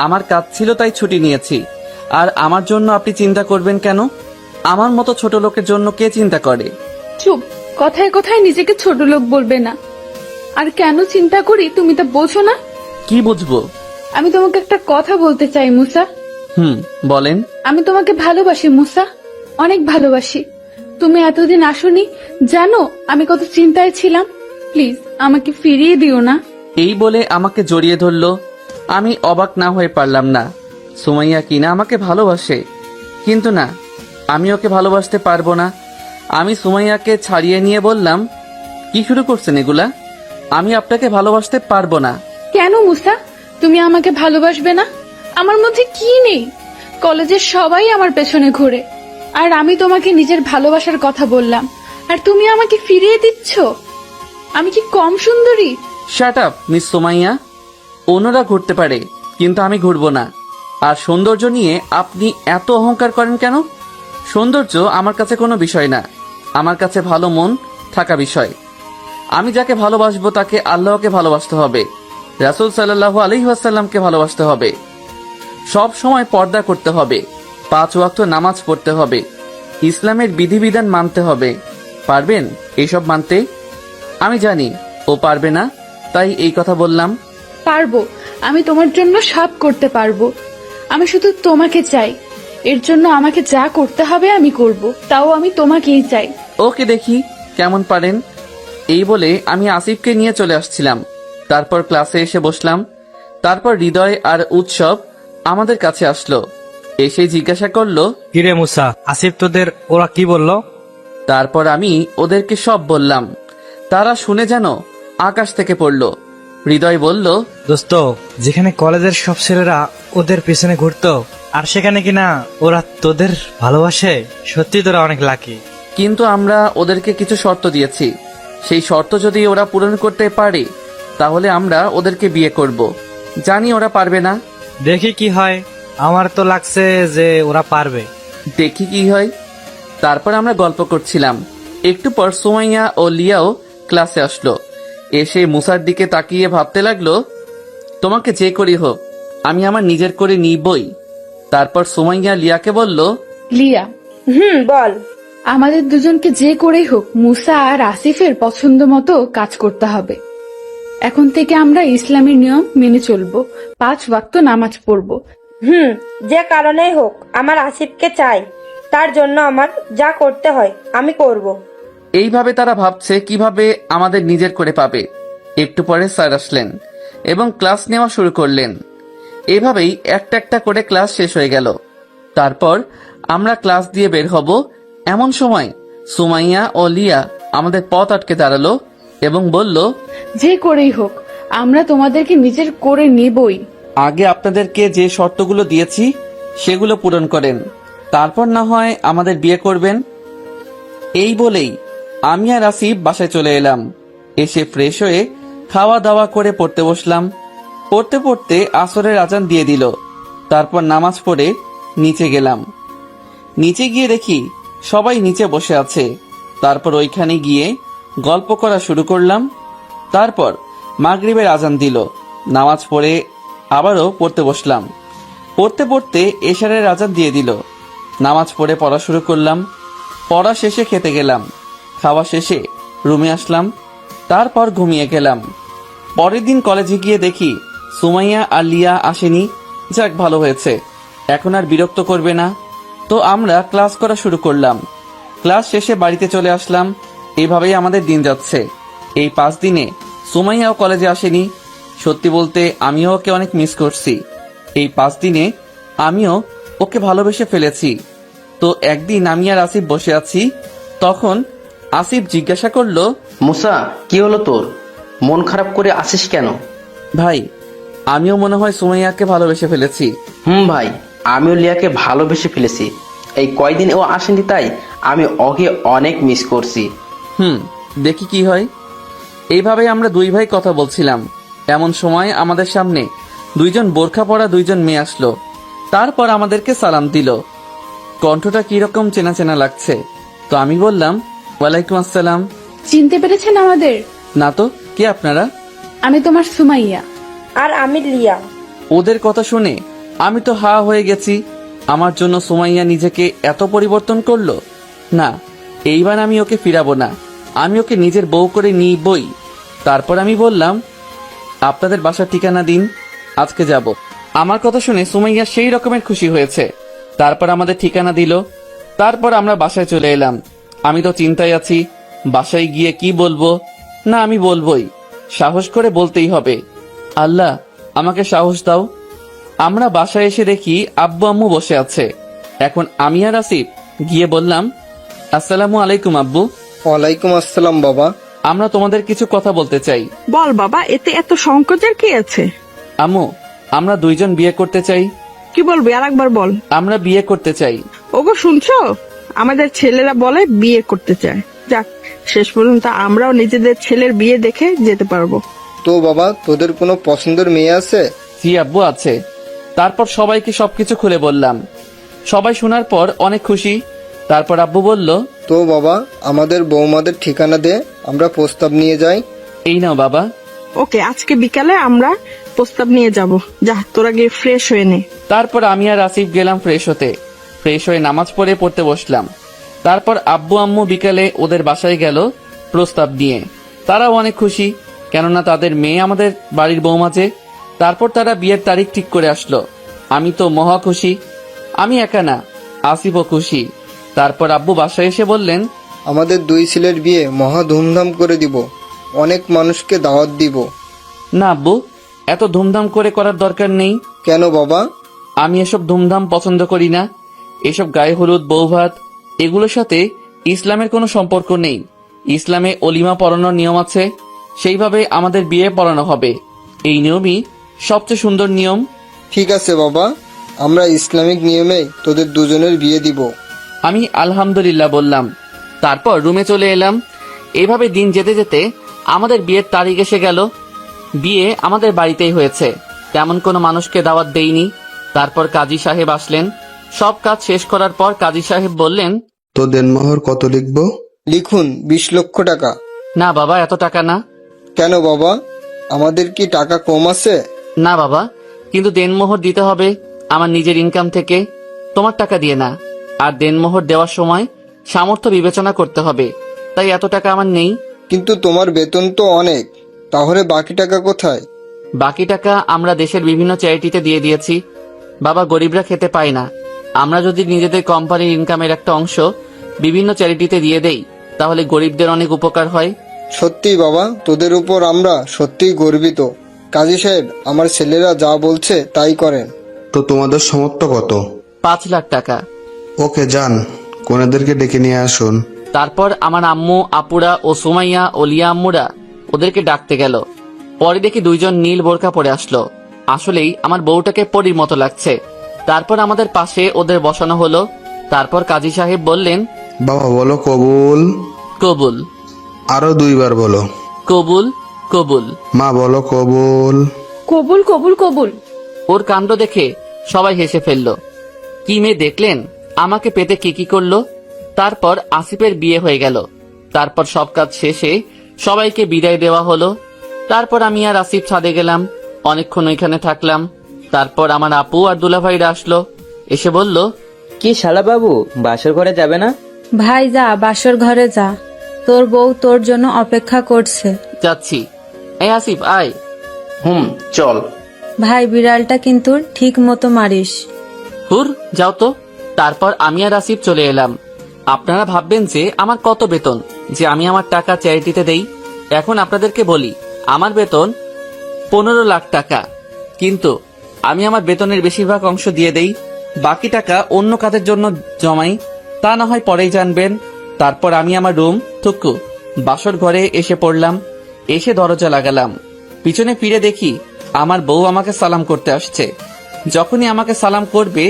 আমার কাজ ছিল তাই ছুটি নিয়েছি। আর আমার জন্য আপনি চিন্তা করবেন কেন? আমার মতো ছোট লোকের জন্য কে চিন্তা করে? চুপ, কথায় কথায় নিজেকে ছোট লোক বলবে না। আর কেন চিন্তা করি তুমি তা বোঝো না? কি বুঝবো? আমি তোমাকে একটা কথা বলতে চাই মুসা। বলেন। আমি তোমাকে ভালোবাসি মুসা, অনেক ভালোবাসি। তুমি এতদিন আসোনি, জানো আমি কত চিন্তায় ছিলাম। প্লিজ আমাকে ফিরিয়ে দিও না। এই বলে আমাকে জড়িয়ে ধরলো। আমি অবাক না হয়ে পারলাম না। সুমাইয়া কিনা আমাকে ভালোবাসে, কিন্তু না, আমি ওকে ভালোবাসতে পারবো না। আমি সুমাইয়াকে ছাড়িয়ে নিয়ে বললাম, কি শুরু করছেন এগুলা? আমি আপনাকে ভালোবাসতে পারবো না। কেন মুসা, তুমি আমাকে ভালোবাসবে না? আমার মধ্যে কি নেই? কলেজের সবাই আমার পেছনে ঘোরে, আর আমি তোমাকে নিজের ভালোবাসার কথা বললাম, আর তুমি আমাকে ফিরিয়ে দিচ্ছ। আমি কি কম সুন্দরী? Shut up miss Sumaiya. অন্যরা ঘুরতে পারে, কিন্তু আমি ঘুরবো না। আর সৌন্দর্য নিয়ে আপনি এত অহংকার করেন কেন? সৌন্দর্য আমার কাছে কোনো বিষয় না, আমার কাছে ভালো মন থাকা বিষয়। আমি যাকে ভালোবাসবো তাকে আল্লাহকে ভালোবাসতে হবে, রাসূল সাল্লাল্লাহু আলাইহি ওয়াসাল্লামকে ভালোবাসতে হবে, সব সময় পর্দা করতে হবে, 5 ওয়াক্ত নামাজ পড়তে হবে, ইসলামের বিধিবিধান মানতে হবে। পারবেন এইসব মানতে? আমি জানি ও পারবে না, তাই এই কথা বললাম। পারবো, আমি তোমার জন্য সব করতে পারবো। আমি শুধু তোমাকে চাই, এর জন্য আমাকে যা করতে হবে আমি করব, তাও আমি তোমাকেই চাই। ওকে, দেখি কেমন পারেন। এই বলে আমি আসিফকে নিয়ে চলে আসছিলাম। তারপর ক্লাসে এসে বসলাম। তারপর হৃদয় আর উৎসব আমাদের কাছে আসলো, এসে জিজ্ঞাসা করলো, কিরে মুসা, আসিফ তোদের ওরা কি বললো? তারপর আমি ওদেরকে সব বললাম। তারা শুনে যেন আকাশ থেকে পড়লো। হৃদয় বলল, দোস্ত, যেখানে কলেজের সব ছেলেরা ওদের পিছনে ঘুরতো, আর সেখানে কিনা ওরা তোদের ভালোবাসে, সত্যি তোরা অনেক লাকি। কিন্তু আমরা ওদেরকে কিছু শর্ত দিয়েছি, সেই শর্ত যদি ওরা পূরণ করতে পারে তাহলে আমরা ওদেরকে বিয়ে করব। জানি ওরা পারবে না, দেখি কি হয়। আমার তো লাগছে যে ওরা পারবে। দেখি কি হয়। তারপর আমরা গল্প করছিলাম। একটু পর সুমাইয়া ও লিয়াও ক্লাসে আসলো। এসে মুসার দিকে তাকিয়ে ভাবতে লাগলো, তোমাকে যে করি হোক আমি আমার নিজের করে নিবই। তারপর সুমাইয়া লিয়াকে বলল, লিয়া, বল। আমাদের দুজনকে যে করেই হোক মুসা আর আসিফের পছন্দ মতো কাজ করতে হবে। এখন থেকে আমরা ইসলামের নিয়ম মেনে চলবো, 5 ওয়াক্ত নামাজ পড়বো। যে কারণেই হোক আমার আসিফকে চাই, তার জন্য আমার যা করতে হয় আমি করব। এইভাবে তারা ভাবছে কিভাবে আমাদের নিজের করে পাবে। একটু পরে স্যার আসলেন এবং ক্লাস নেওয়া শুরু করলেন। এভাবেই একটা একটা করে ক্লাস শেষ হয়ে গেল। তারপর আমরা ক্লাস দিয়ে বের হব, এমন সময় সুমাইয়া ও লিয়া আমাদের পথ আটকে দাঁড়ালো এবং বলল, যে করেই হোক আমরা তোমাদেরকে নিজের করে নেবই। আগে আপনাদেরকে যে শর্তগুলো দিয়েছি সেগুলো পূরণ করেন, তারপর না হয় আমাদের বিয়ে করবেন। এই বলেই আমি আর আসিফ বাসায় চলে এলাম। এসে ফ্রেশ হয়ে খাওয়া দাওয়া করে পড়তে বসলাম। পড়তে পড়তে আসরের আজান দিয়ে দিল। তারপর নামাজ পড়ে নিচে গেলাম। নিচে গিয়ে দেখি সবাই নিচে বসে আছে। তারপর ওইখানে গিয়ে গল্প করা শুরু করলাম। তারপর মাগরিবের আজান দিল। নামাজ পড়ে আবারও পড়তে বসলাম। পড়তে পড়তে এশারের আজান দিয়ে দিল। নামাজ পড়ে পড়া শুরু করলাম। পড়া শেষে খেতে গেলাম। খাওয়া শেষে রুমে আসলাম। তারপর ঘুমিয়ে গেলাম। পরের দিন কলেজে গিয়ে দেখি সুমাইয়া আর লিয়া আসেনি। যাক, ভালো হয়েছে, এখন আর বিরক্ত করবে না। তো আমরা ক্লাস করা শুরু করলাম। ক্লাস শেষে বাড়িতে চলে আসলাম। এইভাবেই আমাদের দিন যাচ্ছে। এই 5 দিনে সুমাইয়াও কলেজে আসেনি। সত্যি বলতে আমিও ওকে অনেক মিস করছি। এই 5 দিনে আমিও ওকে ভালোবেসে ফেলেছি। তো একদিন আমি আর আসিফ বসে আছি, তখন আসিফ জিজ্ঞাসা করলো, মুসা, কি হলো তোর? মন খারাপ করে আসিস কেন? ভাই, আমিও মনে হয় সুমাইয়াকে ভালোবেসে ফেলেছি। ভাই, আমিও লিয়াকে ভালোবেসে ফেলেছি। এই কয়দিন ও আসেনি তাই আমি ওকে অনেক মিস করছি। দেখি কি হয়। এইভাবে আমরা 2 ভাই কথা বলছিলাম। এমন সময় আমাদের সামনে 2জন বোরখা পরা 2জন মেয়ে আসলো। তারপর আমাদেরকে সালাম দিল। কণ্ঠটা কিরকম চেনা চেনা লাগছে। তো আমি বললাম, ওয়ালাইকুম আসসালাম। চিনতে পেরেছেন আমাদের? না তো, কে আপনারা? আমি তোমার সুমাইয়া। আর আমি লিয়া। ওদের কথা শুনে আমি তো হা হয়ে গেছি। আমার জন্য সুমাইয়া নিজেকে এত পরিবর্তন করলো। না, এইবার আমি ওকে ফিরাবো না, আমি ওকে নিজের বউ করে নিবই। তারপর আমি বললাম, আপনাদের বাসার ঠিকানা দিন, আজকে যাব। আমার কথা শুনে সুমাইয়া সেই রকমের খুশি হয়েছে। তারপর আমাদের ঠিকানা দিল। তারপর আমরা বাসায় চলে এলাম। আমি তো চিন্তায় আছি, বাসায় গিয়ে কি বলবো। না, আমি বলবোই, সাহস করে বলতেই হবে। আল্লাহ আমাকে সাহস দাও। আমরা বাসায় এসে দেখি আব্বু আম্মু বসে আছে। এখন আমি আর আসিফ গিয়ে বললাম, আসসালামু আলাইকুম আব্বু। ওয়ালাইকুম আসসালাম বাবা। আমরা তোমাদের কিছু কথা বলতে চাই। বল বাবা, এতে এত সংকোচের কি আছে? আম্মু, আমরা দুইজন বিয়ে করতে চাই। কি বলবি আর একবার বল। আমরা বিয়ে করতে চাই। ওগো শুনছো, আমাদের ছেলেরা বলে বিয়ে করতে চায়। যাক, শেষ পর্যন্ত আমরাও নিজেদের ছেলের বিয়ে দেখে যেতে পারবো। তো বাবা, তোদের কোনো পছন্দের মেয়ে আছে? জি আব্বু, আছে। তারপর সবাইকে সবকিছু খুলে বললাম। সবাই শোনার পর অনেক খুশি। তারপর আব্বু বলল, তো বাবা, আমাদের বৌমাদের ঠিকানা দে, আমরা প্রস্তাব নিয়ে যাই। এই নাও বাবা। ওকে, আজকে বিকালে আমরা প্রস্তাব নিয়ে যাব। যা, তোরা গিয়ে ফ্রেশ হয়ে নে। তারপর আমি আর আসিফ গেলাম ফ্রেশ হতে। ফ্রেশ হয়ে নামাজ পড়তে বসলাম। তারপর আব্বু আম্মু বিকালে ওদের বাসায় গেল প্রস্তাব নিয়ে। তারাও অনেক খুশি, কেননা তাদের মেয়ে আমাদের বাড়ির বৌমা যে। তারপর তারা বিয়ের তারিখ ঠিক করে আসলো। আমি তো মহা খুশি। আমি একা না, আসিফও খুশি। তারপর আব্বু বাসায় এসে বললেন, আমাদের দুই ছেলের বিয়ে মহা ধুমধাম করে দিব, অনেক মানুষকে দাওয়াত দিব। না আব্বু, এত ধুমধাম করে করার দরকার নেই। কেন বাবা? আমি এসব ধুমধাম পছন্দ করি না। এসব গায়ে হলুদ, বৌভাত, এগুলোর সাথে ইসলামের কোনো সম্পর্ক নেই। ইসলামে অলিমা পড়ানোর নিয়ম আছে, সেইভাবে আমাদের বিয়ে পড়ানো হবে। এই নিয়মই সবচেয়ে সুন্দর নিয়ম। ঠিক আছে বাবা, আমরা ইসলামিক নিয়মে তোদের দুজনের বিয়ে দিব। আমি আলহামদুলিল্লাহ বললাম। তারপর রুমে চলে এলাম। এভাবে দিন যেতে যেতে আমাদের বিয়ের তারিখ এসে গেল। বিয়ে আমাদের বাড়িতেই হয়েছে, তেমন কোনো মানুষকে দাওয়াত দেইনি। তারপর কাজী সাহেব আসলেন। সব কাজ শেষ করার পর কাজী সাহেব বললেন, তো দেনমোহর কত লিখবো? লিখুন 20 লক্ষ টাকা। না বাবা, এত টাকা না। কেন বাবা, আমাদের কি টাকা কম আছে? না বাবা, কিন্তু দেনমোহর দিতে হবে আমার নিজের ইনকাম থেকে, তোমার টাকা দিয়ে না। আর দেনমোহর দেওয়ার সময় সামর্থ্য বিবেচনা করতে হবে, তাই এত টাকা আমার নেই। কিন্তু তোমার বেতন তো অনেক, তাহলে বাকি টাকা কোথায়? বাকি টাকা আমরা দেশের বিভিন্ন চ্যারিটিতে দিয়ে দিয়েছি। বাবা, গরিবরা খেতে পায় না। আমরা যদি নিজেদের কোম্পানির ইনকামের একটা অংশ বিভিন্ন চ্যারিটিতে দিয়ে দেই, তাহলে গরিবদের অনেক উপকার হয়। সত্যি বাবা, তোদের উপর আমরা সত্যিই গর্বিত। কাজী সাহেব, আমার ছেলেরা যা বলছে তাই করেন। তো তোমাদের সমর্থ কত? 5 লাখ টাকা। ওকে, যান, কোনেদেরকে ডেকে নিয়ে আসুন। তারপর আমার আম্মু, আপুরা ও সুমাইয়া ও লিয়া আম্মুরা ওদেরকে ডাকতে গেল। পরে দেখি দুইজন নীল বোরকা পরে আসলো। আসলেই আমার বউটাকে পরীর মতো লাগছে। তারপর আমাদের পাশে ওদের বসানো হলো। তারপর কাজী সাহেব বললেন, বাবা বলো কবুল। কবুল। আরো 2 বার বলো। কবুল কবুল। মা বলো কবুল। কবুল কবুল কবুল। ওর কাণ্ড দেখে সবাই হেসে ফেলল। কি মেয়ে দেখলেন, আমাকে পেতে কি করলো। তারপর আসিফের বিয়ে হয়ে গেল। তারপর সব কাজ শেষে সবাইকে বিদায় দেওয়া হলো। তারপর আমি আর আসিফ ছাদে গেলাম, অনেকক্ষণ ওইখানে থাকলাম। তারপর আমার আপু আর দুলাভাইরা আসলো, এসে বলল, কি শালা বাবু, বাসর ঘরে যাবে না? ভাই যা, বাসর ঘরে যা, তোর বউ তোর জন্য অপেক্ষা করছে। যাচ্ছি। এই আসিফ, আয়। চল। ভাই, বিড়ালটা কিন্তু ঠিক মতো মারিস। হুর, যাও তো। তারপর আমি আর আসিফ চলে এলাম। আপনারা ভাববেন যে আমার কত বেতন, যে আমি আমার টাকা চ্যারিটিতে দেই। এখন আপনাদেরকে বলি, আমার বেতন 15 লাখ টাকা, কিন্তু আমি আমার বেতনের বেশিরভাগ অংশ দিয়ে দেই। বাকি টাকা অন্য কাজের জন্য জমাই, তা না হয় পরেই জানবেন। তারপর আমি আমার রুম থুকু বাসর ঘরে এসে পড়লাম। এসে দরজা লাগালাম। পিছনে ফিরে দেখি আমার বউ আমাকে সালাম করতে আসছে। যখনই আমাকে সালাম করবে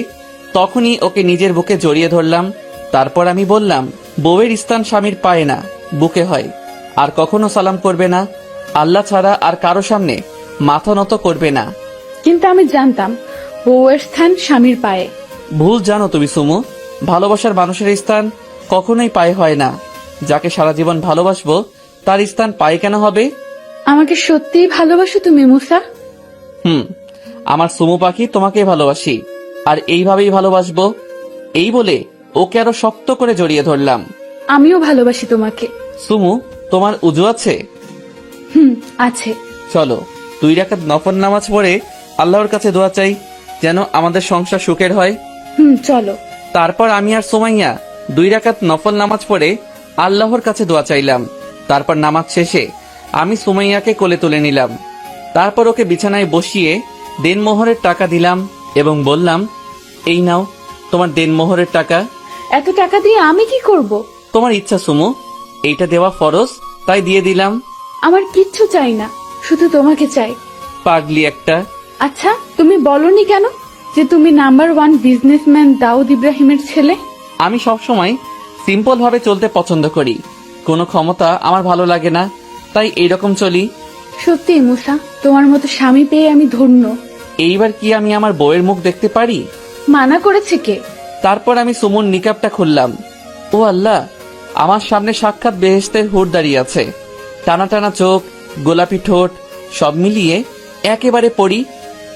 তখনই ওকে নিজের বুকে জড়িয়ে ধরলাম। তারপর আমি বললাম, বউয়ের স্থান স্বামীর পায়ে না, বুকে হয়। আর কখনো সালাম করবে না, আল্লাহ ছাড়া আর কারো সামনে মাথা নত করবে না। কিন্তু আমি জানতাম বউয়ের স্থান স্বামীর পায়ে। ভুল জানো তুমি সুমু, ভালোবাসার মানুষের স্থান কখনোই পায়ে হয় না। যাকে সারা জীবন ভালোবাসবো তার স্থান পায়ে কেন হবে? আমাকে সত্যিই ভালোবাসো তুমি মুসা? আমার সুমু পাখি, তোমাকে ভালোবাসি, আর এইভাবেই ভালোবাসবো। এই বলে ওকে আরো শক্ত করে জড়িয়ে ধরলাম। আমিও ভালোবাসি তোমাকে। সুমু, তোমার উজু আছে? আছে। চলো 2 রাকাত নফল নামাজ পড়ে আল্লাহর কাছে দোয়া চাই, যেন আমাদের সংসার সুখের হয়। চলো। তারপর আমি আর সুমাইয়া 2 রাকাত নফল নামাজ পড়ে আল্লাহর কাছে দোয়া চাইলাম। তারপর নামাজ শেষে আমি সুমাইয়াকে কোলে তুলে নিলাম। তারপর ওকে বিছানায় বসিয়ে দেনমোহরের টাকা দিলাম এবং বললাম, এই নাও তোমার দেনমোহরের টাকা। এত টাকা দিয়ে আমি কি করব? তোমার ইচ্ছা সুমু, এইটা দেওয়া ফরজ তাই দিয়ে দিলাম। আমার কিচ্ছু চাই না, শুধু তোমাকে চাই। পাগলি একটা। আচ্ছা, তুমি বলনি কেন যে তুমি নাম্বার 1 বিজনেসম্যান দাউদ ইব্রাহিমের ছেলে? আমি সবসময় সিম্পল ভাবে চলতে পছন্দ করি, কোনো ক্ষমতা আমার ভালো লাগে না, তাই এইরকম চলি। সত্যি মুসা, তোমার মতো স্বামী পেয়ে আমি ধন্য। এইবার কি আমি আমার বউয়ের মুখ দেখতে পারি? মানা করেছে কে? তারপর আমি সুমুর নিকাবটা খুললাম। ও আল্লাহ, আমার সামনে সাক্ষাৎ বেহেশতের হুর দাঁড়িয়ে আছে। টানা টানা চোখ, গোলাপি ঠোঁট, সব মিলিয়ে একেবারে পড়ি।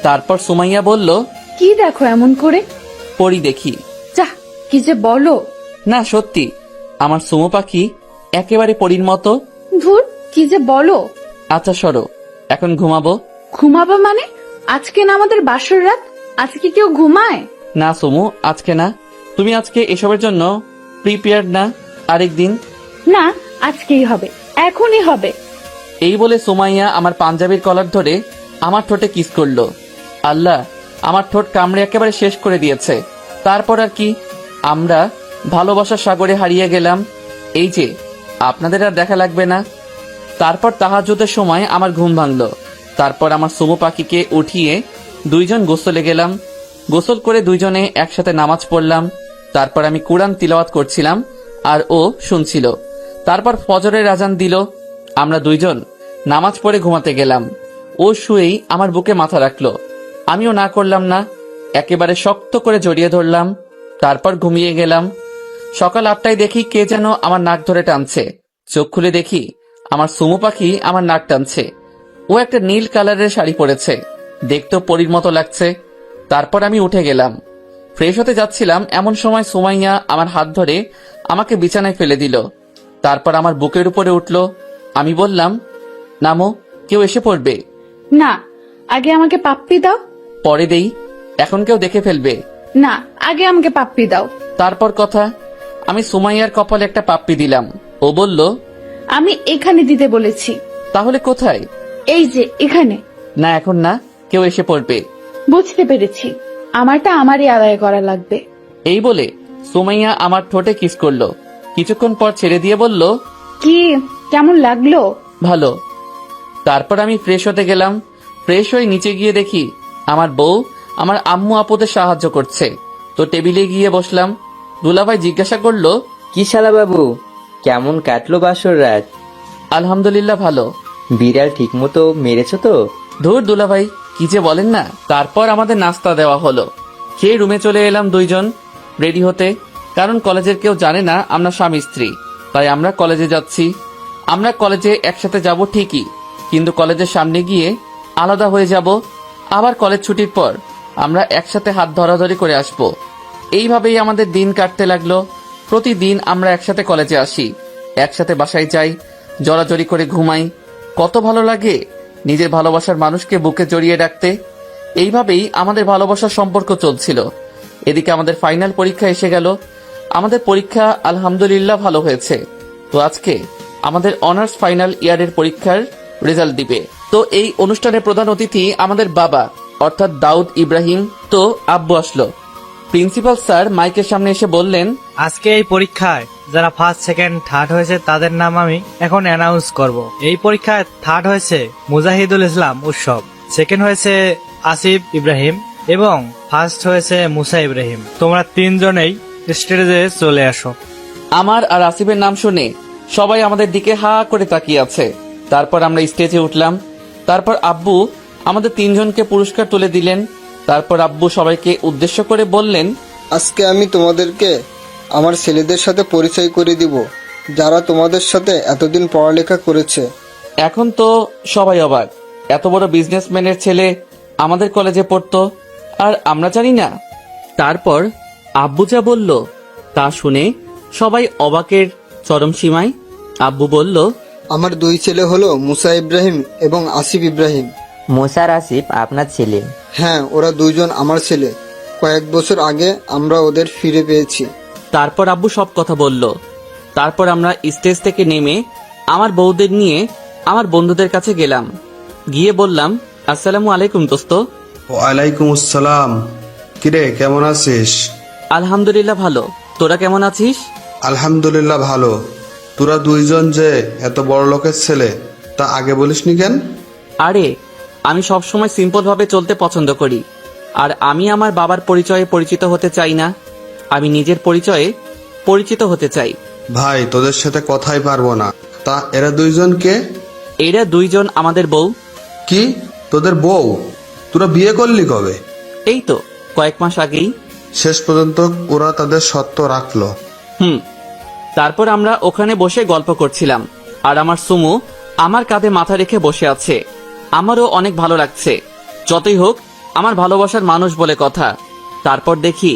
তারপর সুমাইয়া বলল, কি দেখো এমন করে? পড়ি দেখি। যাহ, কি যে বলো। না সত্যি, আমার সুমু পাখি একেবারে পরীর মতো। ধুর, কি যে বলো। আচ্ছা সরো, এখন ঘুমাবো। ঘুমাবা মানে? আজকে না আমাদের বাসর রাত, আজকে কেউ ঘুমায়? না সুমু, আজকে না। তুমি আজকে এসবের জন্য প্রিপেয়ার্ড না, আরেকদিন। না, আজকেই হবে, এখনই হবে। এই বলে সুমাইয়া আমার পাঞ্জাবির কলার ধরে আমার ঠোঁটে কিস করলো। আল্লাহ, আমার ঠোঁট কামড়ে একেবারে শেষ করে দিয়েছে। তারপর আর কি, আমরা ভালোবাসার সাগরে হারিয়ে গেলাম। এই যে, আপনাদের আর দেখা লাগবে না। তারপর তাহাজ্জুদের সময় আমার ঘুম ভাঙলো। তারপর আমার সুমু পাখিকে উঠিয়ে দুইজন গোসলে গেলাম। গোসল করে দুইজনে একসাথে নামাজ পড়লাম। তারপর আমি কুরআন তিলাওয়াত করছিলাম আর ও শুনছিল। তারপর ফজরের আজান দিল। আমরা দুইজন নামাজ পড়ে ঘুমাতে গেলাম। ও শুয়েই আমার বুকে মাথা রাখলো। আমিও না করলাম না, একেবারে শক্ত করে জড়িয়ে ধরলাম। তারপর ঘুমিয়ে গেলাম। সকাল 8টায় দেখি কে যেন আমার নাক ধরে টানছে। চোখ খুলে দেখি আমার সুমু পাখি আমার নাক টানছে। ও একটা নীল কালারের শাড়ি পরেছে, দেখতেও পরীর মতো লাগছে। তারপর আমি উঠে গেলাম, ফ্রেশ হতে যাচ্ছিলাম, এমন সময় সুমাইয়া আমার হাত ধরে আমাকে বিছানায় ফেলে দিল। তারপর আমার বুকের উপরে উঠল। আমি বললাম, নামো, কেউ এসে পড়বে। না, আগে আমাকে পাপ্পি দাও। পরে দেই, এখন কেউ দেখে ফেলবে। না, আগে আমাকে পাপ্পি দাও। তারপর কথা, আমি সুমাইয়ার কপালে একটা পাপ্পি দিলাম। ও বলল, আমি এখানে দিতে বলেছি। তাহলে কোথায়? এই যে এখানে। না এখন না, কেউ এসে পড়বে। বুঝতে পেরেছি, আমারটা আমারই আদায় করা লাগবে। এই বলে সুমাইয়া আমার ঠোঁটে কিস করলো। কিছুক্ষণ পর ছেড়ে দিয়ে বলল, কি, কেমন লাগলো? ভালো। তারপর আমি ফ্রেশ হতে গেলাম। ফ্রেশ হয়ে নিচে গিয়ে দেখি আমার বউ আমার আম্মু আপুদের সাহায্য করছে। তো টেবিলে গিয়ে বসলাম। দুলাভাই জিজ্ঞাসা করলো, কি শালা বাবু, কেমন কাটলো বাসর রাত? আলহামদুলিল্লাহ ভালো। বিড়াল ঠিক মতো মেরেছো তো? ধুর দুলাভাই, কি যে বলেন না। তারপর আমাদের নাস্তা দেওয়া হলো। খেয়ে রুমে চলে এলাম দুইজন রেডি হতে, কারণ কলেজের কেউ জানে না আমরা স্বামী স্ত্রী, তাই আমরা কলেজে যাচ্ছি। আমরা কলেজে একসাথে যাব ঠিকই, কিন্তু কলেজের সামনে গিয়ে আলাদা হয়ে যাব। আবার কলেজ ছুটির পর আমরা একসাথে হাত ধরাধরি করে আসব। এইভাবেই আমাদের দিন কাটতে লাগলো। প্রতিদিন আমরা একসাথে কলেজে আসি, একসাথে বাসায় যাই, জড়াজড়ি করে ঘুমাই। কত ভালো লাগে নিজের ভালোবাসার মানুষকে বুকে জড়িয়ে রাখতে। এইভাবেই আমাদের ভালোবাসার সম্পর্ক চলছিল। এদিকে আমাদের ফাইনাল পরীক্ষা এসে গেল। আমাদের পরীক্ষা আলহামদুলিল্লাহ ভালো হয়েছে। তো আজকে আমাদের অনার্স ফাইনাল ইয়ারের পরীক্ষার রেজাল্ট দিবে। তো এই অনুষ্ঠানের প্রধান অতিথি আমাদের বাবা, অর্থাৎ দাউদ ইব্রাহিম। তো আব্বু আসলো। প্রিন্সিপাল স্যার মাইকের সামনে এসে বললেন, আজকে এই পরীক্ষায় যারা ফার্স্ট সেকেন্ড থার্ড হয়েছে তাদের নাম আমি এখন অ্যানাউন্স করব। এই পরীক্ষায় থার্ড হয়েছে মুজাহিদুল ইসলাম উৎসব, সেকেন্ড হয়েছে আসিফ ইব্রাহিম এবং ফার্স্ট হয়েছে মুসা ইব্রাহিম। তোমরা তিনজনেই স্টেজে চলে আসো। আমার আর আসিফের নাম শুনে সবাই আমাদের দিকে হা করে তাকিয়ে আছে। তারপর আমরা স্টেজে উঠলাম। তারপর আব্বু আমাদের তিনজনকে পুরস্কার তুলে দিলেন। তারপর আব্বু সবাইকে উদ্দেশ্য করে বললেন, আজকে আমি তোমাদেরকে আমার ছেলেদের সাথে পরিচয় করে দিব, যারা তোমাদের সাথে এতদিন পড়ালেখা করেছে। এখন তো সবাই অবাক, এত বড় বিজনেসম্যানের ছেলে আমাদের কলেজে পড়তো আর আমরা জানি না। তারপর আব্বু যা বলল তা শুনে সবাই অবাকের চরম সীমায়। আব্বু বলল, আমার দুই ছেলে হলো মুসা ইব্রাহিম এবং আসিফ ইব্রাহিম। মোসার আসিফ আপনার ছেলে? হ্যাঁ, ওরা দুইজন আমার ছেলে। কয়েক বছর আগে আমরা ওদের ফিরে পেয়েছি। তারপর আব্বু সব কথা বলল। তারপর আমরা স্টেজ থেকে নেমে আমার বউদের নিয়ে আমার বন্ধুদের কাছে গেলাম। গিয়ে বললাম, আসসালামু আলাইকুম দোস্ত। ওয়ালাইকুম আসসালাম। কিরে, কেমন আছিস? আলহামদুলিল্লাহ ভালো। তোরা কেমন আছিস? আলহামদুলিল্লাহ ভালো। তোরা দুইজন যে এত বড় লোকের ছেলে, তা আগে বলিসনি কেন? আরে আমি সবসময় সিম্পল ভাবে চলতে পছন্দ করি। আর আমি আমার বাবার পরিচয়ে পরিচিত হতে চাই না, আমি নিজের পরিচয়ে পরিচিত হতে চাই। ভাই, তোদের সাথে কথাই পারবো না। তা এরা দুইজন কে? এরা দুইজন আমাদের বউ। কি, তোদের বউ? তোরা বিয়ে করলি কবে? এই তো কয়েক মাস আগেই। শেষ পর্যন্ত ওরা তাদের সত্য রাখলো। তারপর আমরা ওখানে বসে গল্প করছিলাম, আর আমার সুমু আমার কাঁধে মাথা রেখে বসে আছে। আমারও অনেক ভালো লাগছে। যতই হোক আমার ভালোবাসার মানুষ বলে কথা। তারপর দেখি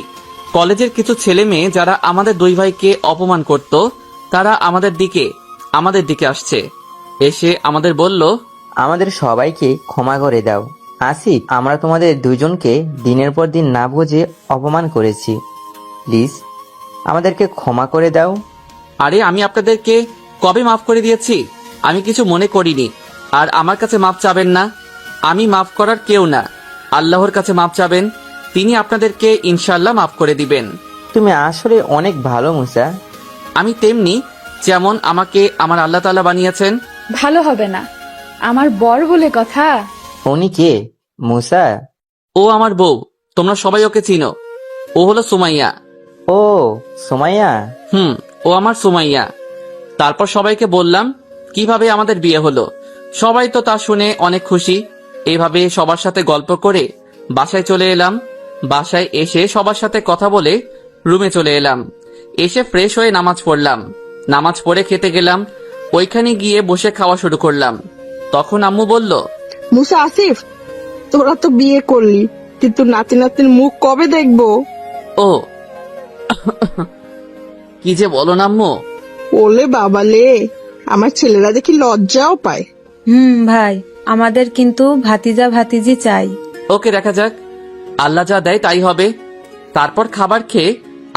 কলেজের কিছু ছেলে মেয়ে যারা আমাদের দুই ভাইকে অপমান করত, তারা আমাদের দিকে আসছে। এসে আমাদের বলল, আমাদের সবাইকে ক্ষমা করে দাও। আসিফ, আমরা তোমাদের দুজনকে দিনের পর দিন না বুঝে অপমান করেছি। প্লিজ আমাদেরকে ক্ষমা করে দাও। আরে আমি আপনাদেরকে কবে মাফ করে দিয়েছি? আমি কিছু মনে করিনি। আর আমার কাছে মাফ চাবেন না, আমি মাফ করার কেউ না। আল্লাহর কাছে মাফ চাবেন, তিনি আপনাদেরকে ইনশাআল্লাহ মাফ করে দিবেন। তুমি আসলে অনেক ভালো মুসা। আমি তেমনি যেমন আমাকে আমার আল্লাহ তাআলা বানিয়েছেন। ভালো হবে না, আমার বর বলে কথা। উনি কে? মুসা? ও আমার বউ, তোমরা সবাই ওকে চিনো। ও হলো সুমাইয়া। ও সুমাইয়া। ও আমার সুমাইয়া। তারপর সবাইকে বললাম কিভাবে আমাদের বিয়ে হলো। সবাই তো তা শুনে অনেক খুশি। এইভাবে সবার সাথে গল্প করে বাসায় চলে এলাম। বাসায় এসে সবার সাথে কথা বলে রুমে চলে এলাম। এসে ফ্রেশ হয়ে নামাজ পড়লাম। নামাজ পড়ে খেতে গেলাম। ওইখানে গিয়ে বসে খাওয়া শুরু করলাম। তখন আম্মু বলল, মুসা, আসিফ, তোরা তো বিয়ে করলি, কিন্তু নাতি নাতির মুখ কবে দেখবো? ও কি যে বলো না আম্মু। ওলে বাবালে, আমার ছেলেরা দেখি লজ্জাও পায়। ভাই, আমাদের কিন্তু ভাতিজা ভাতিজি চাই। ওকে, দেখা যাক, আল্লাহ যা দেয় তাই হবে। তারপর খাবার খেয়ে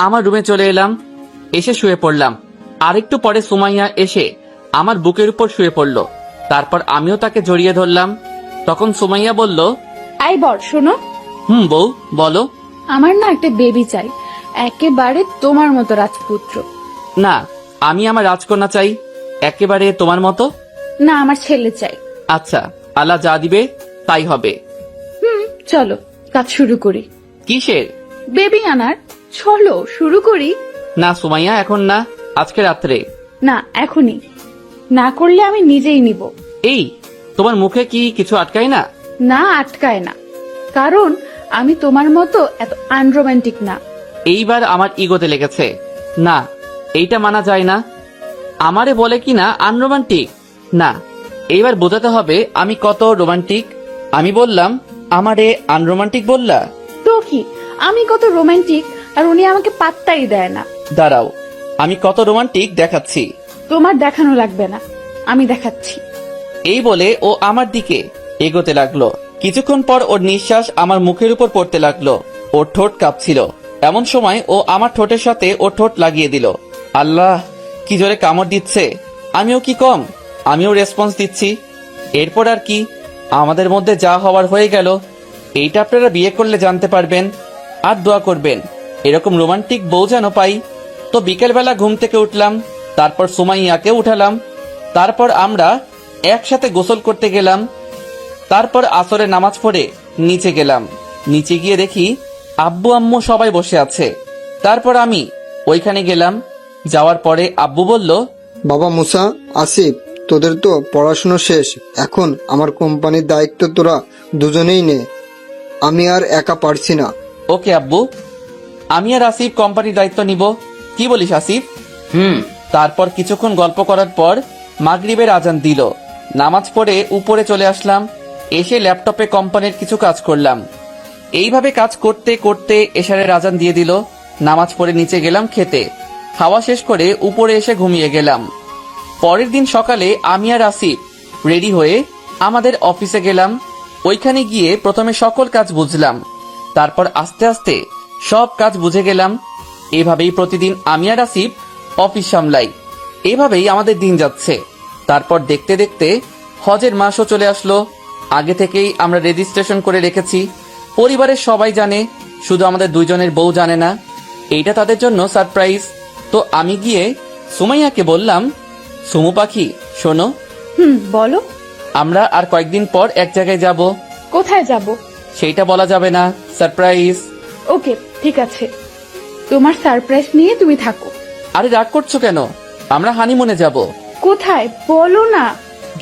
আমার রুমে চলে এলাম। এসে শুয়ে পড়লাম। আরেকটু পরে সুমাইয়া এসে আমার বুকের উপর শুয়ে পড়ল। তারপর আমিও তাকে জড়িয়ে ধরলাম। তখন সুমাইয়া বলল, আই বর, শোনো। বউ বলো। আমার না একটা বেবি চাই, একেবারে তোমার মতো রাজপুত্র। না, আমি আমার রাজকন্যা চাই, একেবারে তোমার মতো। না, আমার ছেলে চাই। আচ্ছা, আল্লাহ যা দিবে তাই হবে। চলো কাজ শুরু করি। কিসের? বেবি আনার। চলো শুরু করি। না সুমাইয়া, এখন না, আজকে রাত্রে। না, এখনই না করলে আমি নিজেই নিব। এই, তোমার মুখে কি কিছু আটকায় না? না, আটকায় না, কারণ আমি তোমার মতো এত আনরোমান্টিক না। এইবার আমার ইগোতে লেগেছে। না, এইটা মানা যায় না। আমারে বলে কি না আনরোমান্টিক। না, এইবার বোঝাতে হবে আমি কত রোমান্টিক। আমি বললাম, আমারে আনরোমান্টিক বললা? তো কি, আমি কত রোমান্টিক আর উনি আমাকে পাত্তাই দেয় না। দাঁড়াও, আমি কত রোমান্টিক দেখাচ্ছি। তোমার দেখানো লাগবে না, আমি দেখাচ্ছি। এই বলে ও আমার দিকে এগোতে লাগলো। কিছুক্ষণ পর ওর নিঃশ্বাস আমার মুখের উপর পড়তে লাগলো। ওর ঠোঁট কাঁপছিল। এমন সময় ও আমার ঠোঁটের সাথে ওর ঠোঁট লাগিয়ে দিল। আল্লাহ, কি জোরে কামড় দিচ্ছে। আমিও কি কম, আমিও রেসপন্স দিচ্ছি। এরপর আর কি, আমাদের মধ্যে যা হওয়ার হয়ে গেল। এইটা আপনারা বিয়ে করলে জানতে পারবেন। আর দোয়া করবেন এরকম রোমান্টিক বউ যেন পাই। তো বিকেলবেলা ঘুম থেকে উঠলাম। তারপর সুমাইয়াকে উঠালাম। তারপর আমরা একসাথে গোসল করতে গেলাম। তারপর আসরে নামাজ পড়ে নিচে গেলাম। নিচে গিয়ে দেখি আব্বু আম্মু সবাই বসে আছে। তারপর আমি ওইখানে গেলাম। যাওয়ার পরে আব্বু বলল, বাবা মুসা, আসিফ, তোদের তো পড়াশোনা শেষ, এখন আমার কোম্পানির দায়িত্ব তোরা দুজনেই নে। আমি আর একা পারছি না। ওকে আব্বু, আমি আর আসিফ কোম্পানির দায়িত্ব নিব। কি বলিস আসিফ? তারপর কিছুক্ষণ গল্প করার পর মাগরিবের আজান দিল। নামাজ পড়ে উপরে চলে আসলাম। এসে ল্যাপটপে কোম্পানির কিছু কাজ করলাম। এইভাবে কাজ করতে করতে এশারের আজান দিয়ে দিল। নামাজ পড়ে নিচে গেলাম খেতে। খাওয়া শেষ করে উপরে এসে ঘুমিয়ে গেলাম। পরের দিন সকালে আমি আর আসিফ রেডি হয়ে আমাদের অফিসে গেলাম। ওইখানে গিয়ে প্রথমে সকল কাজ বুঝলাম। তারপর আস্তে আস্তে সব কাজ বুঝে গেলাম। এভাবেই প্রতিদিন আমি আর আসিফ অফিস সামলাই। এভাবেই আমাদের দিন যাচ্ছে। তারপর দেখতে দেখতে হজের মাসও চলে আসলো। আগে থেকেই আমরা রেজিস্ট্রেশন করে রেখেছি। পরিবারের সবাই জানে, শুধু আমাদের দুইজনের বউ জানে না। এইটা তাদের জন্য সারপ্রাইজ। তো আমি গিয়ে সুমাইয়াকে বললাম, সুমু পাখি শোনো, বলো। আমরা আর কয়েকদিন পর এক জায়গায় যাব। কোথায় যাব? সেইটা বলা যাবে না, সারপ্রাইজ। ওকে, ঠিক আছে, তোমার সারপ্রাইজ নিয়ে তুমি থাকো। আরে রাগ করছো কেন? আমরা হানিমুনে যাব। কোথায় বলো না।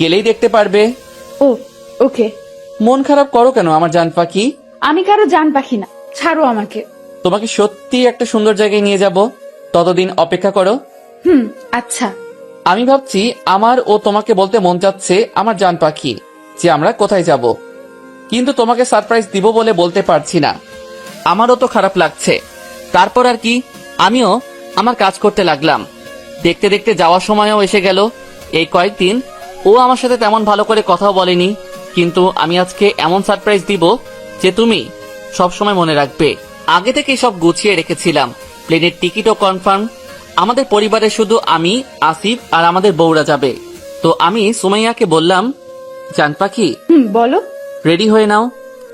গেলেই দেখতে পারবে। ও ওকে। মন খারাপ করো কেন আমার জান পাখি? আমি কারো জান পাখি না, ছাড়ো আমাকে। তোমাকে সত্যি একটা সুন্দর জায়গায় নিয়ে যাব, ততদিন অপেক্ষা করো। আচ্ছা। আমি ভাবছি আমার ও তোমাকে বলতে মন চাচ্ছে আমার জান পাখি যে আমরা কোথায় যাব, কিন্তু তোমাকে সারপ্রাইজ দিব বলে বলতে পারছি না। আমারও তো খারাপ লাগছে। তারপর আর কি, আমিও আমার কাজ করতে লাগলাম। দেখতে দেখতে যাওয়ার সময়ও এসে গেল। এই কয়েকদিন ও আমার সাথে তেমন ভালো করে কথাও বলেনি, কিন্তু আমি আজকে এমন সারপ্রাইজ দিব যে তুমি সব সময় মনে রাখবে। আগে থেকে সব গুছিয়ে রেখেছিলাম, প্লেনের টিকিটও কনফার্ম। আমাদের পরিবারে শুধু আমি, আসিফ আর আমাদের বউরা যাবে। তো আমি সুমাইয়াকে বললাম, জান পাখি বলো। রেডি হয়ে নাও,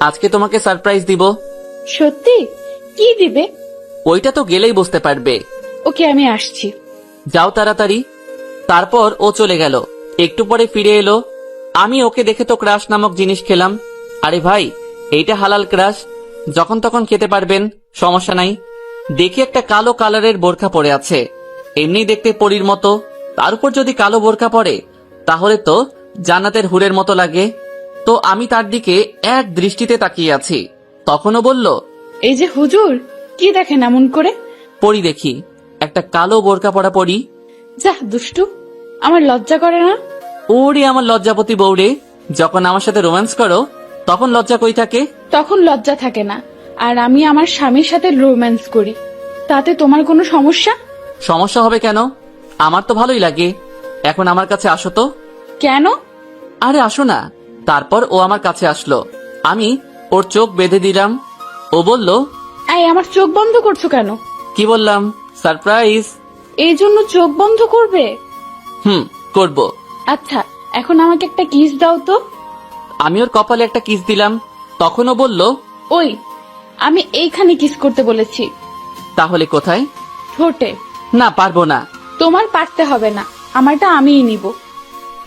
আজকে তোমাকে সারপ্রাইজ দিব। সত্যি? কি দিবে? ওইটা তো গেলেই বুঝতে পারবে। ওকে, আমি আসছি। যাও তাড়াতাড়ি। তারপর ও চলে গেল। একটু পরে ফিরে এলো। আমি ওকে দেখে তো ক্রাশ নামক জিনিস খেলাম। আরে ভাই, এইটা হালাল ক্রাশ, যখন তখন খেতে পারবেন, সমস্যা নাই। দেখি একটা কালো কালারের বোরখা পরে আছে, এমনি দেখতে পরীর মতো। তার উপর যদি কালো বোরখা পরে তাহলে তো জান্নাতের হুরের মতো লাগে। তো আমি তার দিকে এক দৃষ্টিতে তাকিয়ে আছি। তখনও বলল, এই যে হুজুর, কি দেখেন এমন করে? পরি দেখি, একটা কালো বোরখা পরা পরি। যা দুষ্টু, আমার লজ্জা করে না? ওরে আমার লজ্জাপতি বউরে, যখন আমার সাথে রোম্যান্স করো তখন লজ্জা কই থাকে? তখন লজ্জা থাকে না। আর আমি আমার স্বামীর সাথে রোম্যান্স করি, তাতে তোমার কোনো সমস্যা? সমস্যা হবে কেন? আমার তো ভালোই লাগে। এখন আমার কাছে আসো তো। কেন? আরে আসো না। তারপর ও আমার কাছে আসলো। আমি ওর চোখ বেঁধে দিলাম। ও বলল, এই আমার চোখ বন্ধ করছো কেন? কি বললাম? সারপ্রাইজ। এই জন্য চোখ বন্ধ করবে? করব। আচ্ছা, এখন আমাকে একটা কিস দাও তো। আমি ওর কপালে একটা কিস দিলাম। তখন ও বলল, ওই, আমি এইখানে কিস করতে বলেছি। তাহলে কোথায়? ঠোঁটে। না, পারবো না। তোমার পারতে হবে না, আমারটা আমিই নিব।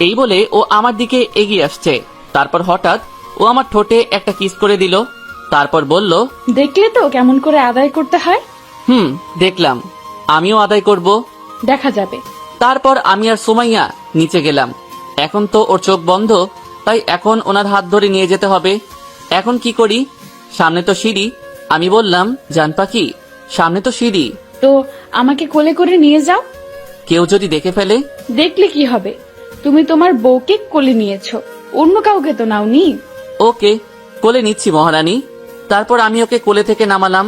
এই বলে ও আমার দিকে এগিয়ে আসছে। তারপর হঠাৎ ও আমার ঠোঁটে একটা কিস করে দিল। তারপর বলল, দেখলে তো কেমন করে আদায় করতে হয়? দেখলাম, আমিও আদায় করব। দেখা যাবে। তারপর আমি আর সুমাইয়া নিচে গেলাম। এখন তো ওর চোখ বন্ধ, তাই এখন ওনার হাত ধরে নিয়ে যেতে হবে। এখন কি করি? সামনে তো সিঁড়ি। আমি বললাম, জান পাখি সামনে তো সিঁড়ি। তো আমাকে কোলে করে নিয়ে যাও। কেউ যদি দেখে ফেলে? দেখলে কি হবে? তুমি তোমার বউকে কোলে নিয়েছো, অন্য কাউকে তো নাওনি। ওকে, কোলে নিচ্ছি মহারানী। তারপর আমি ওকে কোলে থেকে নামালাম।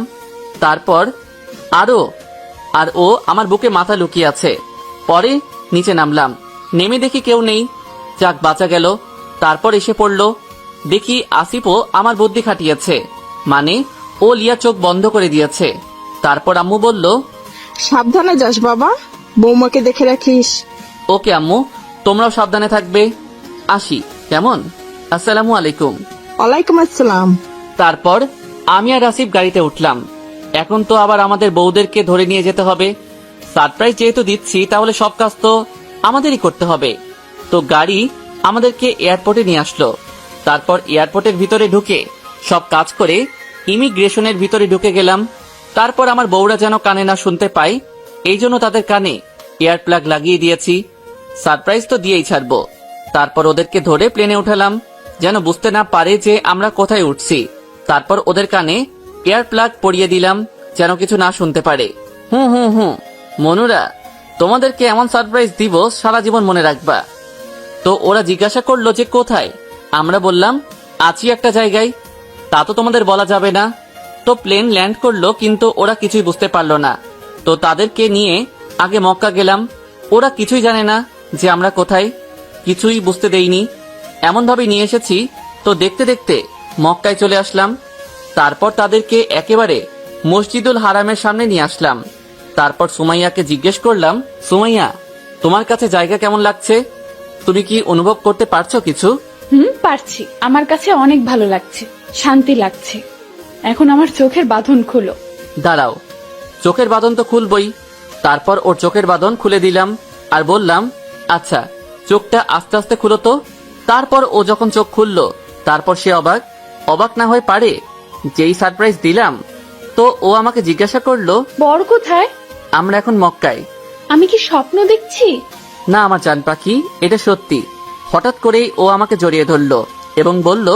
তারপর আর ও আমার বুকে মাথা লুকিয়ে আছে। পরে নিচে নামলাম, নেমে দেখি কেউ নেই। যাক, বাঁচা গেল। তারপর এসে পড়লো, দেখি আসিফও আমার বুদ্ধি খাটিয়েছে, মানে ও লিয়া চোখ বন্ধ করে দিয়েছে। তারপর আম্মু বলল, সাবধানে যাস বাবা, বৌমাকে দেখে রাখিস। ওকে আম্মু, তোমরাও সাবধানে থাকবে। আসি কেমন? আসসালামু আলাইকুম। ওয়ালাইকুম আসসালাম। তারপর আমি আর আসিফ গাড়িতে উঠলাম। এখন তো আবার আমাদের বউদেরকে ধরে নিয়ে যেতে হবে। সারপ্রাইজ যেহেতু দিচ্ছি, তাহলে সব কাজ তো আমাদেরই করতে হবে। তো গাড়ি আমাদেরকে এয়ারপোর্টে নিয়ে আসলো। তারপর এয়ারপোর্টের ভিতরে ঢুকে সব কাজ করে ইমিগ্রেশনের ভিতরে ঢুকে গেলাম। তারপর আমার বউরা যেন কানে না শুনতে পায়, এই জন্য তাদের কানে এয়ার প্লাগ লাগিয়ে দিয়েছি। সারপ্রাইজ তো দিয়েই ছাড়বো। তারপর ওদেরকে ধরে প্লেনে উঠালাম, যেন বুঝতে না পারে যে আমরা কোথায় উঠছি। তারপর ওদের কানে এয়ার প্লাগ পরিয়ে দিলাম, যেন কিছু না শুনতে পারে। মনুরা, তোমাদেরকে এমন সারপ্রাইজ দিব সারা জীবন মনে রাখবা। তো ওরা জিজ্ঞাসা করলো যে কোথায়। আমরা বললাম, আছি একটা জায়গায়। তা তো তোমাদের বলা যাবে না। তো প্লেন ল্যান্ড করলো, কিন্তু ওরা কিছুই বুঝতে পারলো না। তো তাদেরকে নিয়ে আগে মক্কা গেলাম। ওরা কিছুই জানে না যে আমরা কোথায়, কিছুই বুঝতে দেইনি, এমন ভাবে নিয়ে এসেছি। তো দেখতে দেখতে মক্কায় চলে আসলাম। তারপর তাদেরকে একেবারে মসজিদুল হারামের সামনে নিয়ে আসলাম। তারপর সুমাইয়াকে জিজ্ঞেস করলাম, সুমাইয়া, তোমার কাছে জায়গা কেমন লাগছে? তুমি কি অনুভব করতে পারছো কিছু? পারছি। আমার কাছে অনেক ভালো লাগছে, শান্তি লাগছে। এখন আমার চোখের বাঁধন খুলো। দাঁড়াও, চোখের বাঁধন তো খুলবই। তারপর ওর চোখের বাঁধন খুলে দিলাম আর বললাম, আচ্ছা চোখটা আস্তে আস্তে খুলো তো। তারপর ও যখন চোখ খুললো, তারপর সে অবাক অবাক না হয়ে পারে। যেই সারপ্রাইজ দিলাম, তো ও আমাকে জিজ্ঞাসা করলো, বর কোথায়? আমরা এখন মক্কায়। আমি কি স্বপ্ন দেখছি? না আমার জান পাখি, এটা সত্যি। হঠাৎ করেই ও আমাকে জড়িয়ে ধরলো এবং বলল,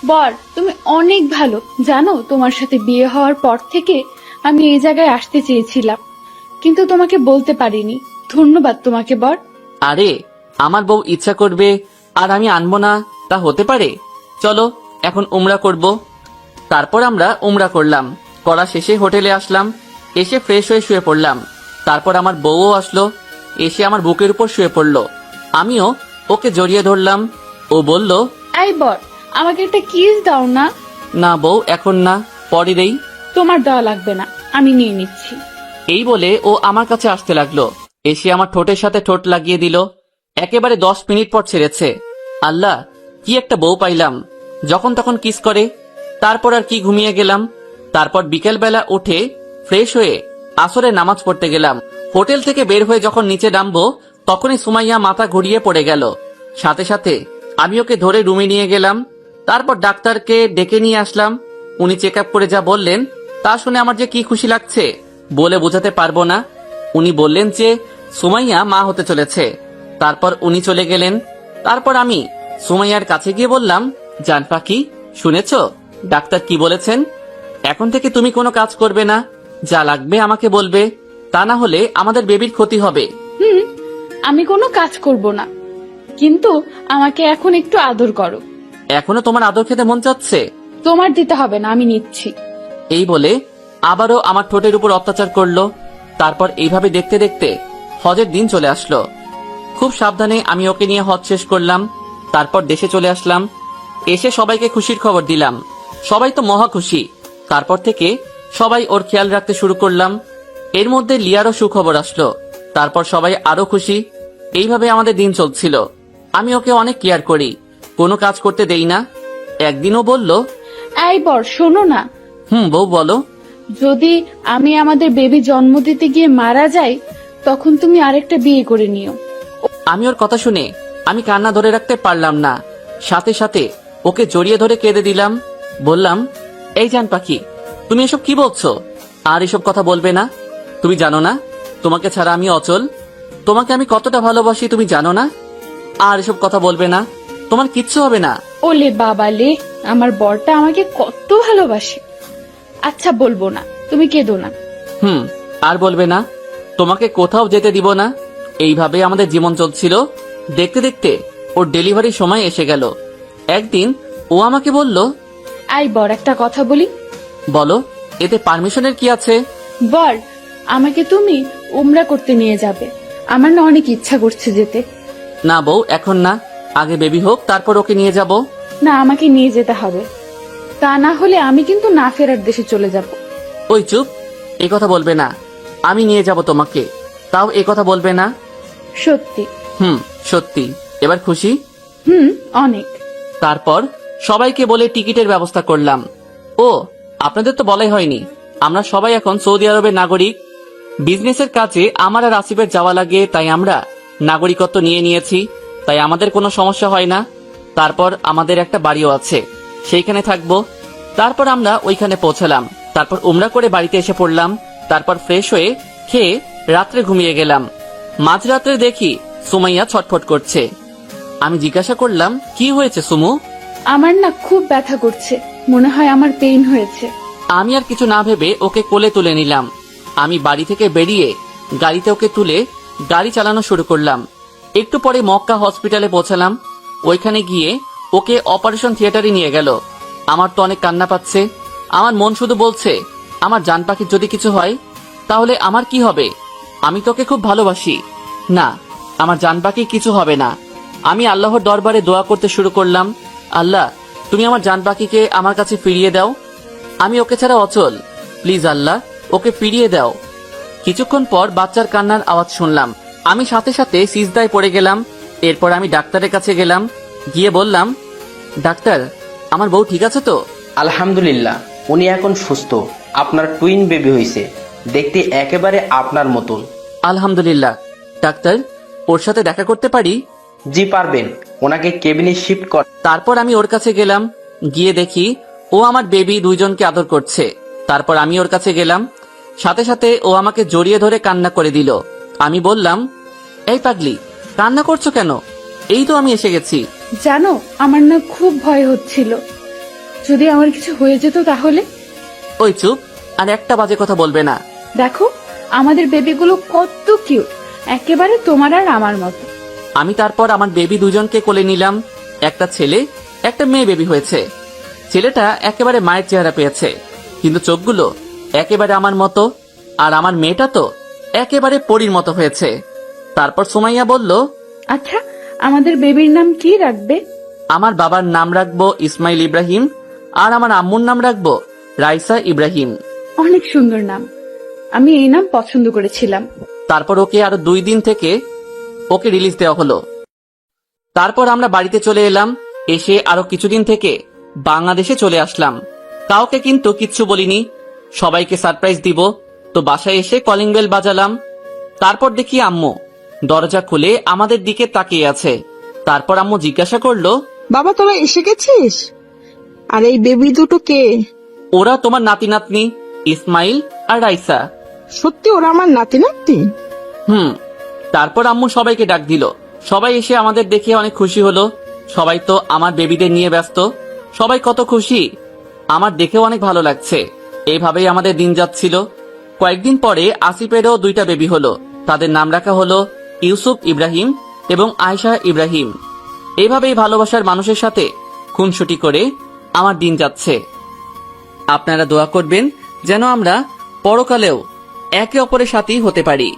বর তুমি অনেক ভালো জানো, তোমার সাথে বিয়ে হওয়ার পর থেকে আমি এই জায়গায় আসতে চেয়েছিলাম, কিন্তু তোমাকে বলতে পারিনি। ধন্যবাদ তোমাকে বর। আরে আমার বউ ইচ্ছা করবে আর আমি আনবো না, তা হতে পারে? চলো এখন উমরা করব। তারপর আমরা উমরা করলাম। করা শেষে হোটেলে আসলাম, এসে ফ্রেশ হয়ে শুয়ে পড়লাম। তারপর আমার বউও আসলো, এসে আমার বুকের উপর শুয়ে পড়লো। আমিও ওকে জড়িয়ে ধরলাম। ও বলল, এই বর আমাকে একটা কিস দাও না। না বউ, এখন না, পরে দেই। তোমার দেওয়া লাগবে না, আমি নিয়ে নিচ্ছি। এই বলে ও আমার কাছে আসতে লাগলো, এসে আমার ঠোঁটের সাথে ঠোঁট লাগিয়ে দিল। একেবারে 10 মিনিট পর ছেড়েছে। আল্লাহ, কি একটা বউ পাইলাম, যখন তখন কিস করে। তারপর আর কি ঘুমিয়ে গেলাম। তারপর বিকেল বেলা উঠে ফ্রেশ হয়ে আসরে নামাজ পড়তে গেলাম। হোটেল থেকে বের হয়ে যখন নিচে নামবো, তখনই সুমাইয়া মাথা ঘুরিয়ে পড়ে গেল। সাথে সাথে আমি ওকে ধরে রুমে নিয়ে গেলাম। তারপর ডাক্তারকে ডেকে নিয়ে আসলাম। উনি চেক আপ করে যা বললেন, তা শুনে আমার যে কি খুশি লাগছে বলে বোঝাতে পারবো না। উনি বললেন যে সুমাইয়া মা হতে চলেছে। তারপর উনি চলে গেলেন। তারপর আমি সুমাইয়ার কাছে গিয়ে বললাম, জান পাখি শুনেছো ডাক্তার কি বলেছেন? এখন থেকে তুমি কোনো কাজ করবে না, যা লাগবে আমাকে বলবে, তা না হলে আমাদের বেবির ক্ষতি হবে। আমি কোনো কাজ করব না, কিন্তু আমাকে এখন একটু আদর করো। এখনো তোমার আদর খেতে মন চাচ্ছে? তোমার দিতে হবে না, আমি নিচ্ছি। এই বলে আবারও আমার ঠোঁটের উপর অত্যাচার করলো। তারপর এইভাবে দেখতে দেখতে হজের দিন চলে আসলো। খুব সাবধানে আমি ওকে নিয়ে হজ শেষ করলাম। তারপর দেশে চলে আসলাম। এসে সবাইকে খুশির খবর দিলাম। সবাই তো মহা খুশি। তারপর থেকে সবাই ওর খেয়াল রাখতে শুরু করলাম। এর মধ্যে লিয়ারও সুখবর আসলো। তারপর সবাই আরো খুশি। এইভাবে আমাদের দিন চলছিল। আমি ওকে অনেক কেয়ার করি, কোনো কাজ করতে দেই না। একদিনও বলল, এই বর শোনো না, বউ বলো। যদি আমি আমাদের বেবি জন্ম দিতে গিয়ে মারা যাই, তখন তুমি আরেকটা বিয়ে করে নিও। আমি ওর কথা শুনে আমি কান্না ধরে রাখতে পারলাম না। সাথে সাথে ওকে জড়িয়ে ধরে কেঁদে দিলাম। বললাম, এই জান পাখি তুমি এসব কি বলছো? আর এসব কথা বলবে না। তুমি জানো না তোমাকে ছাড়া আমি অচল। তোমাকে আমি কতটা ভালোবাসি তুমি জানো না। আর এসব কথা বলবে না, তোমার কিচ্ছু হবে না। ওলে বাবা লে, আমার বরটা আমাকে কত ভালোবাসে। আচ্ছা বলবো না, তুমি কেঁদো না। আর বলবে না, তোমাকে কোথাও যেতে দিব না। এইভাবে আমাদের জীবন চলছিল। দেখতে দেখতে ওর ডেলিভারির সময় এসে গেল। একদিন ও আমাকে বলল, এই বর একটা কথা বলি। বলো, এতে পারমিশনের কি আছে? বর আমাকে তুমি উমরা করতে নিয়ে যাবে, আমার না অনেক ইচ্ছা করছে যেতে। না বউ, এখন না, আগে বেবি হোক, তারপর ওকে নিয়ে যাব। না, আমাকে নিয়ে যেতে হবে, তা না হলে আমি কিন্তু না ফেরার দেশে চলে যাব। ওই চুপ, এ কথা বলবে না। আমি নিয়ে যাব তোমাকে, তাও এ কথা বলবে না। সত্যি? সত্যি। এবার খুশি? অনেক। তারপর সবাইকে বলে টিকিটের ব্যবস্থা করলাম। ও আপনাদের তো বলাই হয়নি, আমরা সবাই এখন সৌদি আরবের নাগরিক। বিজনেসের কাজে আমার আর আসিফের যাওয়া লাগে, তাই আমরা নাগরিকত্ব নিয়ে নিয়েছি। তাই আমাদের কোনো সমস্যা হয় না। তারপর আমাদের একটা বাড়িও আছে, সেইখানে থাকবো। তারপর আমরা ওইখানে পৌঁছালাম। তারপর উমরা করে বাড়িতে এসে পড়লাম। তারপর ফ্রেশ হয়ে খেয়ে রাত্রে ঘুমিয়ে গেলাম। মাঝরাত্রে দেখি সুমাইয়া ছটফট করছে। আমি জিজ্ঞাসা করলাম, কি হয়েছে সুমু? আমার না খুব ব্যথা করছে, মনে হয় আমার পেইন হয়েছে। আমি আর কিছু না ভেবে ওকে কোলে তুলে নিলাম। আমি বাড়ি থেকে বেরিয়ে গাড়িতে ওকে তুলে গাড়ি চালানো শুরু করলাম। একটু পরে মক্কা হসপিটালে পৌঁছালাম। ওইখানে গিয়ে ওকে অপারেশন থিয়েটারে নিয়ে গেল। আমার তো অনেক কান্না পাচ্ছে। আমার মন শুধু বলছে, আমার জান পাখির যদি কিছু হয় তাহলে আমার কি হবে? আমি তোকে খুব ভালোবাসি। না, আমার জান পাখির কিছু হবে না। আমি আল্লাহর দরবারে দোয়া করতে শুরু করলাম, আল্লাহ তুমি আমার জান পাখিকে আমার কাছে ফিরিয়ে দাও। আমি ওকে ছাড়া অচল, প্লিজ আল্লাহ ওকে ফিরিয়ে দাও। কিছুক্ষণ পর বাচ্চার কান্নার আওয়াজ শুনলাম। আমি সাথে সাথে সিজদায় পড়ে গেলাম। এরপর আমি ডাক্তারের কাছে গেলাম। গিয়ে বললাম, ডাক্তার আমার বউ ঠিক আছে তো? আলহামদুলিল্লাহ, উনি এখন সুস্থ, আপনার টুইন বেবি হয়েছে, দেখতে একেবারে আপনার মতন। আলহামদুলিল্লাহ। ডাক্তার, ওর সাথে দেখা করতে পারি? জি পারবেন, ওনাকে কেবিনে শিফট কর। তারপর আমি ওর কাছে গেলাম, গিয়ে দেখি ও আমার বেবি দুইজনকে আদর করছে। তারপর আমি ওর কাছে গেলাম, সাথে সাথে ও আমাকে জড়িয়ে ধরে কান্না করে দিল। আমি বললাম, এই পাগলি, কান্না করছো কেন? এই তো আমি এসে গেছি। জানো, আমার না খুব ভয় হচ্ছিল, যদি আমার কিছু হয়ে যেত তাহলে। ওই চুপ, আর একটা বাজে কথা বলবে না। দেখো আমাদের বেবিগুলো কত কিউট, একেবারে তোমার আর আমার মতো। আমি তারপর আমার বেবি দুজনকে কোলে নিলাম। একটা ছেলে, একটা মেয়ে বেবি হয়েছে। ছেলেটা একেবারে মায়ের চেহারা পেয়েছে, কিন্তু চোখগুলো একেবারে আমার মতো, আর আমার মেয়েটা তো একেবারে পরীর মতো হয়েছে। তারপর সুমাইয়া বলল, আচ্ছা, আমাদের বেবির নাম কি রাখবে? আমার বাবার নাম রাখবো ইসমাইল ইব্রাহিম, আর আমার আম্মুর নাম রাখবো রাইসা ইব্রাহিম। অনেক সুন্দর নাম, আমি এই নাম পছন্দ করেছিলাম। তারপর ওকে আরো 2 দিন থেকে ওকে রিলিজ দেওয়া হলো। তারপর আমরা বাড়িতে চলে এলাম। এসে আরো কিছুদিন থেকে বাংলাদেশে চলে আসলাম। কাউকে কিন্তু কিচ্ছু বলিনি, সবাইকে সারপ্রাইজ দিব। তো বাসায় এসে কলিং বেল বাজালাম। তারপর দেখি আম্মু দরজা খুলে আমাদের দিকে তাকিয়ে আছে। তারপর আম্মু জিজ্ঞাসা করলো, বাবা তোরা এসে গেছিস? আর এই বেবি দুটো কে? ওরা তোমার নাতি নাতনি, ইসমাইল আর রাইসা। সত্যি ওরা আমার নাতি নাতি? তারপর আম্মু সবাইকে ডাক দিল। সবাই এসে আমাদের দেখে অনেক খুশি হলো। সবাই তো আমার বেবিদের নিয়ে ব্যস্ত, সবাই কত খুশি, আমার দেখেও অনেক ভালো লাগছে। এইভাবেই আমাদের দিন যাচ্ছিল। কয়েকদিন পরে আসিফেরও 2টা বেবি হলো। তাদের নাম রাখা হলো ইউসুফ ইব্রাহিম এবং আয়শা ইব্রাহিম। এইভাবেই ভালোবাসার মানুষের সাথে খুনসুটি করে আমার দিন যাচ্ছে। আপনারা দোয়া করবেন যেন আমরা পরকালেও একে অপরের সাথেই হতে পারি।